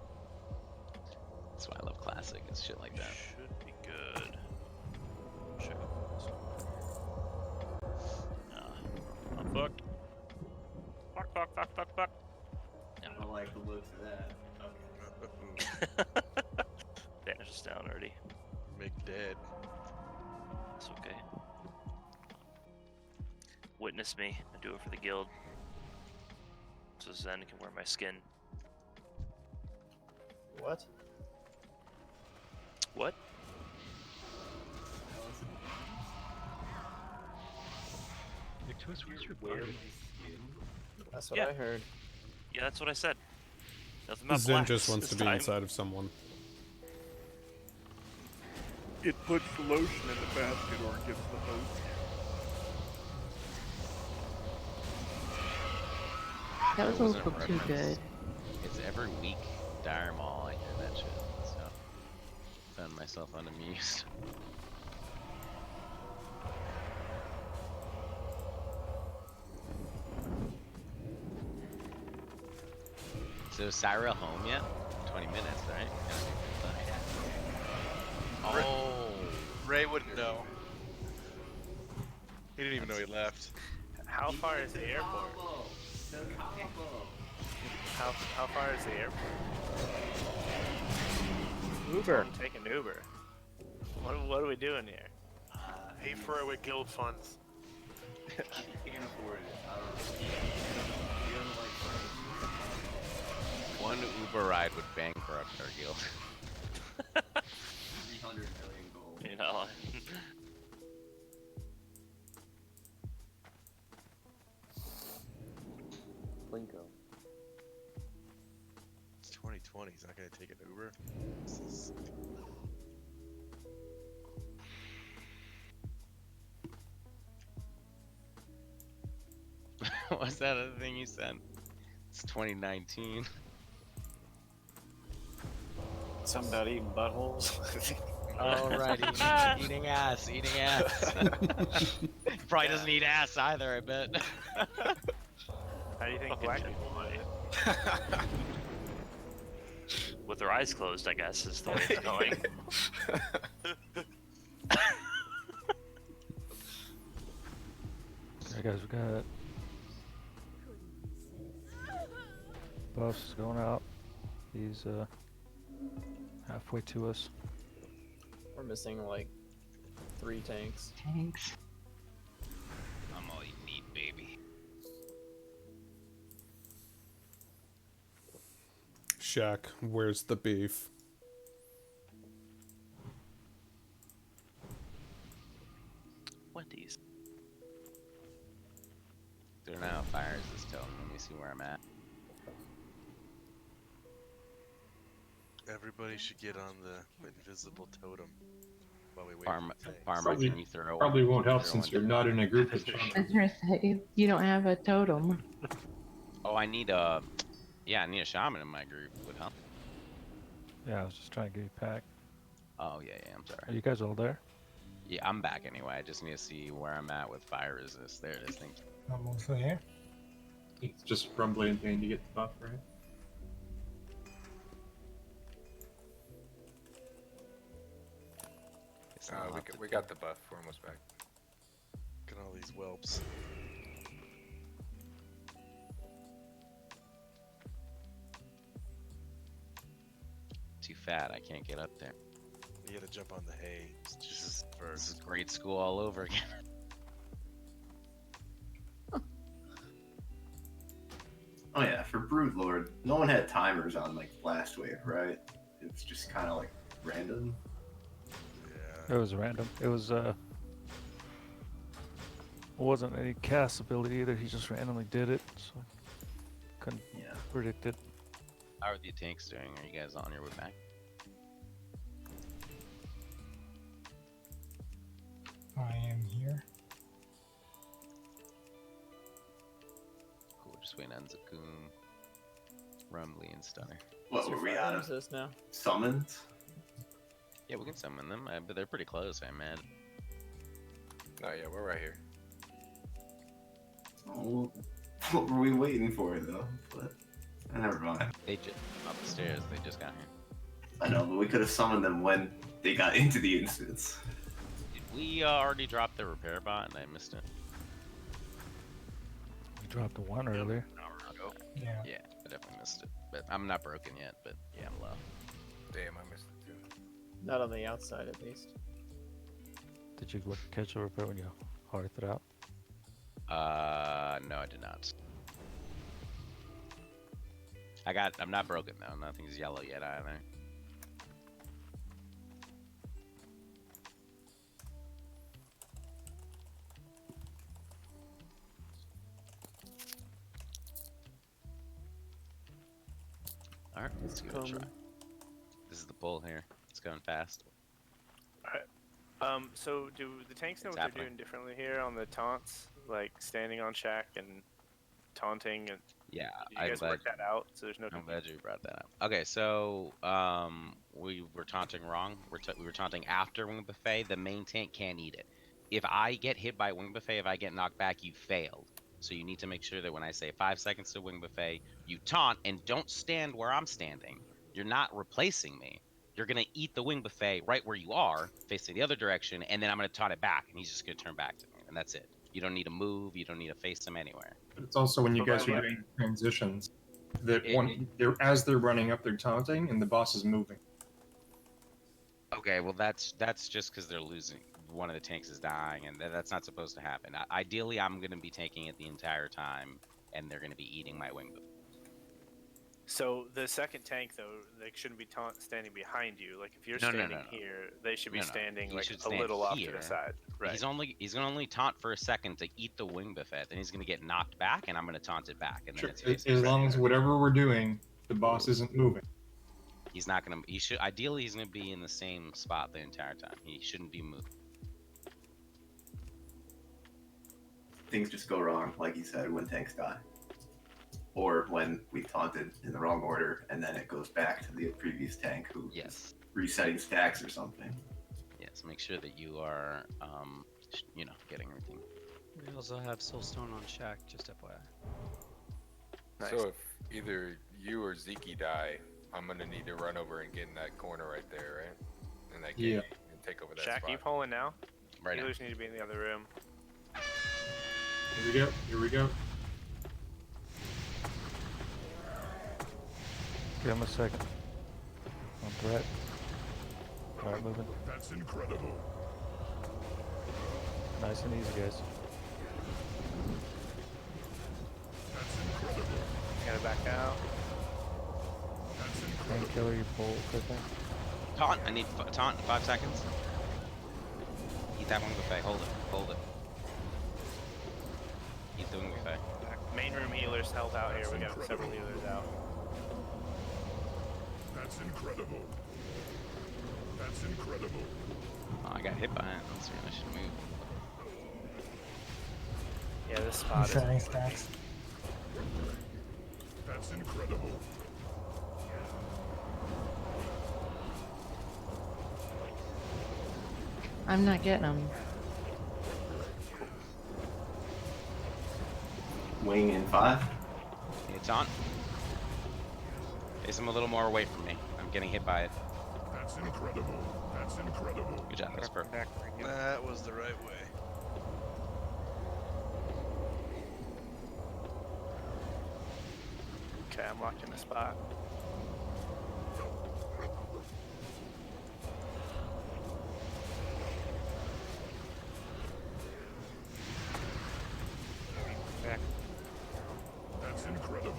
That's why I love classic and shit like that. Should be good. Check out this one. I'm fucked. Fuck. I don't like the looks of that. Banish is down already. Make dead. It's okay. Witness me. I do it for the guild. So Zen can wear my skin. What? What? That's what I heard. Yeah, that's what I said. Nothing about Zen blacks just wants to this be time. inside of someone. It puts the lotion in the basket or it gets the hose. That was a Wasn't little too reference. good. It's every week, Dire Maul, I hear that shit, so found myself unamused. So is Cyril home yet? 20 minutes, right? Oh, Ray wouldn't know. He didn't even know he left. How far is the airport? How far is the airport? Uber. I'm taking Uber. What are we doing here? Pay for it with guild funds. Can't afford it. I don't know. one Uber ride would bankrupt our guild. 300 million gold. You know. Plinko. It's 2020. He's not gonna take an Uber. This is... What's that other thing you said? It's 2019. Something about eating buttholes. Oh, right, eating ass. Probably doesn't eat ass either, I bet. How do you think Fucking black shit. people might? With their eyes closed, I guess, is the way it's going. Alright guys, we got buffs going out. He's halfway to us. We're missing like 3 tanks. I'm all you need, baby. Shaq, where's the beef? Wendy's. There now fires this totem. Let me see where I'm at. Everybody should get on the invisible totem while we wait Farmer, for the tanks. farmer, can you throw? Probably won't can you help throw since one you're down? not in a group of I shamans. was gonna say, you don't have a totem. Oh, I need a. Yeah, I need a shaman in my group. Would help. Yeah, I was just trying to get you packed. Oh yeah, I'm Are sorry. you guys all there? Yeah, I'm back anyway. I just need to see where I'm at with fire resist. There it is. Thank you. I'm also here. It's just Rumbly and Pain to get the buff, right? We got the buff. We're almost back. Look at all these whelps. Too fat. I can't get up there. You gotta jump on the hay. Just This is first. grade school all over again. Oh yeah, for Broodlord, no one had timers on like Blast Wave, right? It's just kind of like random. It was random. It was wasn't any cast ability either. He just randomly did it, so couldn't predict it. How are the tanks doing? Are you guys on your way back? I am here. Cool. Just waiting on Zakum, Rumbly, and Stunner. What were we out of? This now? Summons? Yeah, we can summon them, but they're pretty close, I imagine. Oh yeah, we're right here. Oh, what were we waiting for though? But never mind. They just up the stairs. They just got here. I know, but we could have summoned them when they got into the instance. Did we already drop the repair bot and I missed it? We dropped a one earlier. Yeah. Yeah, I definitely missed it. But I'm not broken yet. But yeah, I'm low. Damn, I missed it too. Not on the outside, at least. Did you catch a repair when you hearthed it out? No, I did not. I'm not broken though. Nothing's yellow yet either. Alright, let's give it a try. This is the pull here. It's going fast. Alright. So do the tanks know It's what happening. they're doing differently here on the taunts? Like standing on Shack and taunting and Yeah, you guys work that out so there's no I'm glad you brought that up. Okay, so we were taunting wrong. We were taunting after Wing Buffet. The main tank can't eat it. If I get hit by Wing Buffet, if I get knocked back, you failed. So you need to make sure that when I say 5 seconds to Wing Buffet, you taunt and don't stand where I'm standing. You're not replacing me. You're gonna eat the Wing Buffet right where you are, facing the other direction, and then I'm gonna taunt it back, and he's just gonna turn back to me, and that's it. You don't need to move. You don't need to face him anywhere. But it's also when you guys are doing transitions that as they're running up, they're taunting, and the boss is moving. Okay, well that's just because they're losing. One of the tanks is dying, and that's not supposed to happen. Ideally, I'm gonna be taking it the entire time, and they're gonna be eating my Wing Buffet. So the second tank though, they shouldn't be standing behind you. Like if you're No, standing no. here, they should be standing He like should a stand little off to here. the side. Right. He's gonna only taunt for a second to eat the Wing Buffet, then he's gonna get knocked back, and I'm gonna taunt it back, and then it's As long as whatever we're doing, the boss isn't moving. he's not gonna. He should ideally he's gonna be in the same spot the entire time. He shouldn't be moving. Things just go wrong, like you said, when tanks die. Or when we taunted in the wrong order, and then it goes back to the previous tank who is resetting stacks or something. Yes, make sure that you are, getting everything. We also have Soulstone on Shack, just FYI. So if either you or Zeke die, I'm gonna need to run over and get in that corner right there, right? In that gate and take over that Shack, spot. you pulling now? Right now. Healers need to be in the other room. Here we go. Here we go. Give him a second. On threat. Alright, moving. That's incredible. Nice and easy, guys. That's incredible. Gotta back out. That's incredible. Painkiller, you pull quickly. Taunt. I need taunt in 5 seconds. Eat that Wing Buffet. Hold it. Hold it. Eat the Wing Buffet. Main room healers help out here. We got several healers out. That's incredible. That's incredible. Oh, I got hit by it. Let's see, I should move. Yeah, this spot is. Resetting stacks. That's incredible. I'm not getting them. Wing in 5. It's on. Face him a little more away from me. I'm getting hit by it. That's incredible. That's incredible. Good job. That's perfect. That was the right way. Okay, I'm locked in the spot. Back. That's incredible.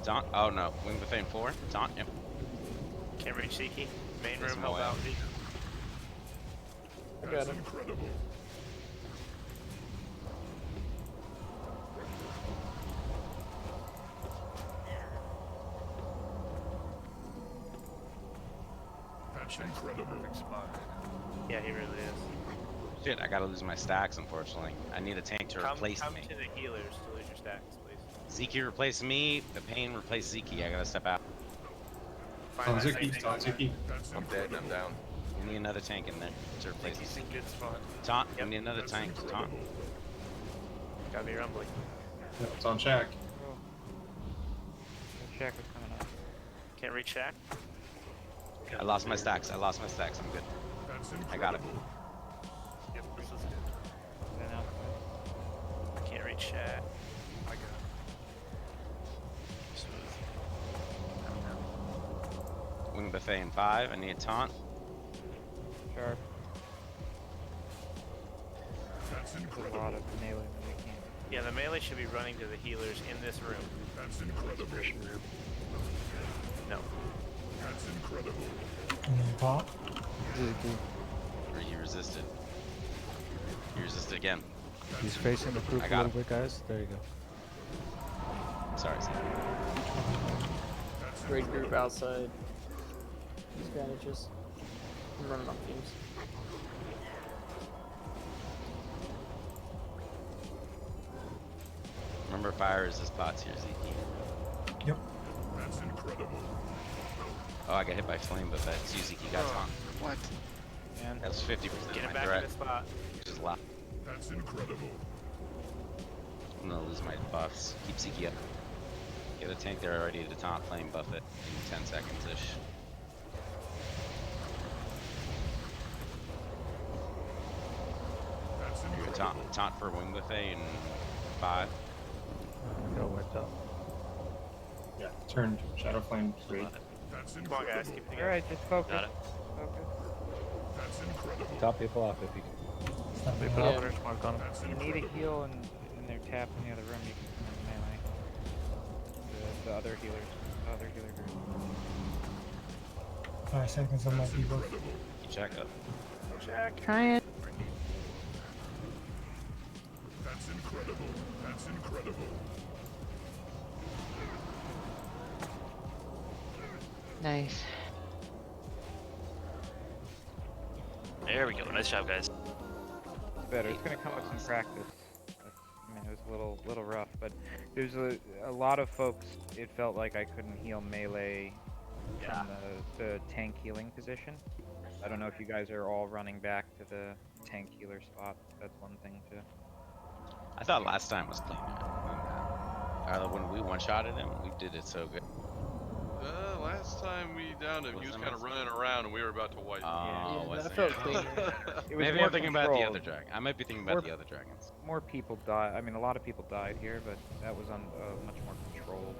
Taunt. Oh no. Wing the Fame 4. Taunt. Yep. Can't reach Ziki. Main There's room no held way. out. I got That's him. incredible. That's incredible. Yeah, he really is. Shit, I gotta lose my stacks, unfortunately. I need a tank to replace come me. to the healers to lose your stacks, please. Ziki replace me. The Pain replace Ziki. I gotta step out. On Ziki, on Ziki. I'm dead and I'm down. We need another tank in there to replace Ziki's me. in good spot. Taunt. We need another tank. Taunt. Gotta be rumbling. Yeah, it's on Shaq. Shack is coming up. Can't reach Shaq. I lost my stacks. I'm good. That's I got it. Yep, this is good. Can't reach Shaq. I got it. Smooth. Wing buffet in 5. I need a taunt. Sharp. That's There's a incredible. lot of melee that we can't. Yeah, the melee should be running to the healers in this room. That's incredible. No. That's incredible. And then pop. Or he resisted. He resisted again. He's facing the group I a got little bit, guys. There you go. Sorry, Zeke. Great group outside. These bandages. I'm running off teams. Remember, fire is the spots here, Zeke. Yep. That's incredible. Oh, I got hit by flame, but that's you, Zeke. Got taunt. What? And That's 50% Get him my back threat, in the spot. which is a lot. That's incredible. I'm gonna lose my buffs. Keep Zeke up. Get a tank there already to taunt flame buff it in 10 seconds-ish. That's Good incredible. taunt for wing buffet in 5. Go wiped out. Yeah, turned Shadow Flame 3. That's Come on, guys. incredible. Keep it together. Alright, just focus. Got it. Focus. That's incredible. Top people off if you can. Stepping Put out. opener's mark on him. That's If you need a incredible. heal and they're tapped in the other room, you can come in melee. The other healers. The other healer group. 5 seconds on my people. Keep Jack up. Shaq. Try it. That's incredible. That's incredible. Nice. There we go. Nice job, guys. It's better. It's gonna come with some practice. I mean, it was a little rough, but there's a lot of folks. It felt like I couldn't heal melee from the tank healing position. I don't know if you guys are all running back to the tank healer spot. That's one thing to. I thought last time was cleaner than that. When we one-shotted him, we did it so good. Last time we downed him, he was Wasn't kind of it? running around and we were about to wipe him. Oh, Yeah, was that it? felt cleaner. It was Maybe more I'm thinking about the controlled. other dragon. I might be thinking about the other dragons. More people died. I mean, a lot of people died here, but that was on much more controlled.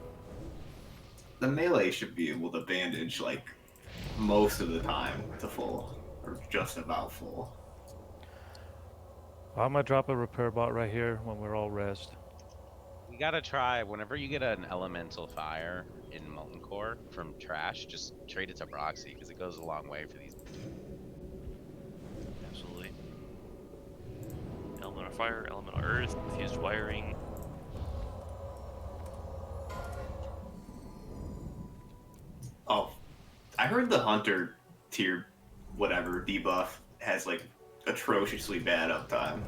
The melee should be able to bandage like most of the time to full, or just about full. I'm gonna drop a repair bot right here when we're all rezzed. You gotta try, whenever you get an elemental fire in Molten Core from trash, just trade it to Proxy, because it goes a long way for these. Absolutely. Elemental fire, elemental earth, fused wiring. Oh, I heard heard the hunter tier, whatever debuff has like atrociously bad uptime.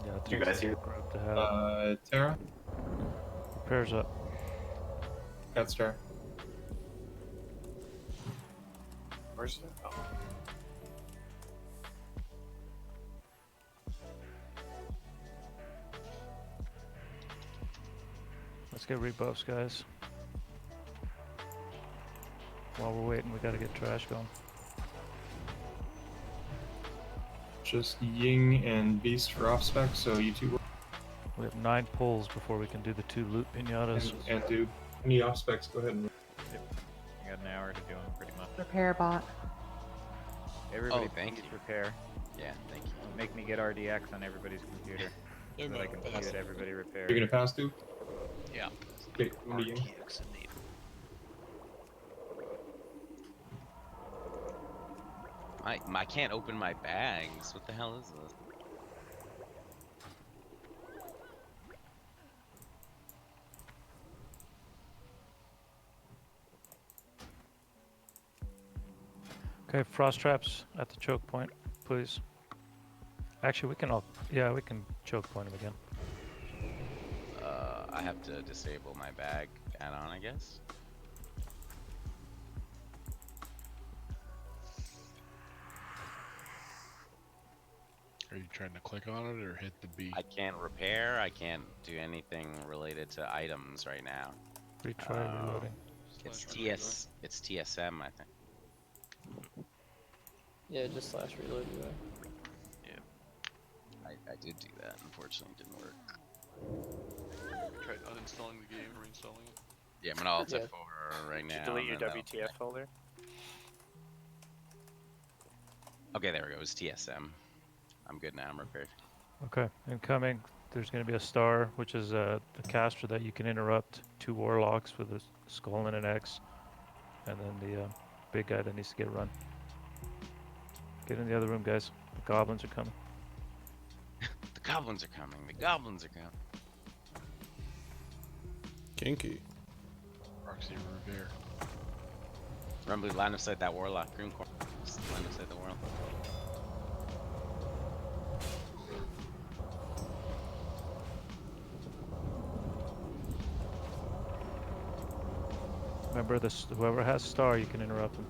Yeah, it Did you takes guys a hear? group to have. Tara? Repairs up. That's Tara. Where's it? Oh. Let's get rebuffs, guys. While we're waiting, we gotta get trash going. Just Ying and Beast for off spec, so you two We have 9 pulls before we can do the 2 loot pinatas. and do any off specs. Go ahead and. I got an hour to do them pretty much. Repair bot. Everybody, thank please you. repair. Yeah, thank you. Don't make me get RDX on everybody's computer. So that I can see that everybody repairs. You're gonna pass, dude? Yeah. Okay, what are you? I can't open my bags. What the hell is this? Okay, frost traps at the choke point, please. Actually, we can all. Yeah, we can choke point them again. I have to disable my bag add-on, I guess. Are you trying to click on it or hit the B? I can't repair. I can't do anything related to items right now. Retry reloading. It's TSM, I think. Yeah, just slash reload UI. I did do that. Unfortunately, it didn't work. Tried uninstalling the game, reinstalling it. Yeah, I'm gonna alt Yeah. F4 right Did you now. delete your and then WTF folder? Okay, there we go. It was TSM. I'm good now. I'm repaired. Okay, incoming. There's going to be a star, which is a caster that you can interrupt. 2 warlocks with a skull and an X, and then the big guy that needs to get run. Get in the other room, guys. The goblins are coming. The goblins are coming. The goblins are coming. Kinky. Roxy Revere. Rumbly, line of sight that warlock. Green corner. Just line of sight the warlock. Remember, this whoever has star, you can interrupt them.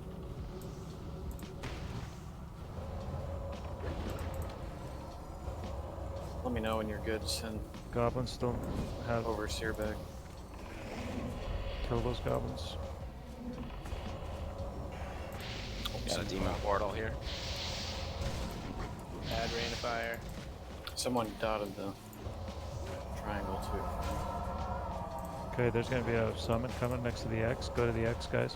Let me know when you're good. Send Goblins still have overseer back. Kill those goblins. Got a demon portal here. Add rain of fire. Someone dotted the triangle too. Okay, there's going to be a summon coming next to the X. Go to the X, guys.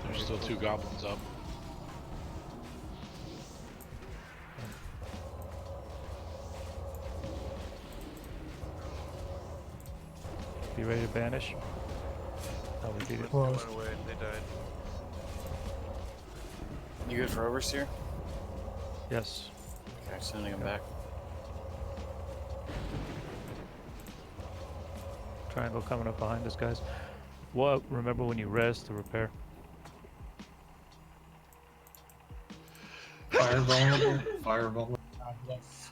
There's still 2 goblins up. Be ready to banish. Oh, we beat it. They went away. They died. You good for overseer? Yes. Okay, sending him back. Triangle coming up behind us, guys. Well, remember when you res to repair. Fire vulnerable. Fire vulnerable. Yes.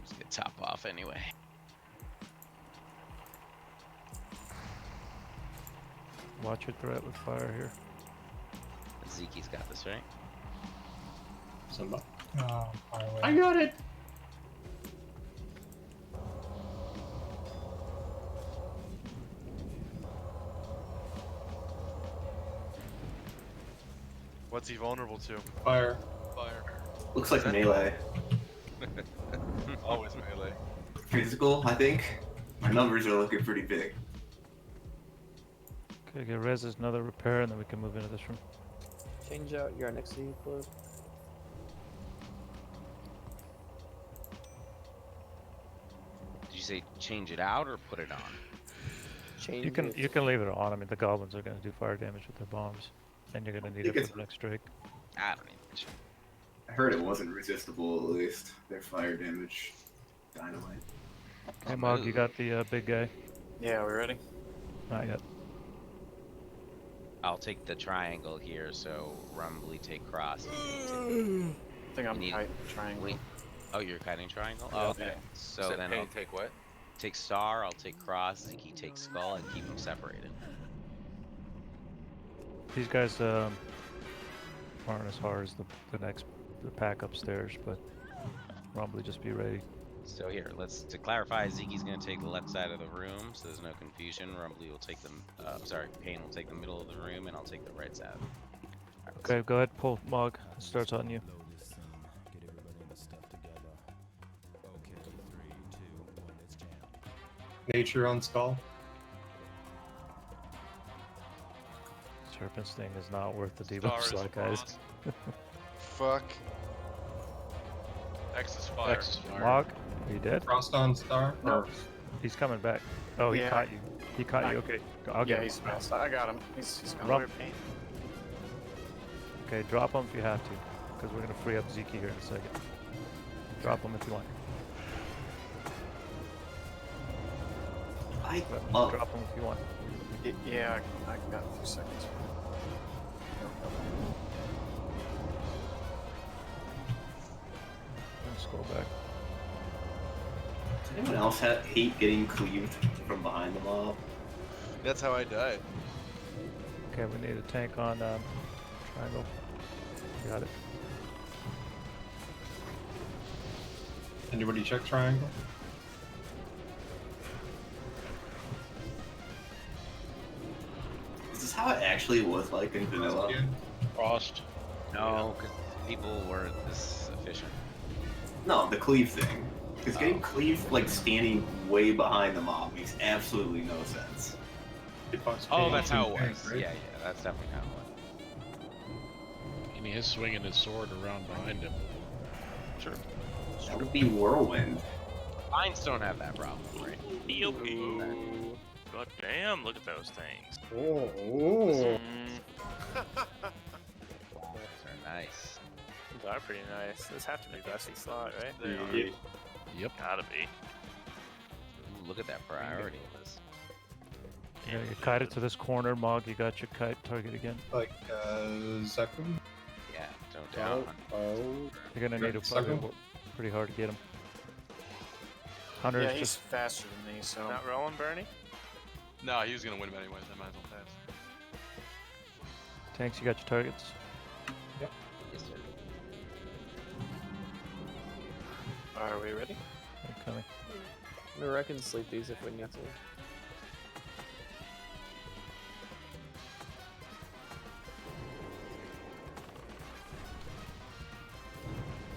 Just get top off anyway. Watch your threat with fire here. Zeki's got this, right? Somebody. Far away. I got it. What's he vulnerable to? Fire. Fire. Looks like melee. Always melee. Physical, I think. My numbers are looking pretty big. Okay, get res is another repair, and then we can move into this room. Change out your next to you, please. Did you say change it out or put it on? Change You can leave it on. I mean, the goblins are going to do fire damage with their bombs, and you're going to need it for the next Drake. I don't even know. I heard it wasn't resistible, at least. Their fire damage. Dynamite. Hey, Mog, you got the big guy? Yeah, we ready? Not yet. I'll take the triangle here, so Rumbly take cross. I think I'm need- kite triangle. Wait. Oh, you're kiting triangle? Yeah. Oh, okay. Yeah. So Said then Pain I'll take what? take star, I'll take cross, Ziki takes skull, and keep them separated. These guys aren't as hard as the pack upstairs, but probably just be ready. So here, to clarify, Ziki's gonna take the left side of the room, so there's no confusion. Rumbly will take Pain will take the middle of the room, and I'll take the right side. Okay, go ahead, pull Mog. It starts on you. Nature on skull. Serpent Sting is not worth the Star debuff is slot, guys. Fuck. X is fire. X is fire. Mog, are you dead? Frost on star. Or He's coming back. Oh, he Yeah. caught you. He caught you. Okay, I'll get Yeah, him. he's fast. I got him. He's gone. Rump. Okay, drop him if you have to, because we're gonna free up Ziki here in a second. Drop him if you want. Drop him if you want. Yeah, I got a few seconds. Let's go back. Does anyone else hate getting cleaved from behind the mob? That's how I died. Okay, we need a tank on triangle. Got it. Anybody check triangle? Is this how it actually was like in vanilla? Frost. No, because people weren't this efficient. No, the cleave thing. Because getting cleaved like standing way behind the mob makes absolutely no sense. Oh, that's how it was. Right? Yeah, that's definitely how it was. And he is swinging his sword around behind him. Sure. That would be whirlwind. Mines don't have that problem, right? BOP. God damn, look at those things. Oh. They're nice. These are pretty nice. This have to be Bessie slot, right? Yep. Gotta be. Ooh, look at that priority list. Yeah, you kite it to this corner, Mog. You got your kite target again. Like Zeku? Yeah, don't down. You're gonna need to probably work pretty hard to get him. Hunter's Yeah, he's just faster than me, so. Not rolling, Bernie? No, he was gonna win him anyways. I might as well pass. tanks. You got your targets. Yep. Yes, sir. Are we ready? They're coming. I reckon sleep these if we need to.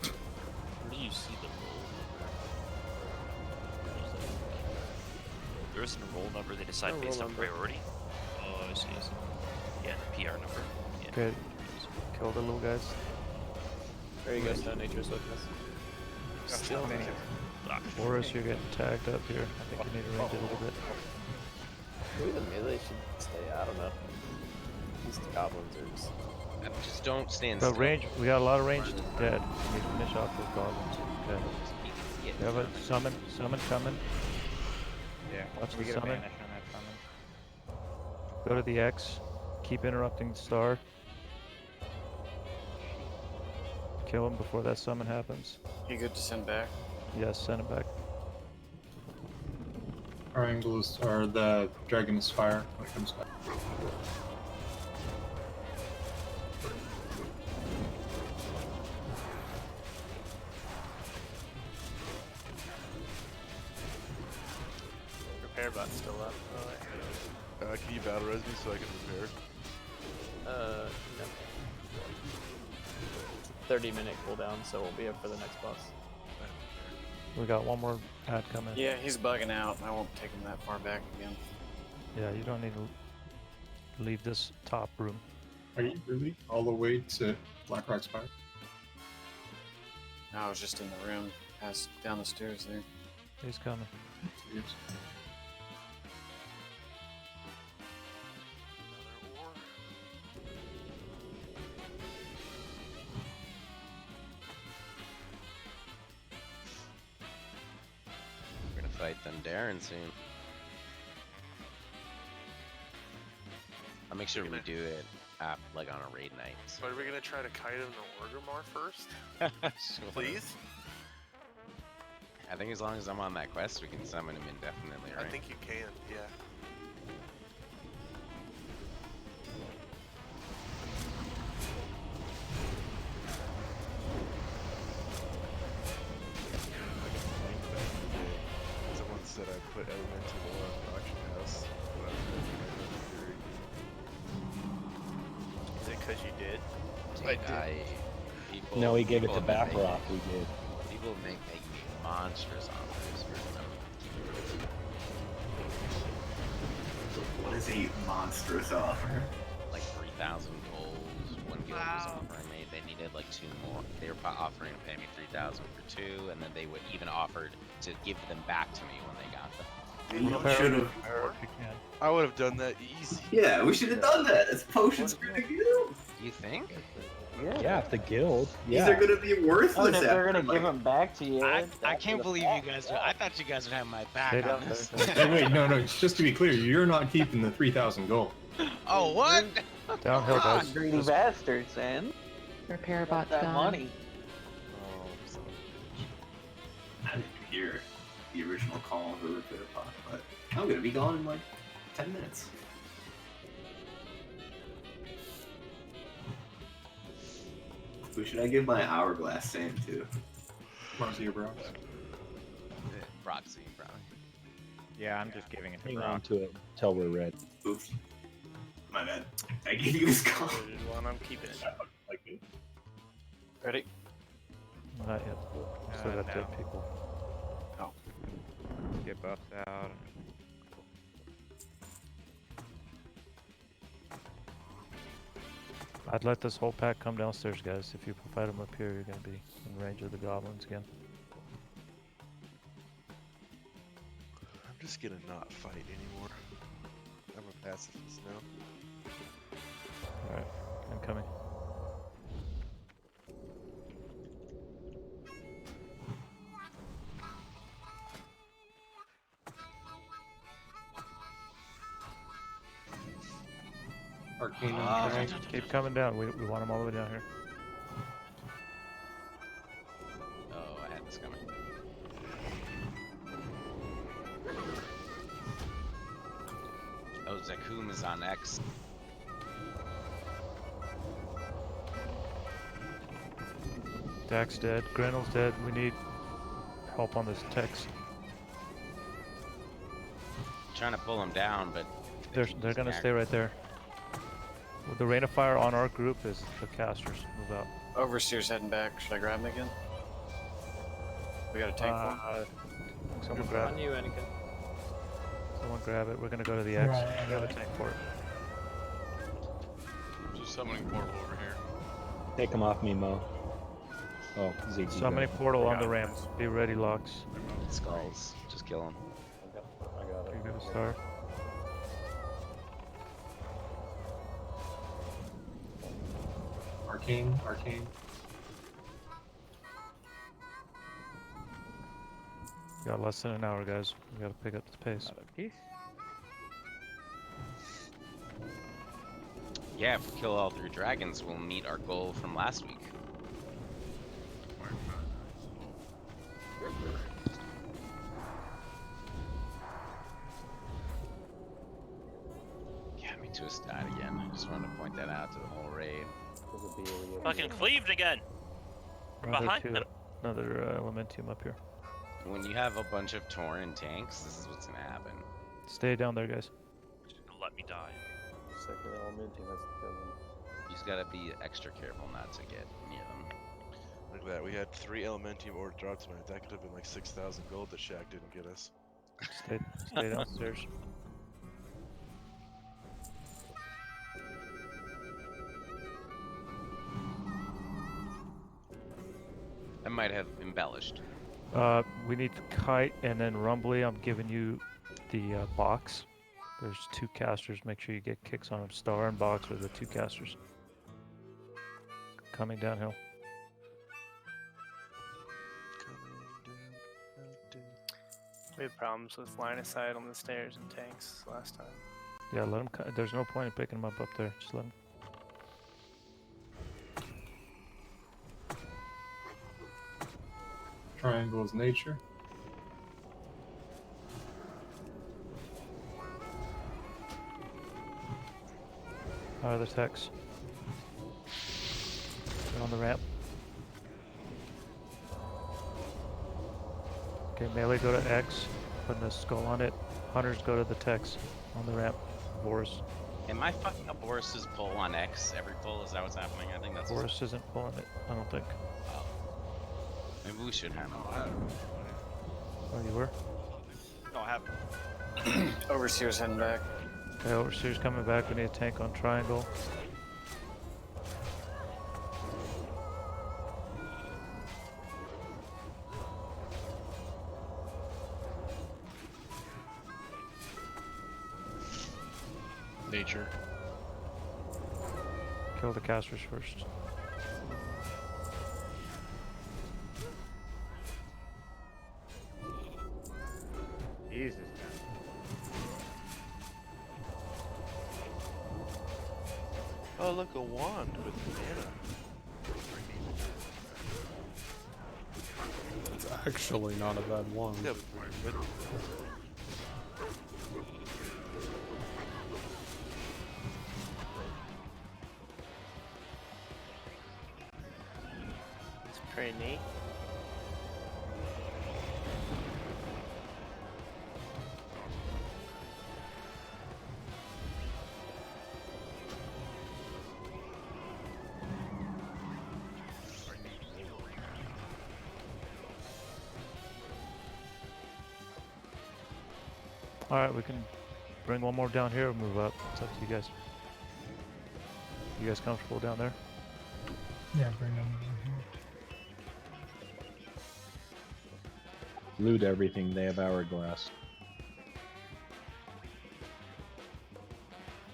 Where do you see the roll number? There isn't a roll number, they decide No based roll on number. priority. Oh, I see. Yeah, the PR number. Yeah. Okay, kill the little guys. There you go, Stone Nature's Witness. Still Boris, you're getting tagged up here. I think you need to range it a little bit. Maybe the melee should stay, I don't know. These goblins are just... Just don't stand But still. range, we got a lot of ranged dead. We need to finish off those goblins. Okay. You have a summon coming. Yeah, Watch we the get a summon. banish on that summon. Go to the X. Keep interrupting star. Kill him before that summon happens. You good to send back? Yes, send him back. Triangles are the dragon is fire when it comes back. Repair bot's still up. Can you battle res me so I can repair? No. It's a 30-minute cooldown, so we'll be up for the next boss. We got one more ad coming. Yeah, he's bugging out. I won't take him that far back again. Yeah, you don't need to leave this top room. Are you really all the way to Blackrock Spire? No, I was just in the room, passed down the stairs there. He's coming. Yes. We're gonna fight Thundaren soon. I'll make sure we do it like on a raid night. So are we gonna try to kite him to Orgrimmar first? Sure. Please? I think as long as I'm on that quest, we can summon him indefinitely, right? I think you can, yeah. Someone said I put elemental on the auction house. When I was doing Is it because you did? People, No, he gave it to people have been Baccarat. We did. People make monstrous offers for them. What is a monstrous offer? Like 3,000 gold. One guild was offering me. They needed like 2 more. They were offering to pay me 3,000 for 2, and then they would even offer to give them back to me when they got them. You should have. I would have done that easy. Yeah, we should have done that. It's potions for the guild. You think? Yeah, if the guild. These Yeah. are gonna be worthless. if they're gonna after, give like- them back to you. I can't believe you guys. I thought you guys would have my back Stay on down this. Hey, wait, no. Just to be clear, you're not keeping the 3,000 gold. Oh, what? Downhill, guys. Greedy bastards, man. Repair Got bot's that gone. money. I didn't hear the original call of the repair pot, but I'm gonna be gone in like 10 minutes. Who should I give my hourglass sand to? Marcy or Brox? Proxy, probably. Yeah, I'm just giving it to Hang Brock. on to it until we're ready. Oops. My bad. I gave you his call. One, I'm keeping it. Like me. Ready? Not yet. Still got no. dead people. Oh. Get buffs out. I'd let this whole pack come downstairs, guys. If you fight them up here, you're gonna be in range of the goblins again. I'm just gonna not fight anymore. I'm a pacifist now. Alright, I'm coming. Arcane on track. Keep coming down. We want them all the way down here. Oh, I had this coming. Oh, Zakum is on X. Dak's dead. Grenel's dead. We need help on this text. Trying to pull him down, but They're gonna stay right there. With the rain of fire on our group is the casters. Move out. Overseer's heading back. Should I grab him again? We got a tank for him? Someone grab On it. you, Anakin. Someone grab it. We're gonna go to the X. Right, I We got have a it. tank for it. There's a summoning portal over here. Take them off me, Mo. Oh, Zeke. Summoning portal on the ramp. Be ready, locks. Skulls. Just kill him. I got it. You're gonna start. Arcane. Got less than an hour, guys. We gotta pick up the pace. Peace. Yeah, if we kill all 3 dragons, we'll meet our goal from last week. Yeah, me too is died again. I just wanted to point that out to the whole raid. Fucking cleaved again. Another Elementium up here. When you have a bunch of Tauren tanks, this is what's gonna happen. Stay down there, guys. Just gonna let me die. Second elementing, that's the good one. You just gotta be extra careful not to get near them. Look at that. We had 3 Elementium or Drogsmith. That could have been like 6,000 gold that Shaq didn't get us. Stay downstairs. I might have embellished. We need Kite and then Rumbly. I'm giving you the box. There's 2 casters. Make sure you get kicks on them. Star and box are the 2 casters. Coming downhill. We had problems with line of sight on the stairs and tanks last time. Yeah, let him. There's no point in picking him up there. Just let him. Triangle is nature. The techs. They're on the ramp. Okay, melee go to X. Putting the skull on it. Hunters go to the techs on the ramp. Boris. Am I fucking up Boris's pull on X every pull? Is that what's happening? I think that's. Boris isn't pulling it. I don't think. Oh. Maybe we should have him. Oh, you were? No, I haven't. Overseer's heading back. Okay, Overseer's coming back. We need a tank on triangle. Nature. Kill the casters first. Jesus. Oh, look, a wand with mana. It's actually not a bad one. Yeah, but It's pretty neat. Alright, we can bring one more down here or move up. It's up to you guys. You guys comfortable down there? Yeah, bring them in here. Loot everything. They have hourglass.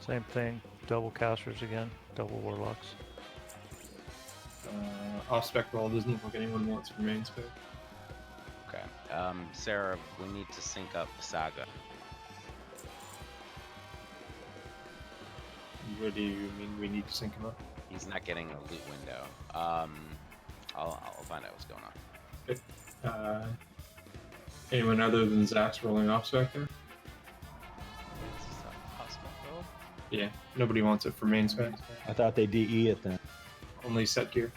Same thing. Double casters again. Double warlocks. Off-spec roll doesn't look like anyone wants for main spec. Okay. Sarah, we need to sync up Saga. What do you mean we need to sync him up? He's not getting a loot window. I'll find out what's going on. Anyone other than Zach's rolling off-spec there? Yeah, nobody wants it for main spec. I thought they DE it then. Only set gear.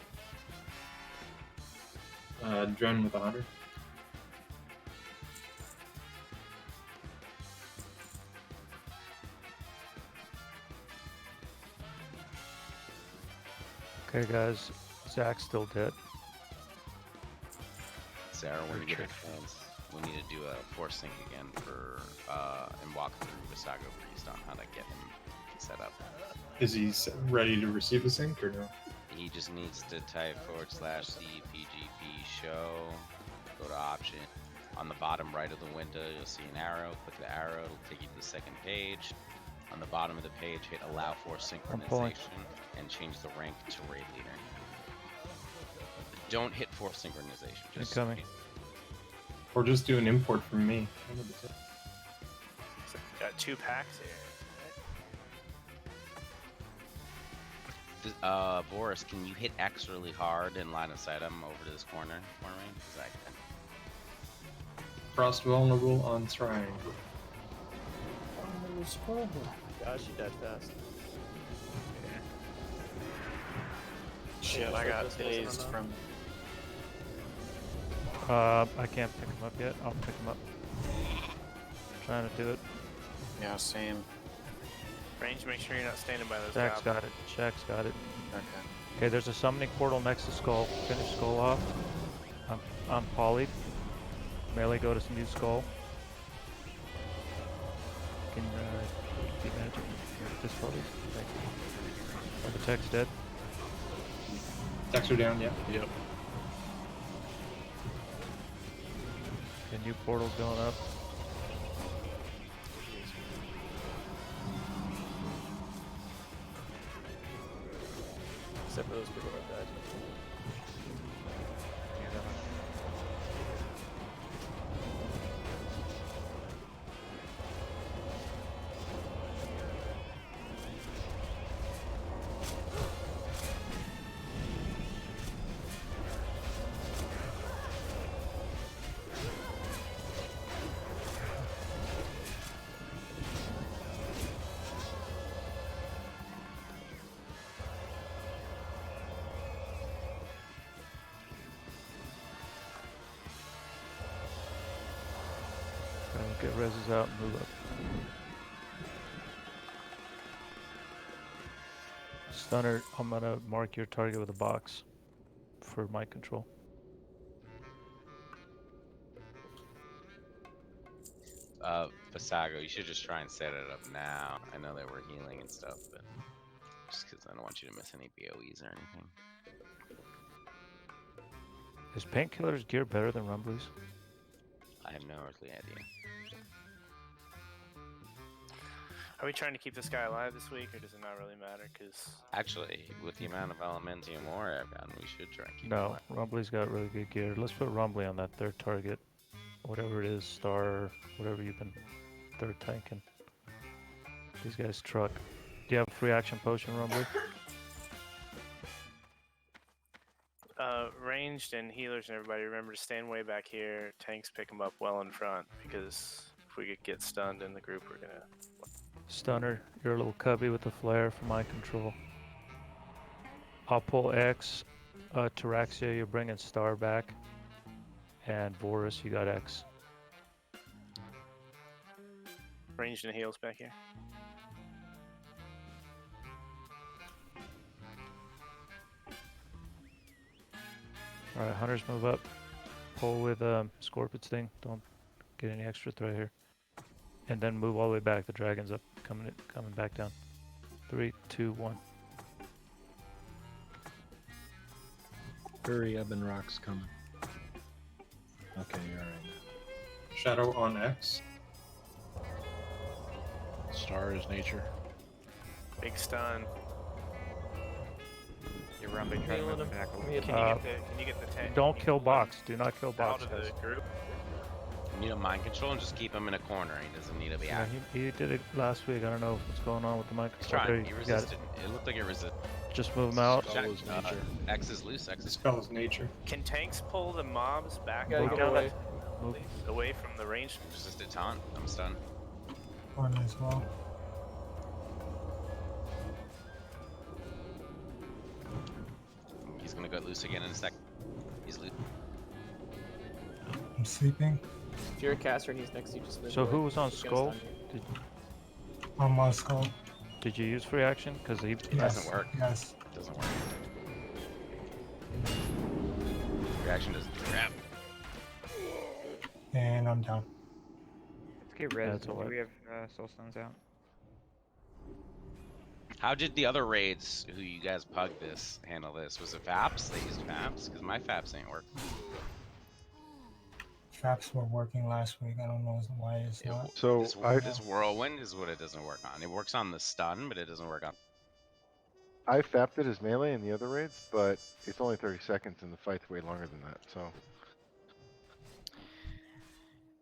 Dren with 100. Okay, guys. Zach's still dead. Sarah, when you get a chance, we need to do a force sync again for and walk through the Saga Priest on how to get him set up. Is he ready to receive a sync or no? He just needs to type /CPGP show, go to option. On the bottom right of the window, you'll see an arrow. Click the arrow, it'll take you to the second page. On the bottom of the page, hit allow force synchronization and change the rank to raid leader. Don't hit force synchronization. Just Incoming. Or just do an import from me. So got 2 packs here. Boris, can you hit X really hard and line of sight him over to this corner for me? 'Cause I can. Frost vulnerable on triangle. Gosh, you died fast. Shit, I got dazed from. I can't pick him up yet. I'll pick him up. Trying to do it. Yeah, same. Range, make sure you're not standing by those Shaq's goblins. got it. Shaq's got it. Okay. Okay, there's a summoning portal next to Skull. Finish Skull off. I'm polyed. Melee go to some new Skull. Can be magic. This poly. Thank you. Are the tech's dead? Techs are down, yeah. Yep. Okay, new portal's going up. Except for those people that died. Get reses out and move up. Stunner, I'm gonna mark your target with a box for mic control. Fasago, you should just try and set it up now. I know that we're healing and stuff, but just because I don't want you to miss any BOEs or anything. Is Painkiller's gear better than Rumbly's? I have no earthly idea. Are we trying to keep this guy alive this week, or does it not really matter? Because Actually, with the amount of Elementium ore I've gotten, we should try and keep No, Rumbly's got really good gear. Let's put Rumbly on that third target. Whatever it is, star, whatever you've been third tanking. These guys truck. Do you have a free action potion, Rumbly? ranged and healers and everybody, remember to stand way back here. Tanks pick them up well in front, because if we could get stunned in the group, we're gonna. Stunner, you're a little cubby with the flare for my control. I'll pull X. Taraxia, you're bringing Star back. And Vorus, you got X. Ranged and heals back here. Alright, hunters move up. Pull with Scorpion Sting. Don't get any extra threat here. And then move all the way back. The dragon's up, coming back down. 3, 2, 1. Hurry, Ebon Rock's coming. Okay, you're alright now. Shadow on X. Star is nature. Big stun. You're running, try to move back a little. Can you get the tank? Don't kill box. Do not kill box. Out of the group. You need a mind control and just keep him in a corner. He doesn't need to be Yeah, active. he did it last week. I don't know what's going on with the mic. He's trying. He resisted. It looked like it resisted. Just move him out. X is loose. X is Spell is nature. Can tanks pull the mobs back Yeah, out get away. away from the range? Resisted taunt. I'm stunned. One as well. He's gonna go loose again in a sec. He's loose. I'm sleeping. If you're a caster and he's next to you, just move So away. who was on Just Skull? gonna I'm on skull. Did you use free action? Because he Yes. Doesn't work. Yes. Doesn't work. Reaction doesn't do crap. And I'm down. Let's get res. That's all right. We have soulstones out. How did the other raids who you guys pugged this handle this? Was it FAPS? They used FAPS? Because my FAPS ain't working. Traps were working last week. I don't know why it's not. So This whirlwind is what it doesn't work on. It works on the stun, but it doesn't work on. I fapped it as melee in the other raids, but it's only 30 seconds and the fight's way longer than that, so.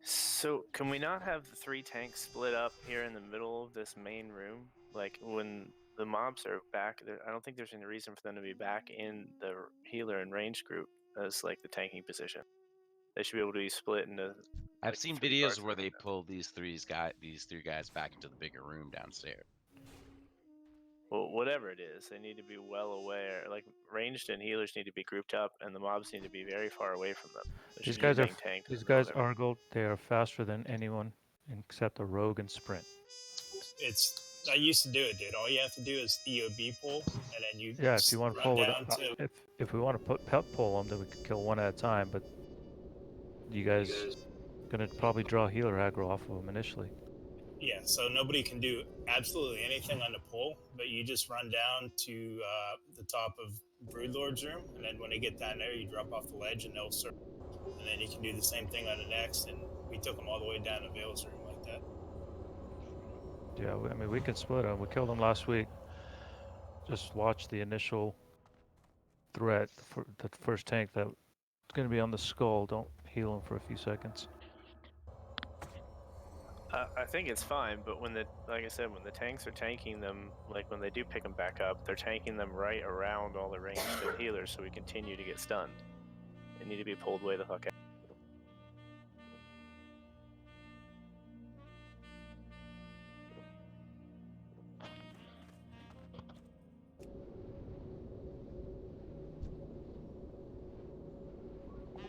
So can we not have the 3 tanks split up here in the middle of this main room? Like when the mobs are back, I don't think there's any reason for them to be back in the healer and range group as like the tanking position. They should be able to be split into. I've like, seen 3 videos parts where of they it. pull these three guys back into the bigger room downstairs. Well, whatever it is, they need to be well aware. Like ranged and healers need to be grouped up, and the mobs need to be very far away from them. There These should be a guys are main tank in these the middle guys there. are gold. They are faster than anyone except a rogue and sprint. I used to do it, dude. All you have to do is EOB pull, and then you Yeah, if you want to run pull it, down to if we want to put pep pull them, then we could kill one at a time. But you guys gonna probably draw healer aggro off of them initially. yeah. So nobody can do absolutely anything on the pull, but you just run down to the top of Broodlord's room, and then when they get down there, you drop off the ledge, and they'll circle. And then you can do the same thing on the next. And we took them all the way down to Vale's room like that. Yeah, I mean we can split them. We killed them last week. Just watch the initial threat for the first tank that's gonna be on the skull. Don't heal him for a few seconds. I think it's fine, but when like I said, when the tanks are tanking them, like when they do pick them back up, they're tanking them right around all the ranged and healers, so we continue to get stunned. They need to be pulled way the fuck out.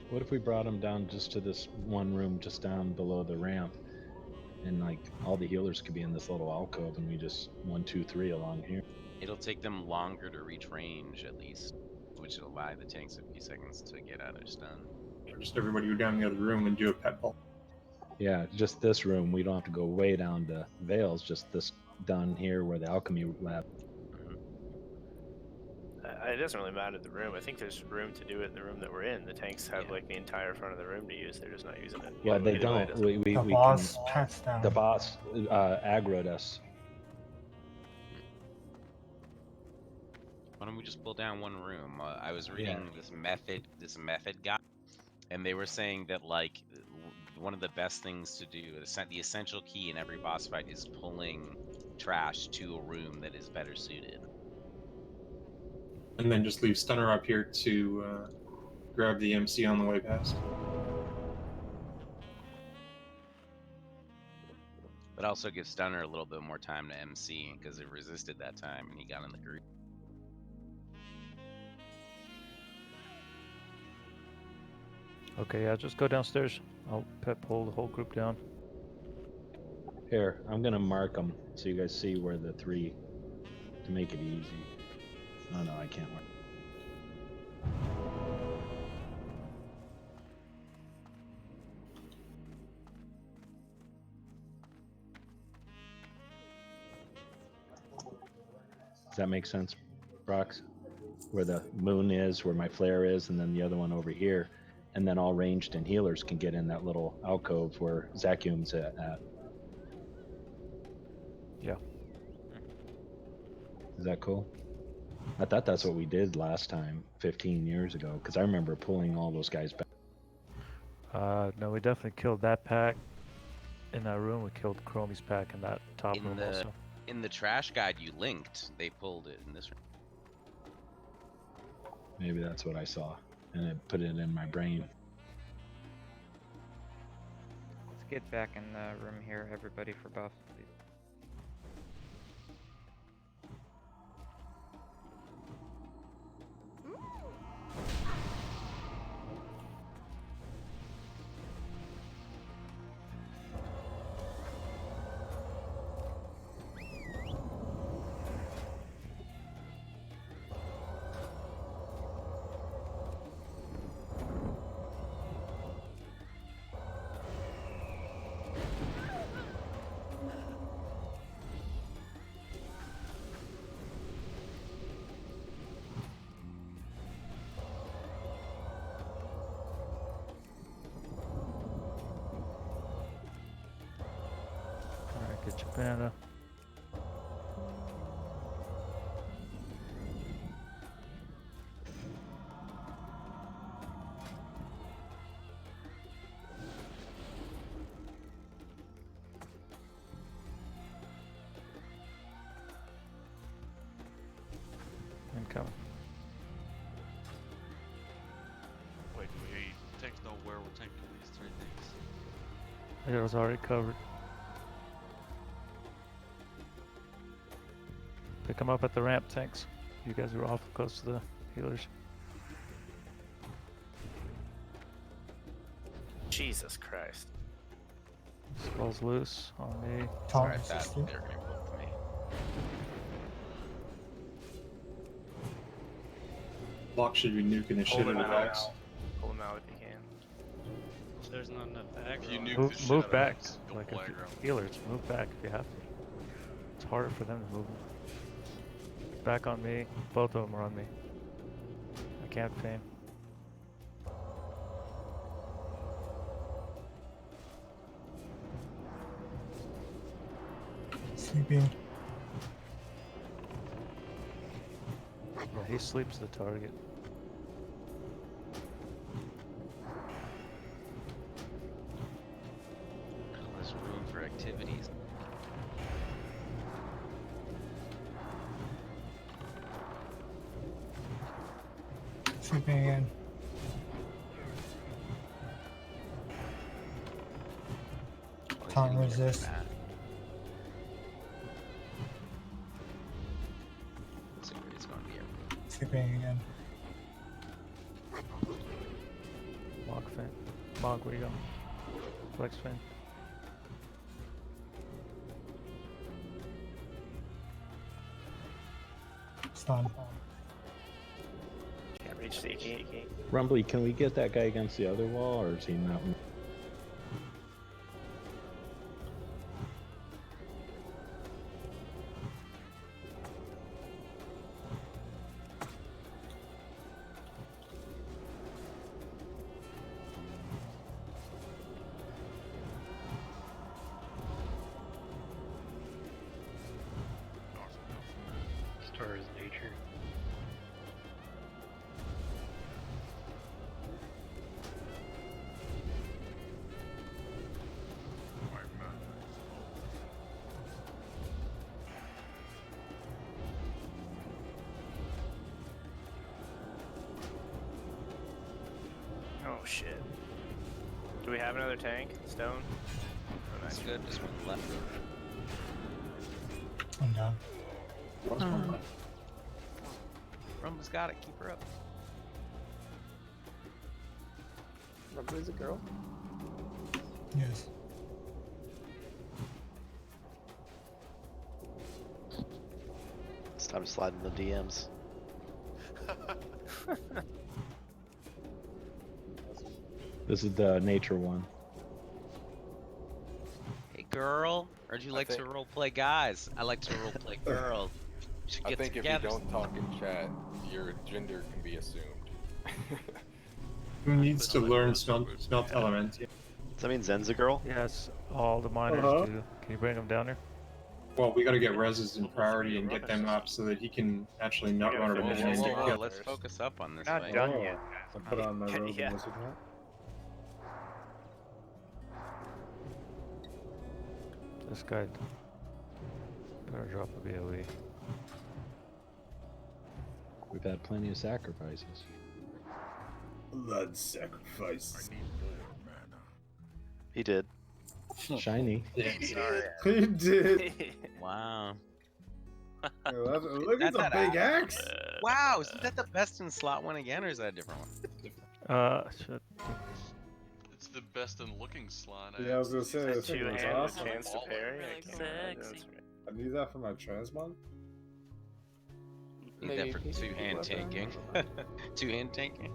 What if we brought him down just to this one room just down below the ramp and like all the healers could be in this little alcove, and we just 1, 2, 3 along here. It'll take them longer to reach range, at least, which will allow the tanks a few seconds to get out of their stun. Just everybody go down the other room and do a pet ball. Yeah, just this room. We don't have to go way down to Vales. Just this down here where the alchemy lab. It doesn't really matter the room. I think there's room to do it in the room that we're in. The tanks have like the entire front of the room to use. They're just not using it. Yeah, they Either way, it don't. doesn't- We boss can. pats down. The boss aggroed us. Why don't we just pull down one room? I was reading this method guide, and they were saying that like one of the best things to do, the essential key in every boss fight, is pulling trash to a room that is better suited. And then just leave Stunner up here to grab the MC on the way past. But also give Stunner a little bit more time to MC because it resisted that time and he got in the group. Okay, yeah, just go downstairs. I'll pet pull the whole group down. Here, I'm gonna mark them so you guys see where the 3 to make it easy. Oh no, I can't mark. Does that make sense, Brox? Where the moon is, where my flare is, and then the other one over here. And then all ranged and healers can get in that little alcove where Zacium's at. Yeah. Is that cool? I thought that's what we did last time, 15 years ago, because I remember pulling all those guys back. No, we definitely killed that pack in that room. We killed Chromie's pack in that top room also. In the trash guide you linked, they pulled it in this room. Maybe that's what I saw, and it put it in my brain. Let's get back in the room here, everybody, for buffs, please. Alright, get your banner. Incoming. Wait, tanks know where we're tanking these 3 things. It was already covered. Pick them up at the ramp, tanks. You guys are awful close to the healers. Jesus Christ. Skull's loose on me. Sorry, I thought they were gonna book me. Block should be nuking the shit Pull out him of out. X. Pull him out if you can. There's not enough aggro. Move back. Like if healers, move back if you have to. It's harder for them to move. Back on me. Both of them are on me. I can't feign. Sleeping. Yeah, he sleeps the target. There's room for activities. Sleeping again. Can't resist. Looks like it's going to be everywhere. Sleeping again. Mog fan. Mog, where you going? Flex fan. Stun. Can't reach Zeke. Rumbly, can we get that guy against the other wall, or is he not? Star is nature. Oh shit. Do we have another tank? Stone? Oh, nice. That's good. Just one left. One down. Rumble's got it. Keep her up. Rumbly's a girl. Yes. It's time to slide in the DMs. This is the nature one. Hey, girl. Heard you like to roleplay guys. I like to roleplay girls. We should I get think together. if you don't talk in chat, your gender can be assumed. Who needs to learn smelt element? Does that mean Zen's a girl? Yes, all the miners Uh-huh. do. Can you bring them down here? Well, we got to get reses in priority and get them up so that he can actually not run out of missions to kill. Let's focus up on this. Not way. done yet. I put on my robe Yeah. and wizard hat. This guy better drop a BOE. We've had plenty of sacrifices. Blood sacrifice. He did. Shiny. He did. Wow. Look at the that big axe. Wow, isn't that the best in slot one again, or is that a different one? Shit. It's the best in looking slot. Yeah, I was gonna say this thing was Two-handed awesome. chance to parry. I can't remember. That's right. I need that for my transmon. Need that for two-hand tanking. Two-hand tanking.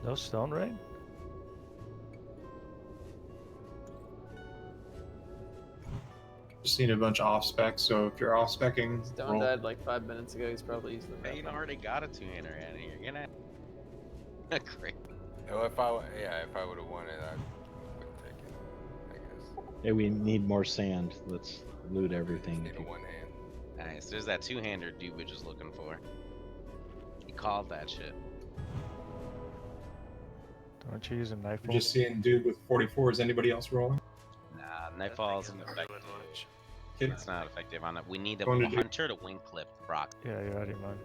No stone rain? Just need a bunch of off specs. So if you're off specking, Stone died like 5 minutes ago. He's probably using the Payne already got a two-hander out of here. You're gonna great. Well, if I would have won it, I would take it. I guess. Hey, we need more sand. Let's loot everything. Need a one hand. Nice. There's that two-hander dude we're just looking for. He called that shit. Don't you use a knife? we're just seeing dude with 44. Is anybody else rolling? Nah, Nightfall isn't effective. Okay. It's not effective on it. We need a Going to do- hunter to wing clip Brock. Yeah, you're out of your mind.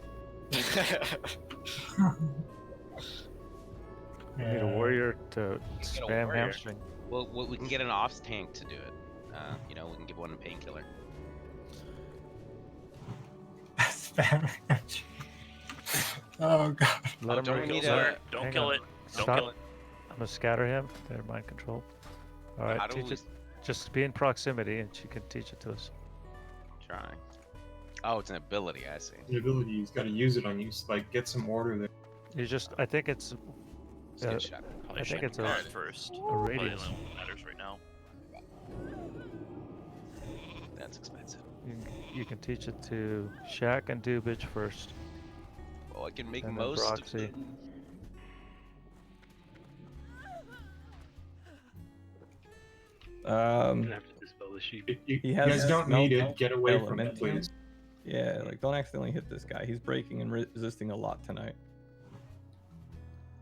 You need a warrior to Get a spam warrior. hamstring. Well, we can get an off tank to do it. You know, we can give one a painkiller. Spam. Oh god. Let him don't run. we need Sorry, a- Don't hang kill on. it. Don't Stop. kill it. I'm gonna scatter him. They're mind control. All right, How do teach we- it. Just be in proximity, and she can teach it to us. Trying. Oh, it's an ability. I see. The ability, he's got to use it on you. So, like, get some order there. You just. I think it's. Let's get shot. Probably I think should it's a guard first. a Probably the radius. only one that matters right now. That's expensive. You can teach it to Shaq and Dubage first. Well, I can make And then most of Broxy. it. Gonna have to dispel the sheep. You He has guys don't need smelt it. Get away from it, element. please. Yeah, like don't accidentally hit this guy. He's breaking and resisting a lot tonight.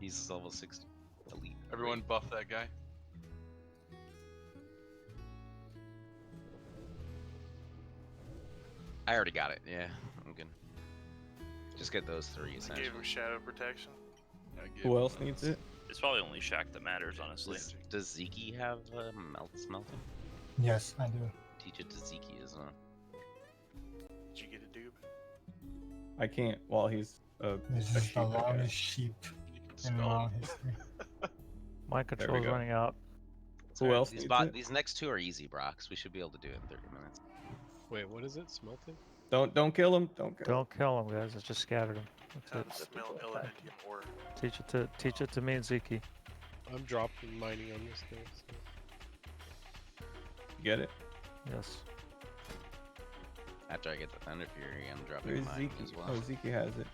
He's level 60. Elite. Everyone buff that guy. I already got it. Yeah, I'm good. Just get those three I essentially. gave him shadow protection. Who else needs it? It's probably only Shaq that matters, honestly. Does Zeke have smelting? Yes, I do. Teach it to Zeke as well. Did you get a dupe? I can't while he's This a is sheep, the I guess. longest sheep in WoW history. Mind There we control's go. running out. Who else These, needs it? these next two are easy, Brox. We should be able to do it in 30 minutes. Wait, what is it? Smelting? Don't kill him. Don't kill him. Don't kill him, guys. It's just scattered him. Have That's them smell Illinidium ore. it. Teach it to me and Ziki. I'm dropping mining on this thing. So. Get it? Yes. After I get the Thunder Fury, I'm dropping There's mine Zeke. as well. Oh, Zeke has it.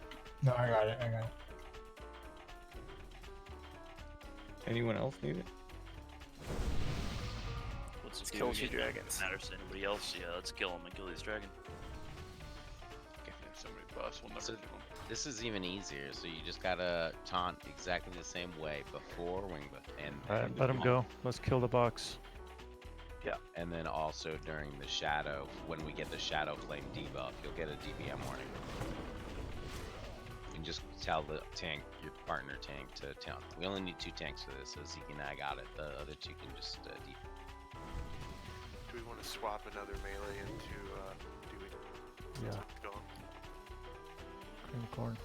No, I got it. I got it. Anyone else need it? Let's kill 2 dragons. Matters to anybody else? Yeah, let's kill him and kill this dragon. If somebody buffs, we'll never So kill them. this is even easier. So you just gotta taunt exactly the same way before wing buff and Alright, let him go. Let's kill the box. Yeah, and then also during the shadow, when we get the shadow flame debuff, you'll get a DBM warning. You can just tell the tank, your partner tank, to taunt. We only need 2 tanks for this, so Zeke and I got it. The other 2 can just debuff. Do we want to swap another melee into do we? Yeah. Go on. Cream corn.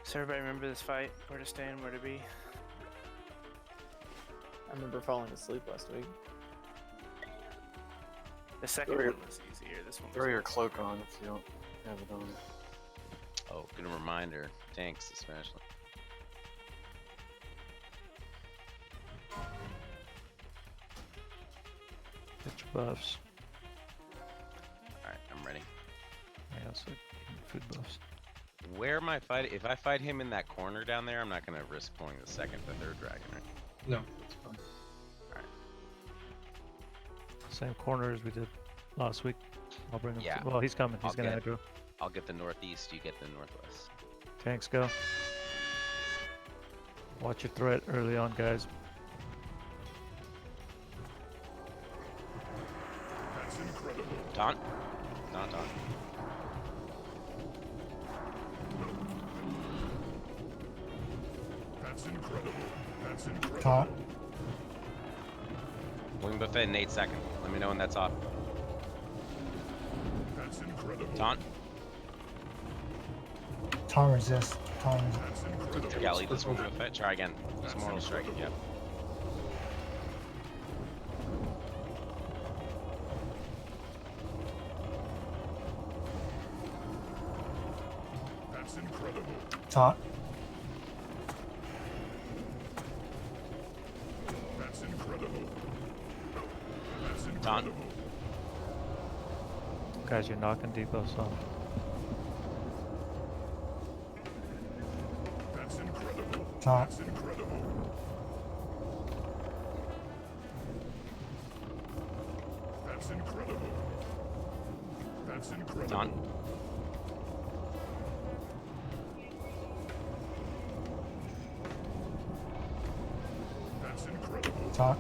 So everybody remember this fight? Where to stand, where to be? I remember falling asleep last week. The second Throw your- one was easier. This one was Throw your easier. cloak on if you don't have it on. Oh, good reminder. Tanks especially. Get your buffs. Alright, I'm ready. Yeah, so food buffs. Where am I fighting? If I fight him in that corner down there, I'm not gonna risk pulling the 2nd, the 3rd dragon, right? No, that's fine. Same corner as we did last week. I'll bring him. Yeah. Well, he's coming. He's gonna get, aggro. I'll get the northeast, you get the northwest. Tanks go. Watch your threat early on, guys. That's incredible. Taunt. Taunt. That's incredible. That's incredible. Taunt. Wing buffet in 8 seconds. Let me know when that's off. That's incredible. Taunt. Taunt resist. Taunt resist. That's incredible. Yeah, leave this wing buffet. Try again. This mortal strike. Yep. That's incredible. Taunt. That's incredible. That's Taunt. incredible. Guys, you're knocking debuffs off. That's incredible. Taunt. That's incredible. That's incredible. That's incredible. Taunt. That's incredible. Taunt.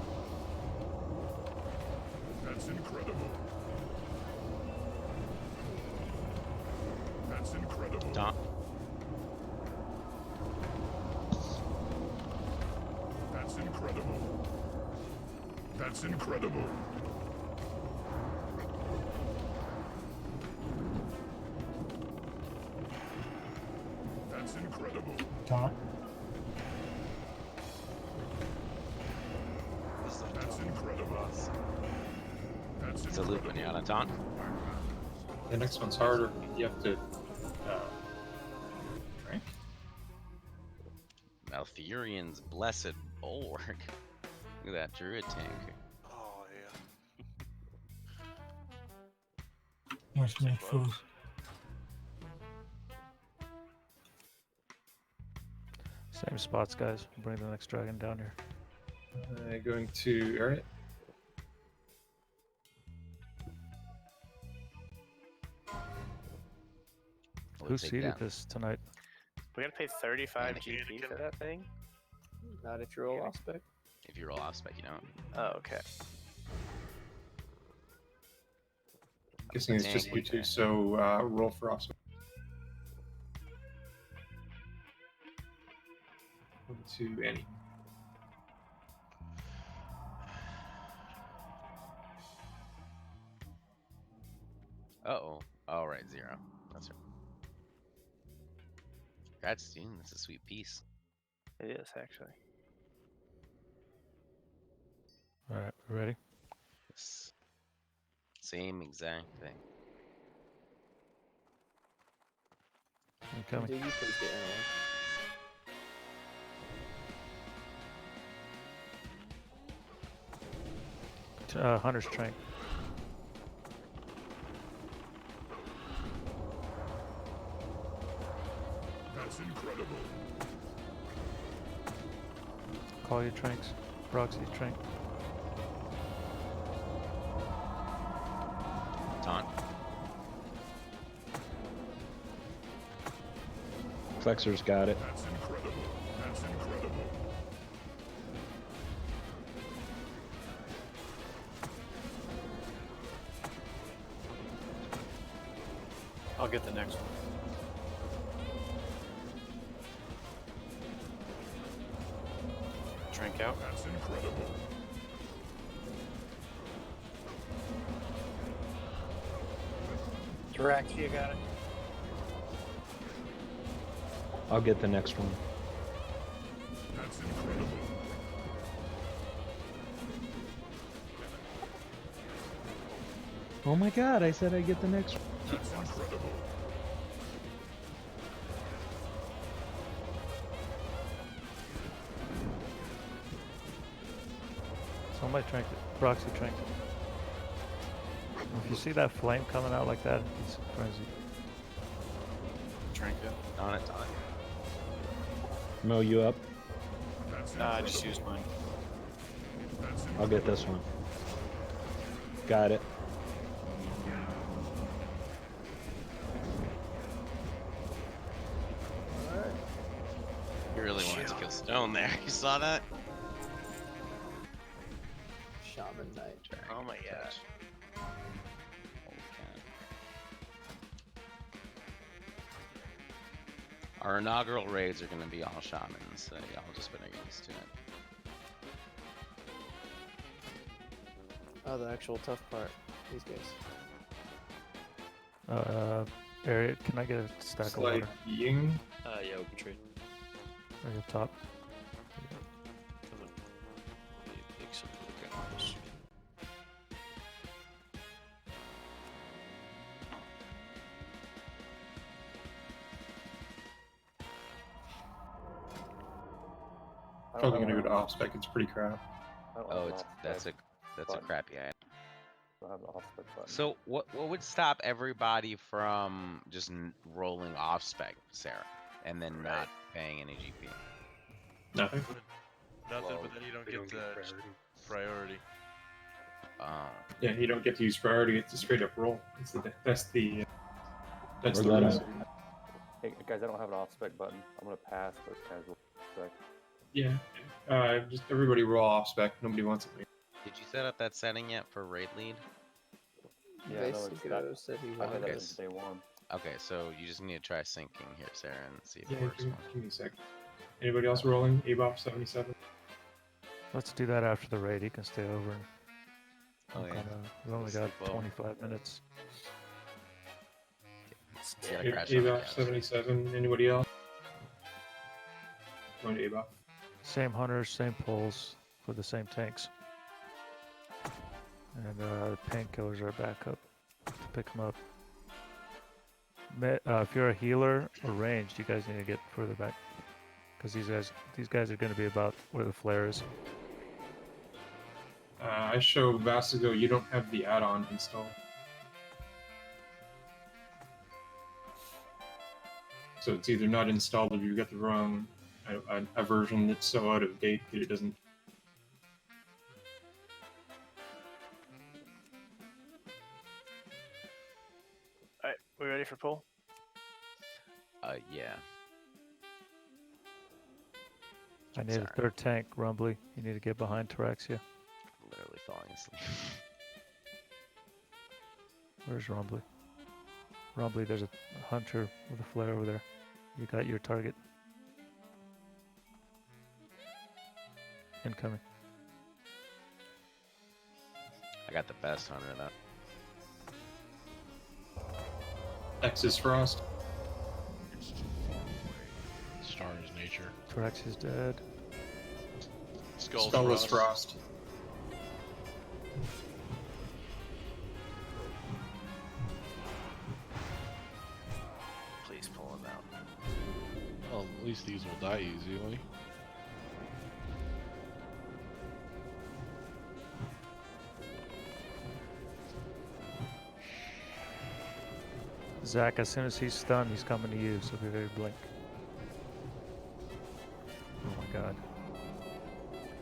That's incredible. That's incredible. Taunt. That's incredible. That's incredible. That's incredible. Taunt. That's incredible. That's It's a loop when you're on a taunt. The next one's harder. You have to drink. Malfurion's blessed bulwark. Look at that druid tank. Oh yeah. Must make food. Same spots, guys. Bring the next dragon down here. Going to area. We'll Who take seeded that. this tonight? We gotta pay 35 Anakin. GP for that thing? Not if you roll off spec. If you roll off spec, you don't. Oh, okay. Guessing it's just you two, so roll for offspring. To Annie. Uh-oh. Oh, right, 0. That's right. Congrats, team. That's a sweet piece. It is, actually. All right, we ready? Yes. Same exact thing. Incoming. Dude, you please get anyone. Hunter's Trank. That's incredible. Call your Tranks. Proxy Trank. Taunt. Flexor's got it. That's incredible. That's incredible. I'll get the next one. Drink out. That's incredible. Taraxia got it. I'll get the next one. That's incredible. Oh my god, I said I'd get the next one. That's incredible. Somebody tranked it. Proxy tranked it. If you see that flame coming out like that, it's frenzy. Drink it. On it, on it. Mo, you up? I just used mine. I'll get this one. Got it. He really wanted to kill Stone there. You saw that? Shaman Knight. Oh my gosh. Our inaugural raids are going to be all shamans, so y'all just better get used to it. Oh, the actual tough part. These guys. Area, can I get a stack of Slight water? being. Yeah, we can trade. Right up top. Come on. Make some quick hours. Probably gonna go to off spec. It's pretty crap. Oh, that's a crappy item. So what would stop everybody from just rolling off spec, Sarah, and then not paying any GP? Nothing. Nothing, but then you don't get the priority. Yeah, you don't get to use priority. It's a straight up roll. That's the Or reason. Hey guys, I don't have an off spec button. I'm gonna pass for casual spec. Yeah. Just everybody roll off spec. Nobody wants it. Did you set up that setting yet for raid lead? Yeah, no, it's Vesico said he I've had wanted that Okay. since day one. Okay, so you just need to try syncing here, Sarah, and see if Yeah, it works. give me a sec. Anybody else rolling? ABOP 77. Let's do that after the raid. He can stay over. And Oh, yeah. We've only got Sleep well. 25 minutes. You gotta crash on the ABOP couch. 77. Anybody else? Going to ABOP. Same hunters, same pulls for the same tanks. And the painkillers are back up to pick them up. If you're a healer or ranged, you guys need to get further back, because these guys are going to be about where the flare is. I show Vasigo you don't have the add-on installed. So it's either not installed or you've got the wrong a version that's so out of date that it doesn't. Alright, we ready for pull? Yeah. I need a third tank, Rumbly. You need to get behind Taraxia. Literally falling asleep. Where's Rumbly? Rumbly, there's a hunter with a flare over there. You got your target. Incoming. I got the best hunter though. Texas Frost. Stars nature. Taraxia's dead. Skull is Frost. least these will die easily. Zach, as soon as he's stunned, he's coming to you, so be very blink. Oh my god.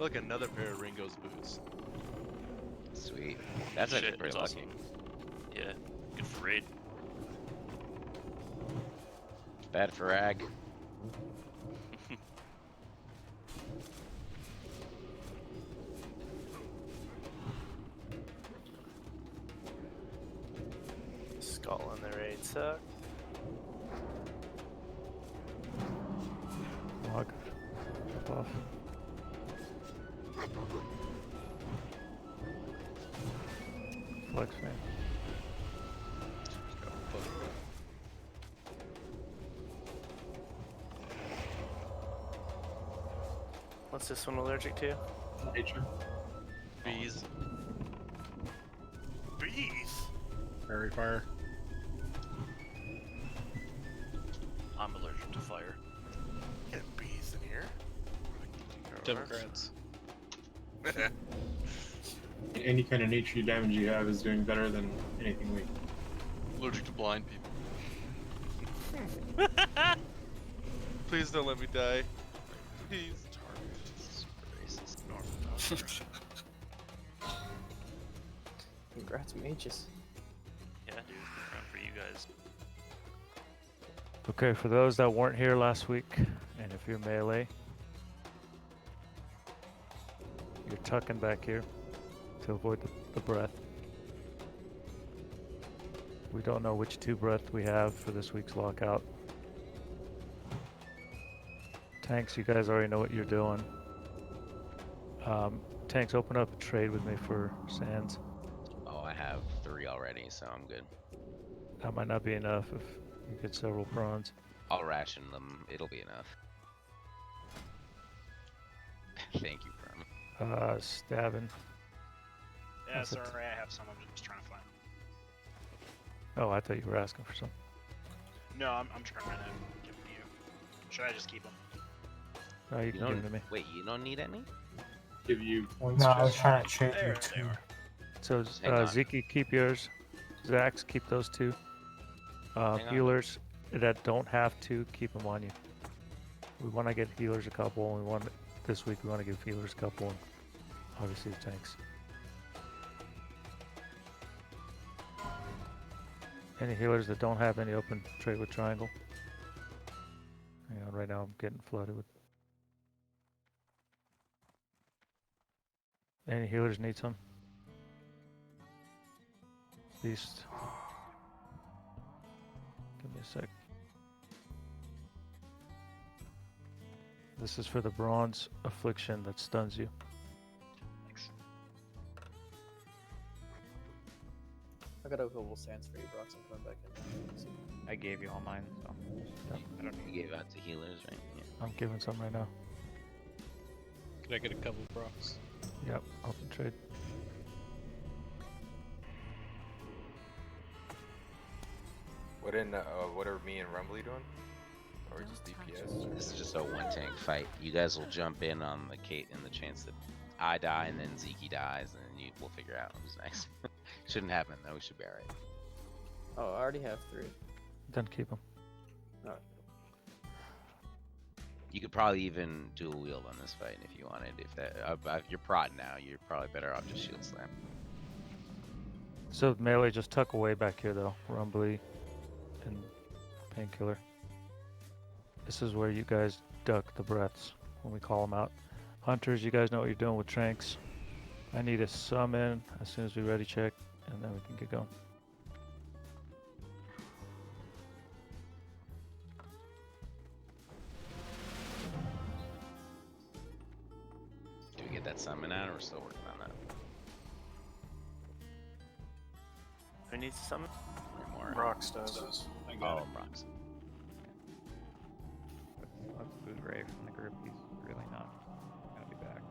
Look, another pair of Ringo's boots. Sweet. That's actually Shit, pretty that's lucky. awesome. Yeah, good for raid. Bad for ag. Skull in the raid suck. Log. Up off. Flex fan. What's this one allergic to? Nature. Bees. Bees. Fairy fire. I'm allergic to fire. Get bees in here. Democrats. Any kind of nature damage you have is doing better than anything weak. Allergic to blind people. Please don't let me die. Please. Congrats, mages. Yeah, dude. Proud for you guys. Okay, for those that weren't here last week, and if you're melee, you're tucking back here to avoid the breath. We don't know which 2 breath we have for this week's lockout. Tanks, you guys already know what you're doing. Tanks, open up a trade with me for sands. Oh, I have 3 already, so I'm good. That might not be enough if you get several prawns. I'll ration them. It'll be enough. Thank you, Prom. Stabbing. Yeah, That's it. sorry, I have some. I'm just trying to find. Oh, I thought you were asking for some. No, I'm trying to give them to you. Should I just keep them? No, you You can don't, give them to me. wait, you don't need any? Give you points. No, I was just- trying to trade There you they two. are. So, Hang on. Zeke, keep yours. Zax, keep those 2. Hang on. Healers that don't have to, keep them on you. We want to get healers a couple, and this week we want to give healers a couple, and obviously the tanks. Any healers that don't have any open trade with triangle? Hang on, right now I'm getting flooded with. Any healers need some? Beast. Give me a sec. This is for the bronze affliction that stuns you. I got a couple sands for you, Brox. I'm coming back in. I gave you all mine, so I don't You need. gave out to healers, right? Yeah. I'm giving some right now. Can I get a couple procs? Yep, open trade. What are me and Rumbly doing? Or just DPS? This is just a 1 tank fight. You guys will jump in on the Kate in the chance that I die and then Zeke dies, and then we'll figure out who's next. Shouldn't happen though. We should be alright. Oh, I already have 3. Then keep them. Alright. You could probably even dual wield on this fight if you wanted. If that you're prod now, you're probably better off just shield slam. So melee, just tuck away back here though. Rumbly and painkiller. This is where you guys duck the breaths when we call them out. Hunters, you guys know what you're doing with tranks. I need a summon as soon as we ready check, and then we can get going. Do we get that summon out, or we're still working on that? Who needs to summon? More. Brox does. I got Oh, Brox. Let's lose Ray from the group. He's really not gonna be back.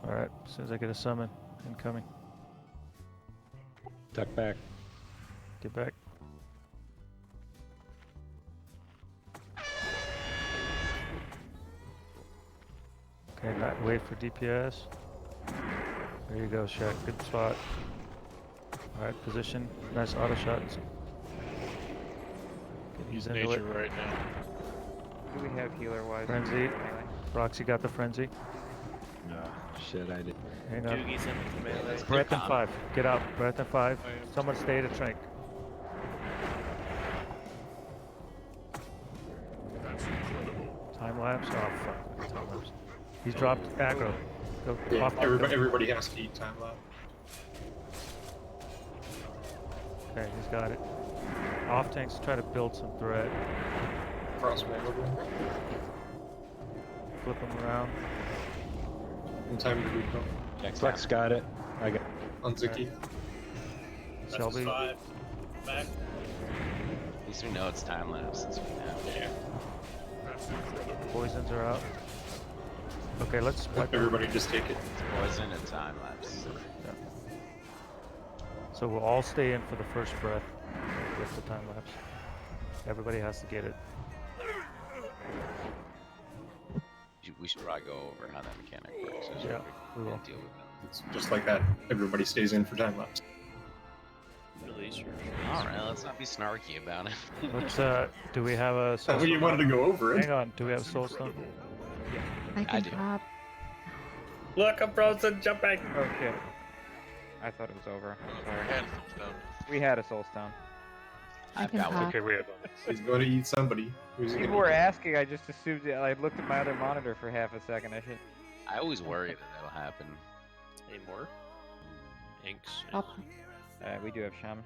Alright, as soon as I get a summon, incoming. Duck back. Get back. And wait for DPS. There you go, Shaq. Good spot. Alright, position. Nice auto shots. He's into nature it. right now. Who do we have healer wise? Frenzy. Roxy got the frenzy. No, shit, I did. Hang on. Doogie's in with the melee. Breath and 5. Get out. Breath and 5. Someone stay to Trank. That's incredible. Time lapse. Oh fuck. Time lapse. He's dropped aggro. Go Yeah, off. everybody has to eat time lapse. Okay, he's got it. Off tanks try to build some threat. Cross one. Flip him around. In time to recall. Flex got it. I got On Ziki. Shelby. 5. Back. At least we know it's time lapse since we know. Yeah. That's incredible. Poisons are out. Okay, let's split. Everybody just take it. It's poison and time lapse. Yeah. So we'll all stay in for the first breath with the time lapse. Everybody has to get it. We should probably go over how that mechanic works. So Yeah, we will. deal with them. It's just like that. Everybody stays in for time lapse. Release your. Alright, let's not be snarky about it. Let's do we have a soul Well, you stone? wanted to go over it. Hang on, do we have a soul stone? I can do. pop. Look, I'm frozen. Jump back. Oh shit. I thought it was over. Sorry. Had a soul stone. We had a soul stone. I can pop. Okay, we have He's going to eat somebody. Who's he People gonna were eat? asking, I just assumed it. I looked at my other monitor for half a second. I should. I always worry that that'll happen. Any more? Inks. Pop. We do have shamans.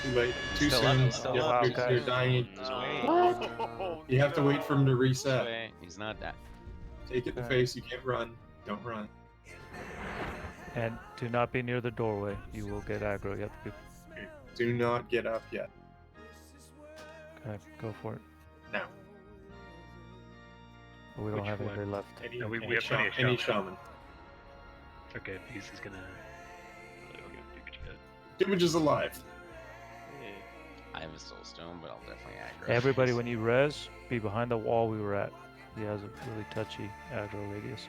Too late. Too Still soon. up, still Yep, up. you're dying. What? You have to wait for him to reset. Wait, he's not that. Take it in the face. You can't run. Don't run. And do not be near the doorway. You will get aggro. You have to be. Do not get up yet. Okay, go for it. Now. But we don't Which have one? anybody left. Any, No, we any, have shaman, plenty of Any shaman. shaman. Okay, Beast is gonna. Okay, do what you got. Image is alive. I have a soul stone, but I'll definitely aggro. Everybody, when you res, be behind the wall we were at. He has a really touchy aggro radius.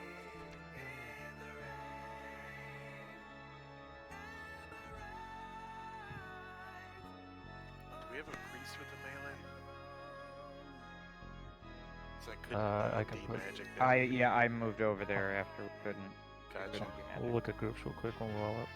Do we have a priest with a melee? So I I couldn't can put- magic. Yeah, I moved over there after we couldn't. Gotcha. We'll look at groups real quick when we're all up.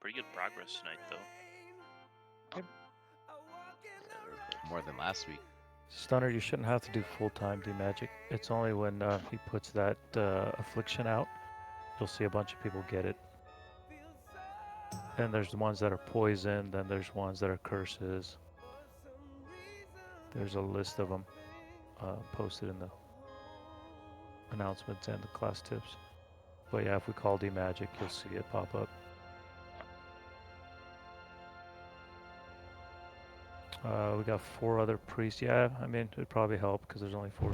Pretty good progress tonight, though. More than last week. Stunner, you shouldn't have to do full-time D-Magic. It's only when he puts that affliction out, you'll see a bunch of people get it. And there's the ones that are poison, then there's ones that are curses. There's a list of them posted in the announcements and the class tips. But yeah, if we call D-Magic, you'll see it pop up. We got 4 other priests. Yeah, I mean, it'd probably help because there's only 4.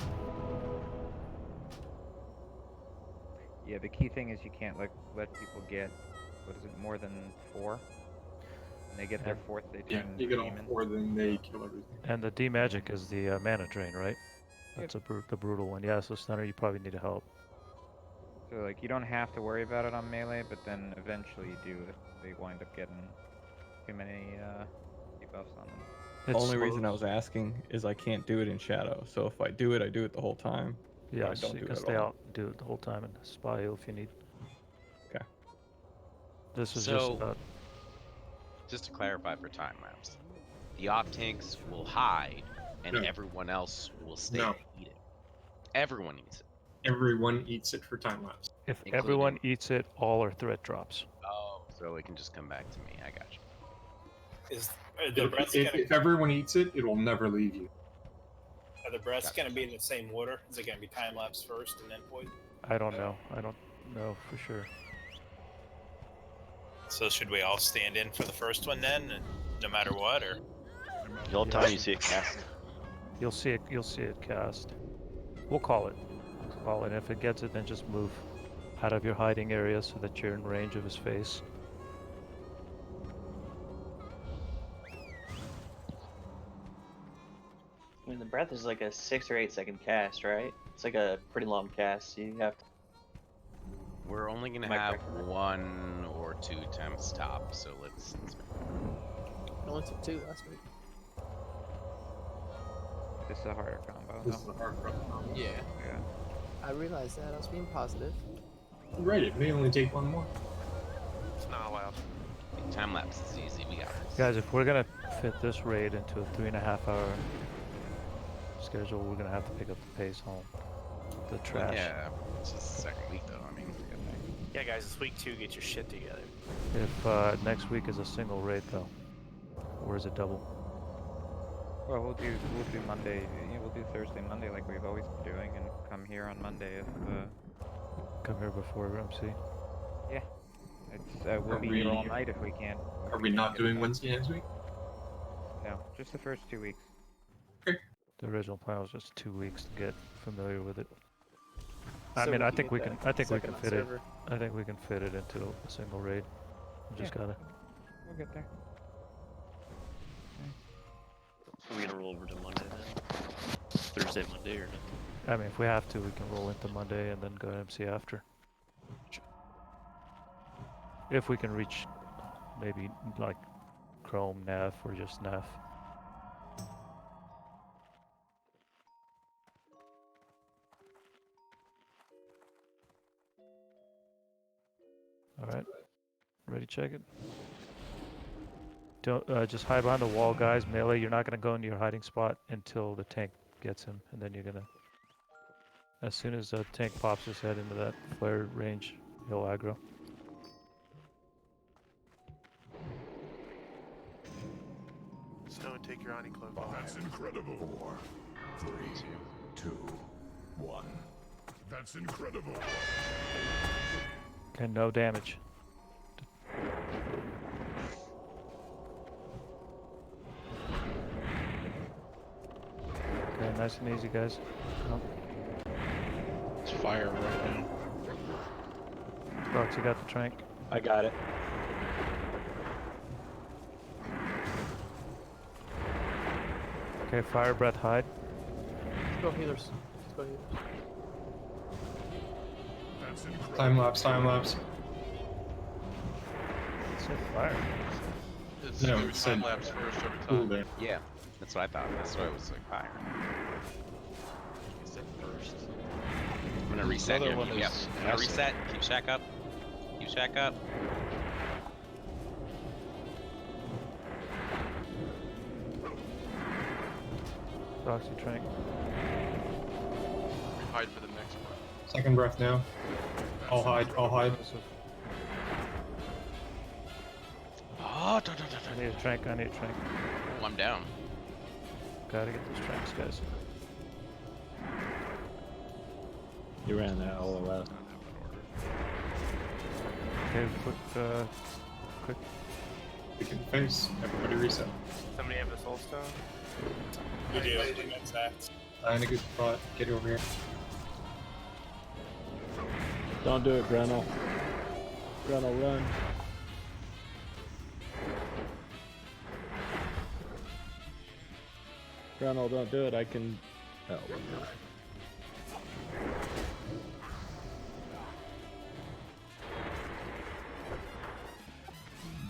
Yeah, the key thing is you can't let people get, what is it, more than 4? When they get their 4th, they Yeah, turn you get all demon. 4, then they kill everything. And the D-Magic is the mana drain, right? That's the brutal one. Yeah, so Stunner, you probably need help. So like you don't have to worry about it on melee, but then eventually you do if they wind up getting too many debuffs on them. The only reason I was asking is I can't do it in shadow. So if I do it the whole time. Yeah, I so don't you do can it stay at all. out and do it the whole time and spy heal if you need. Okay. This is So, just to clarify for time lapse, the op tanks will hide and No. everyone else will stay No. and eat it. Everyone eats it. Everyone eats it for time lapse. If Including- everyone eats it, all our threat drops. Oh, so it can just come back to me. I got you. Are the breaths If everyone eats it, it will never leave you. are the breaths gonna be in the same order? Is it gonna be time lapse first and then poison? I don't know. I don't know for sure. So should we all stand in for the first one then, no matter what, or? The whole time you see it cast. You'll see it. You'll see it cast. We'll call it. We'll call it. If it gets it, then just move out of your hiding area so that you're in range of his face. I mean, the breath is like a 6 or 8 second cast, right? It's like a pretty long cast. So you have to. We're only gonna Am I have correct on that? 1 or 2 attempts top, so let's I only took 2 last week. This is a harder combo. This no? is a hard problem. Yeah. Yeah. I realized that. I was being positive. Right, it may only take one more. It's not allowed. time lapse is easy. We got this. Guys, if we're gonna fit this raid into a 3.5 hour schedule, we're gonna have to pick up the pace home. The trash. Yeah, it's just the second week though. I mean, Yeah, guys, it's week 2. Get your shit together. If next week is a single raid though, or is it double? Well, we'll do Monday. Yeah, we'll do Thursday, Monday, like we've always been doing, and come here on Monday if. Come here before MC. Yeah, it's we'll be here all night if we can. Are we not doing Wednesday next week? No, just the first 2 weeks. The original plan was just 2 weeks to get familiar with it. I So mean, we I can think get we can. that I think we second can on fit it. server. I think we can fit it into a single raid. We just gotta. We'll get there. Are we gonna roll over to Monday then? Thursday, Monday, or no? I mean, if we have to, we can roll into Monday and then go to MC after. If we can reach maybe like Chrome, Nav, or just Nav. Alright. Ready, check it. Don't just hide behind the wall, guys. Melee, you're not gonna go into your hiding spot until the tank gets him, and then you're gonna. As soon as the tank pops his head into that flare range, he'll aggro. Snow, take your Oni cloak off. That's incredible. 4, 3, 2, 1. That's incredible. Okay, no damage. Okay, nice and easy, guys. Oh. It's fire right now. Brox, you got the trank? I got it. Okay, fire breath, hide. Let's go healers. Let's go healers. That's incredible. Time lapse, time lapse. It said fire. It's No, do it said time lapse first every cool time. there. yeah, that's what I thought. That's why it was like fire. Is that first? I'm gonna This reset other here. one Yeah, is I'm gonna acid. reset. Keep shack up. Keep shack up. Roxy trank. Hide for the next one. Second breath now. I'll hide, I'll hide. Oh, I need a trank, I need a trank. I'm down. Gotta get those tranks, guys. You ran that LOL. Okay, quick. We can face. Everybody reset. Somebody have a soul stone? We do. That's that. Find a good spot. Get over here. Don't do it, Grenell. Grenell, run. Grenell, don't do it. I can. Oh, whatever.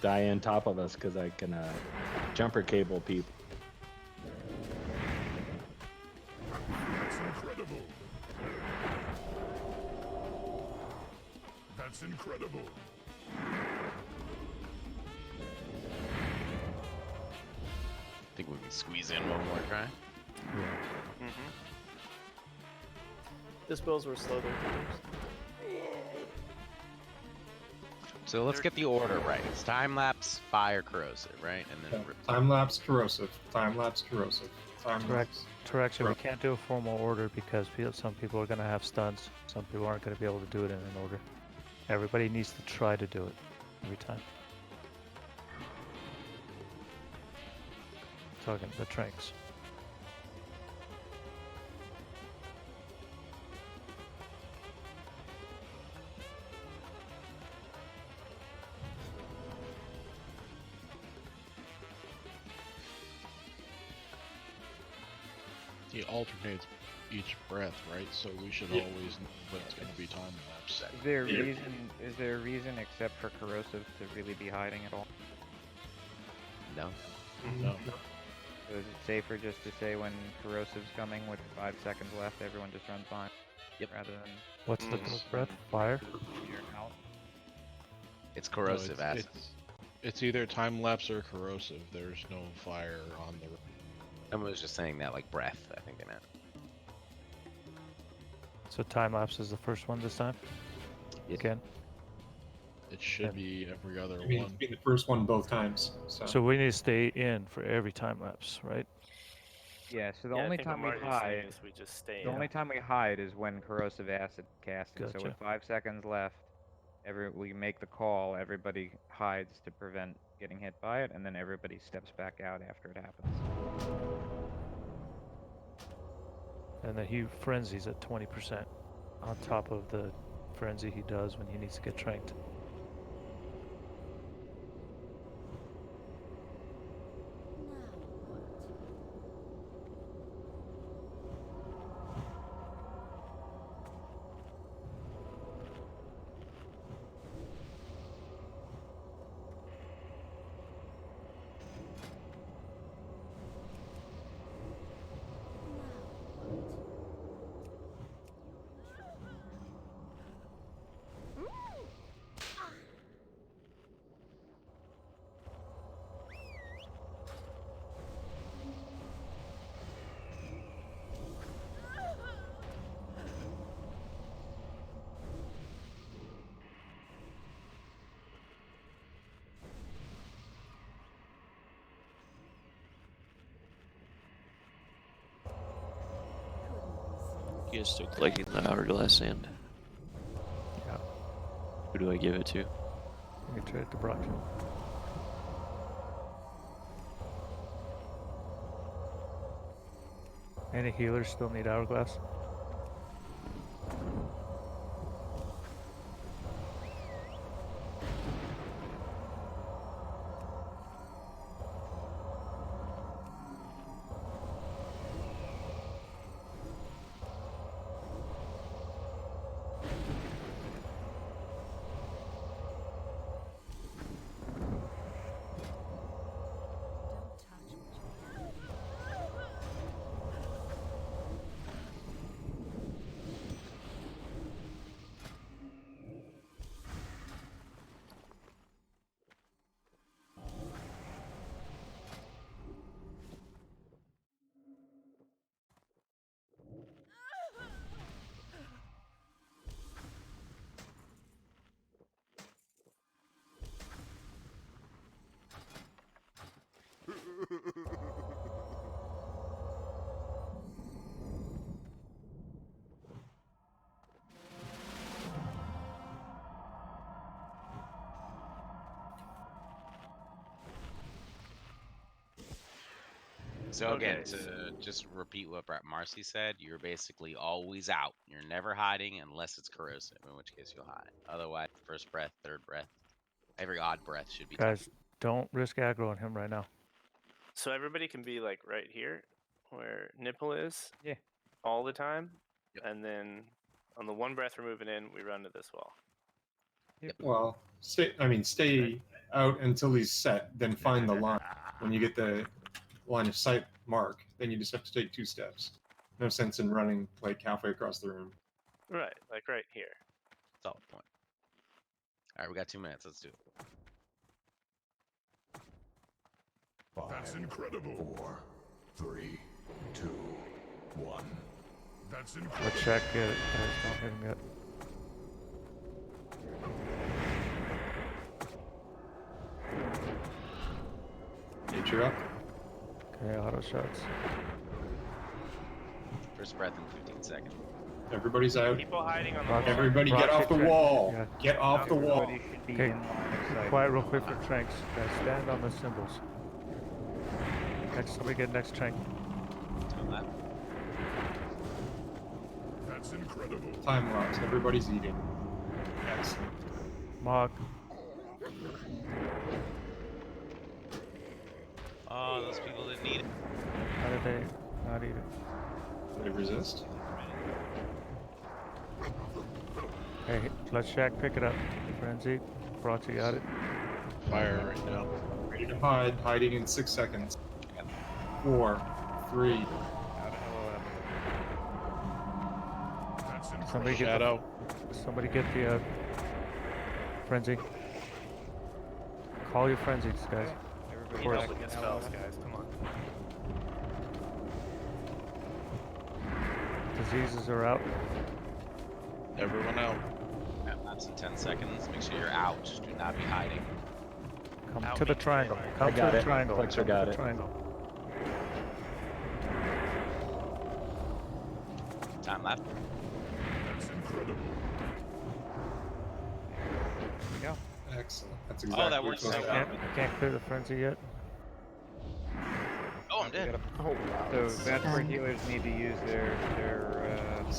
Die on top of us because I can jumper cable people. That's incredible. That's incredible. Think we can squeeze in one more try. Yeah. Dispels were slow there. So let's get the order right. It's time lapse, fire, corrosive, right? And then Time lapse, corrosive. Time lapse, corrosive. Time Correct. lapse. Correction, we can't do a formal order because some people are going to have stuns. Some people aren't going to be able to do it in an order. Everybody needs to try to do it every time. Talking the tranks. He alternates each breath, right? So we should always know that it's going to be time lapse. Is there a reason? Is there a reason except for corrosive to really be hiding at all? No. No. So is it safer just to say when corrosive's coming with 5 seconds left, everyone just runs behind? Yep. Rather than. What's the first breath? Fire. You're out. It's corrosive acid. It's either time lapse or corrosive. There's no fire on the. Someone was just saying that like breath, I think they meant. So time lapse is the first one this time? Yes. Again? It should be every other I mean, one. it's been the first one both times. So we need to stay in for every time lapse, right? Yeah. So the Yeah, I only think time what we Marty's saying hide. is we just stay The in. only time we hide is when corrosive acid casting. So Gotcha. with 5 seconds left, we make the call. Everybody hides to prevent getting hit by it, and then everybody steps back out after it happens. And then he frenzies at 20% on top of the frenzy he does when he needs to get tranked. You guys still collecting the hourglass sand? Yeah. Who do I give it to? You can trade it to Brock. Any healers still need hourglass? So again, Okay. to just repeat what Marcy said, you're basically always out. You're never hiding unless it's corrosive, in which case you'll hide. Otherwise, first breath, third breath, every odd breath should be. Guys, don't risk aggro on him right now. So everybody can be like right here, where nipple is. Yeah. All the time, and then on the one breath we're moving in, we run to this wall. Well, stay out until he's set, then find the line. When you get the line of sight mark, then you just have to take 2 steps. No sense in running like halfway across the room. Right, like right here. Solid point. All right, we got 2 minutes. Let's do it. That's incredible. 4, 3, 2, 1. That's incredible. Let's check it. Guys, don't hit him yet. Pete, you're up. Okay, auto shots. First breath in 15 seconds. Everybody's out. People hiding on the Rock- wall. Everybody Rock get off the check. wall. Yeah. Get off the wall. Everybody should be Okay, in line of sight. quiet real quick for tranks. Guys, stand on the symbols. Next, somebody get next trank. Time left. That's incredible. Time lapse. Everybody's eating. Excellent. Mog. Oh, those people didn't need it. How did they not eat it? Did they resist? Hey, let Shaq pick it up. Frenzy. Proxy got it. Fire right now. Ready to hide. Hiding in 6 seconds. 4, 3. That's Somebody incredible. get somebody get the frenzy. Call your frenzies, guys. Everybody help with your spells, guys. Come on. Diseases are out. Everyone out. That's in 10 seconds. Make sure you're out. Do not be hiding. Come Out to the means triangle. anywhere. Come I to got the it. triangle. Flexor Come to got the it. triangle. Time left. That's incredible. There we go. Excellent. That's exactly Oh, that what works it's so supposed well. to I can't clear the frenzy yet. Oh, I'm dead. Oh wow. So that's where healers need to use their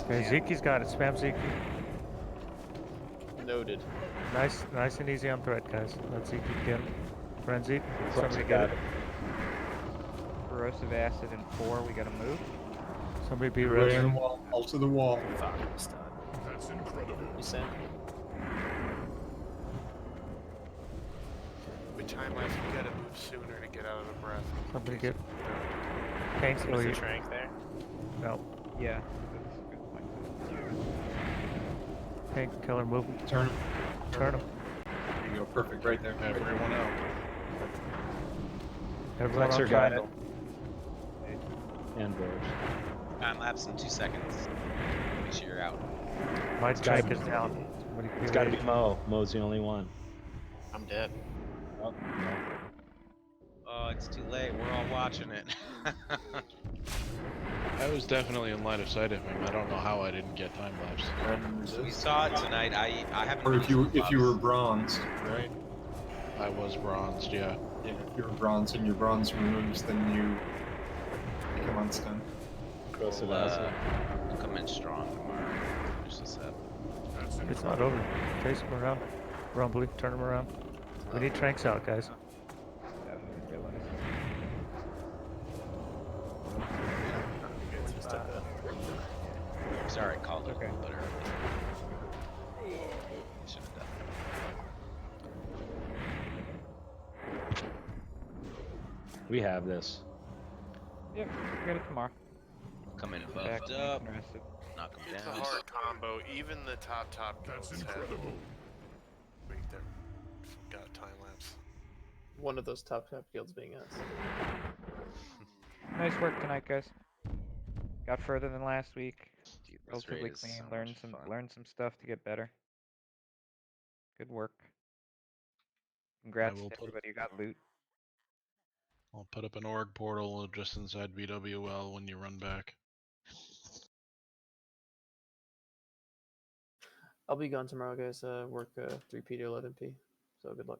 Okay, Zeki's got it. Spam Zeki. Noted. Nice and easy on threat, guys. Let Zeki get him. Frenzy. Flexor Somebody get got it. it. corrosive acid in 4. We gotta move. Somebody be Everybody ready. on the wall. All to the wall. Fuck, I'm stunned. That's incredible. You sent. We time lapse. We gotta move sooner to get out of the breath. Somebody get painkiller. Was the trank there? No. Yeah, that's a good point. Painkiller move him. Turn. Turn him. There you go. Perfect. Right there. Everyone out. Everyone Flexor on got it. triangle. And Roars. Time lapse in 2 seconds. Make sure you're out. My It's gotta tank is be- down. Somebody It's be got to ready. be Mo. Mo's the only one. I'm dead. Oh, no. Oh, it's too late. We're all watching it. I was definitely in line of sight of him. I don't know how I didn't get time lapse. We saw it tonight. I haven't. Or if you were bronze. bronzed, right? I was bronzed, yeah. Yeah. If you're bronze and your bronze removes, then you become unstunned. Corrosive We'll, acid. we'll come in strong tomorrow. Finish this up. That's It's incredible. not over. Chase him around. Rumbly. Turn him around. We need tranks out, guys. That was realized. Sorry, I called it Okay. a little bit early. Should have done We have this. Yep, get it tomorrow. that. Come in Back buffed nice up. and rested. Knock him It's a down. hard combo. Even the top That's guilds have incredible. wait, they're got time lapse. One of those top guilds being us. Nice work tonight, guys. Got further than last week. Dude, this raid Relatively is clean. so Learned much some fun. learned some stuff to get better. Good work. Congrats will to put- everybody who got loot. I'll put up an org portal just inside BWL when you run back. I'll be gone tomorrow, guys. Work 3P to 11P. So good luck.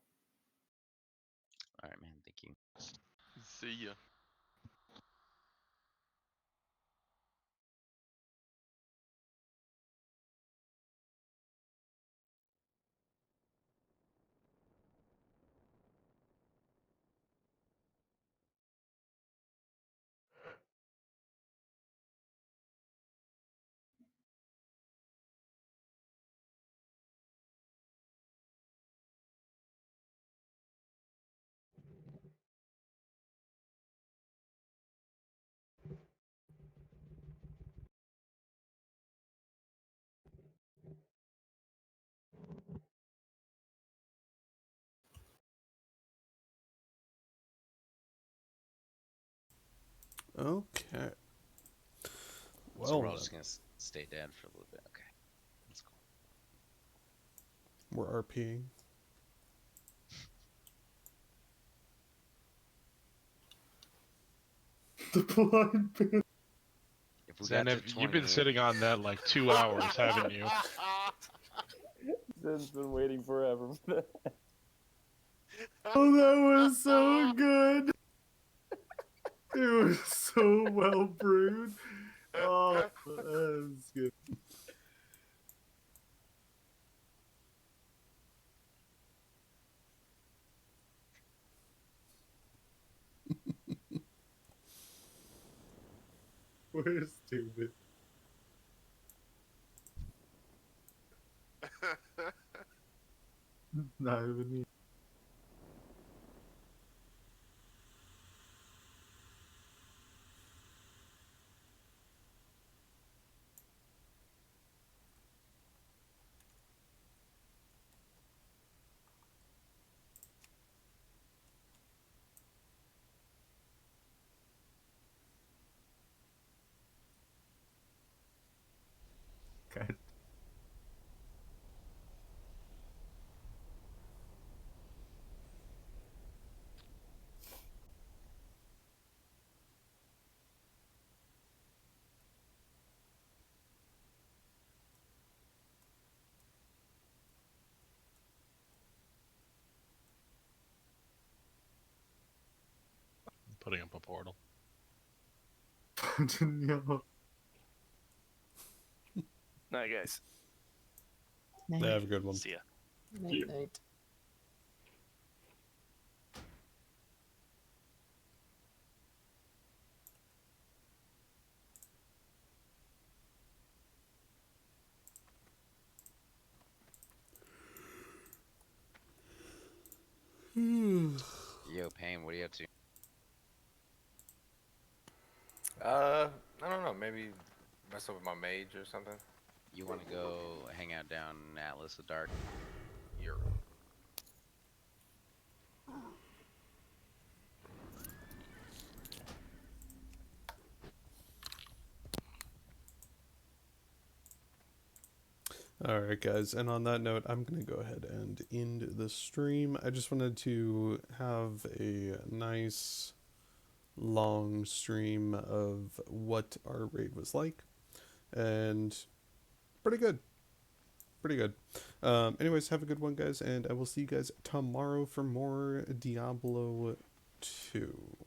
Alright, man. Thank you. See ya. Okay. So Well, we're all just gonna stay dead for a little bit. Okay. That's cool. we're RPing. The blind panther. If we Zen, got to you've been 28 sitting on that like 2 hours, haven't you? Zen's been waiting forever for that. Oh, that was so good. It was so well brewed. Oh, that was good. We're stupid. Not even me. God. Putting up a portal. No. Night, guys. Yeah, have a good one. See ya. Night, night. Yo, Payne, what are you up to? I don't know. Maybe mess up with my mage or something. You want to go hang out down in Atlas of Dark? Europe. Alright, guys, and on that note, I'm going to go ahead and end the stream. I just wanted to have a nice long stream of what our raid was like, and pretty good. Pretty good. Anyways, have a good one, guys, and I will see you guys tomorrow for more Diablo 2.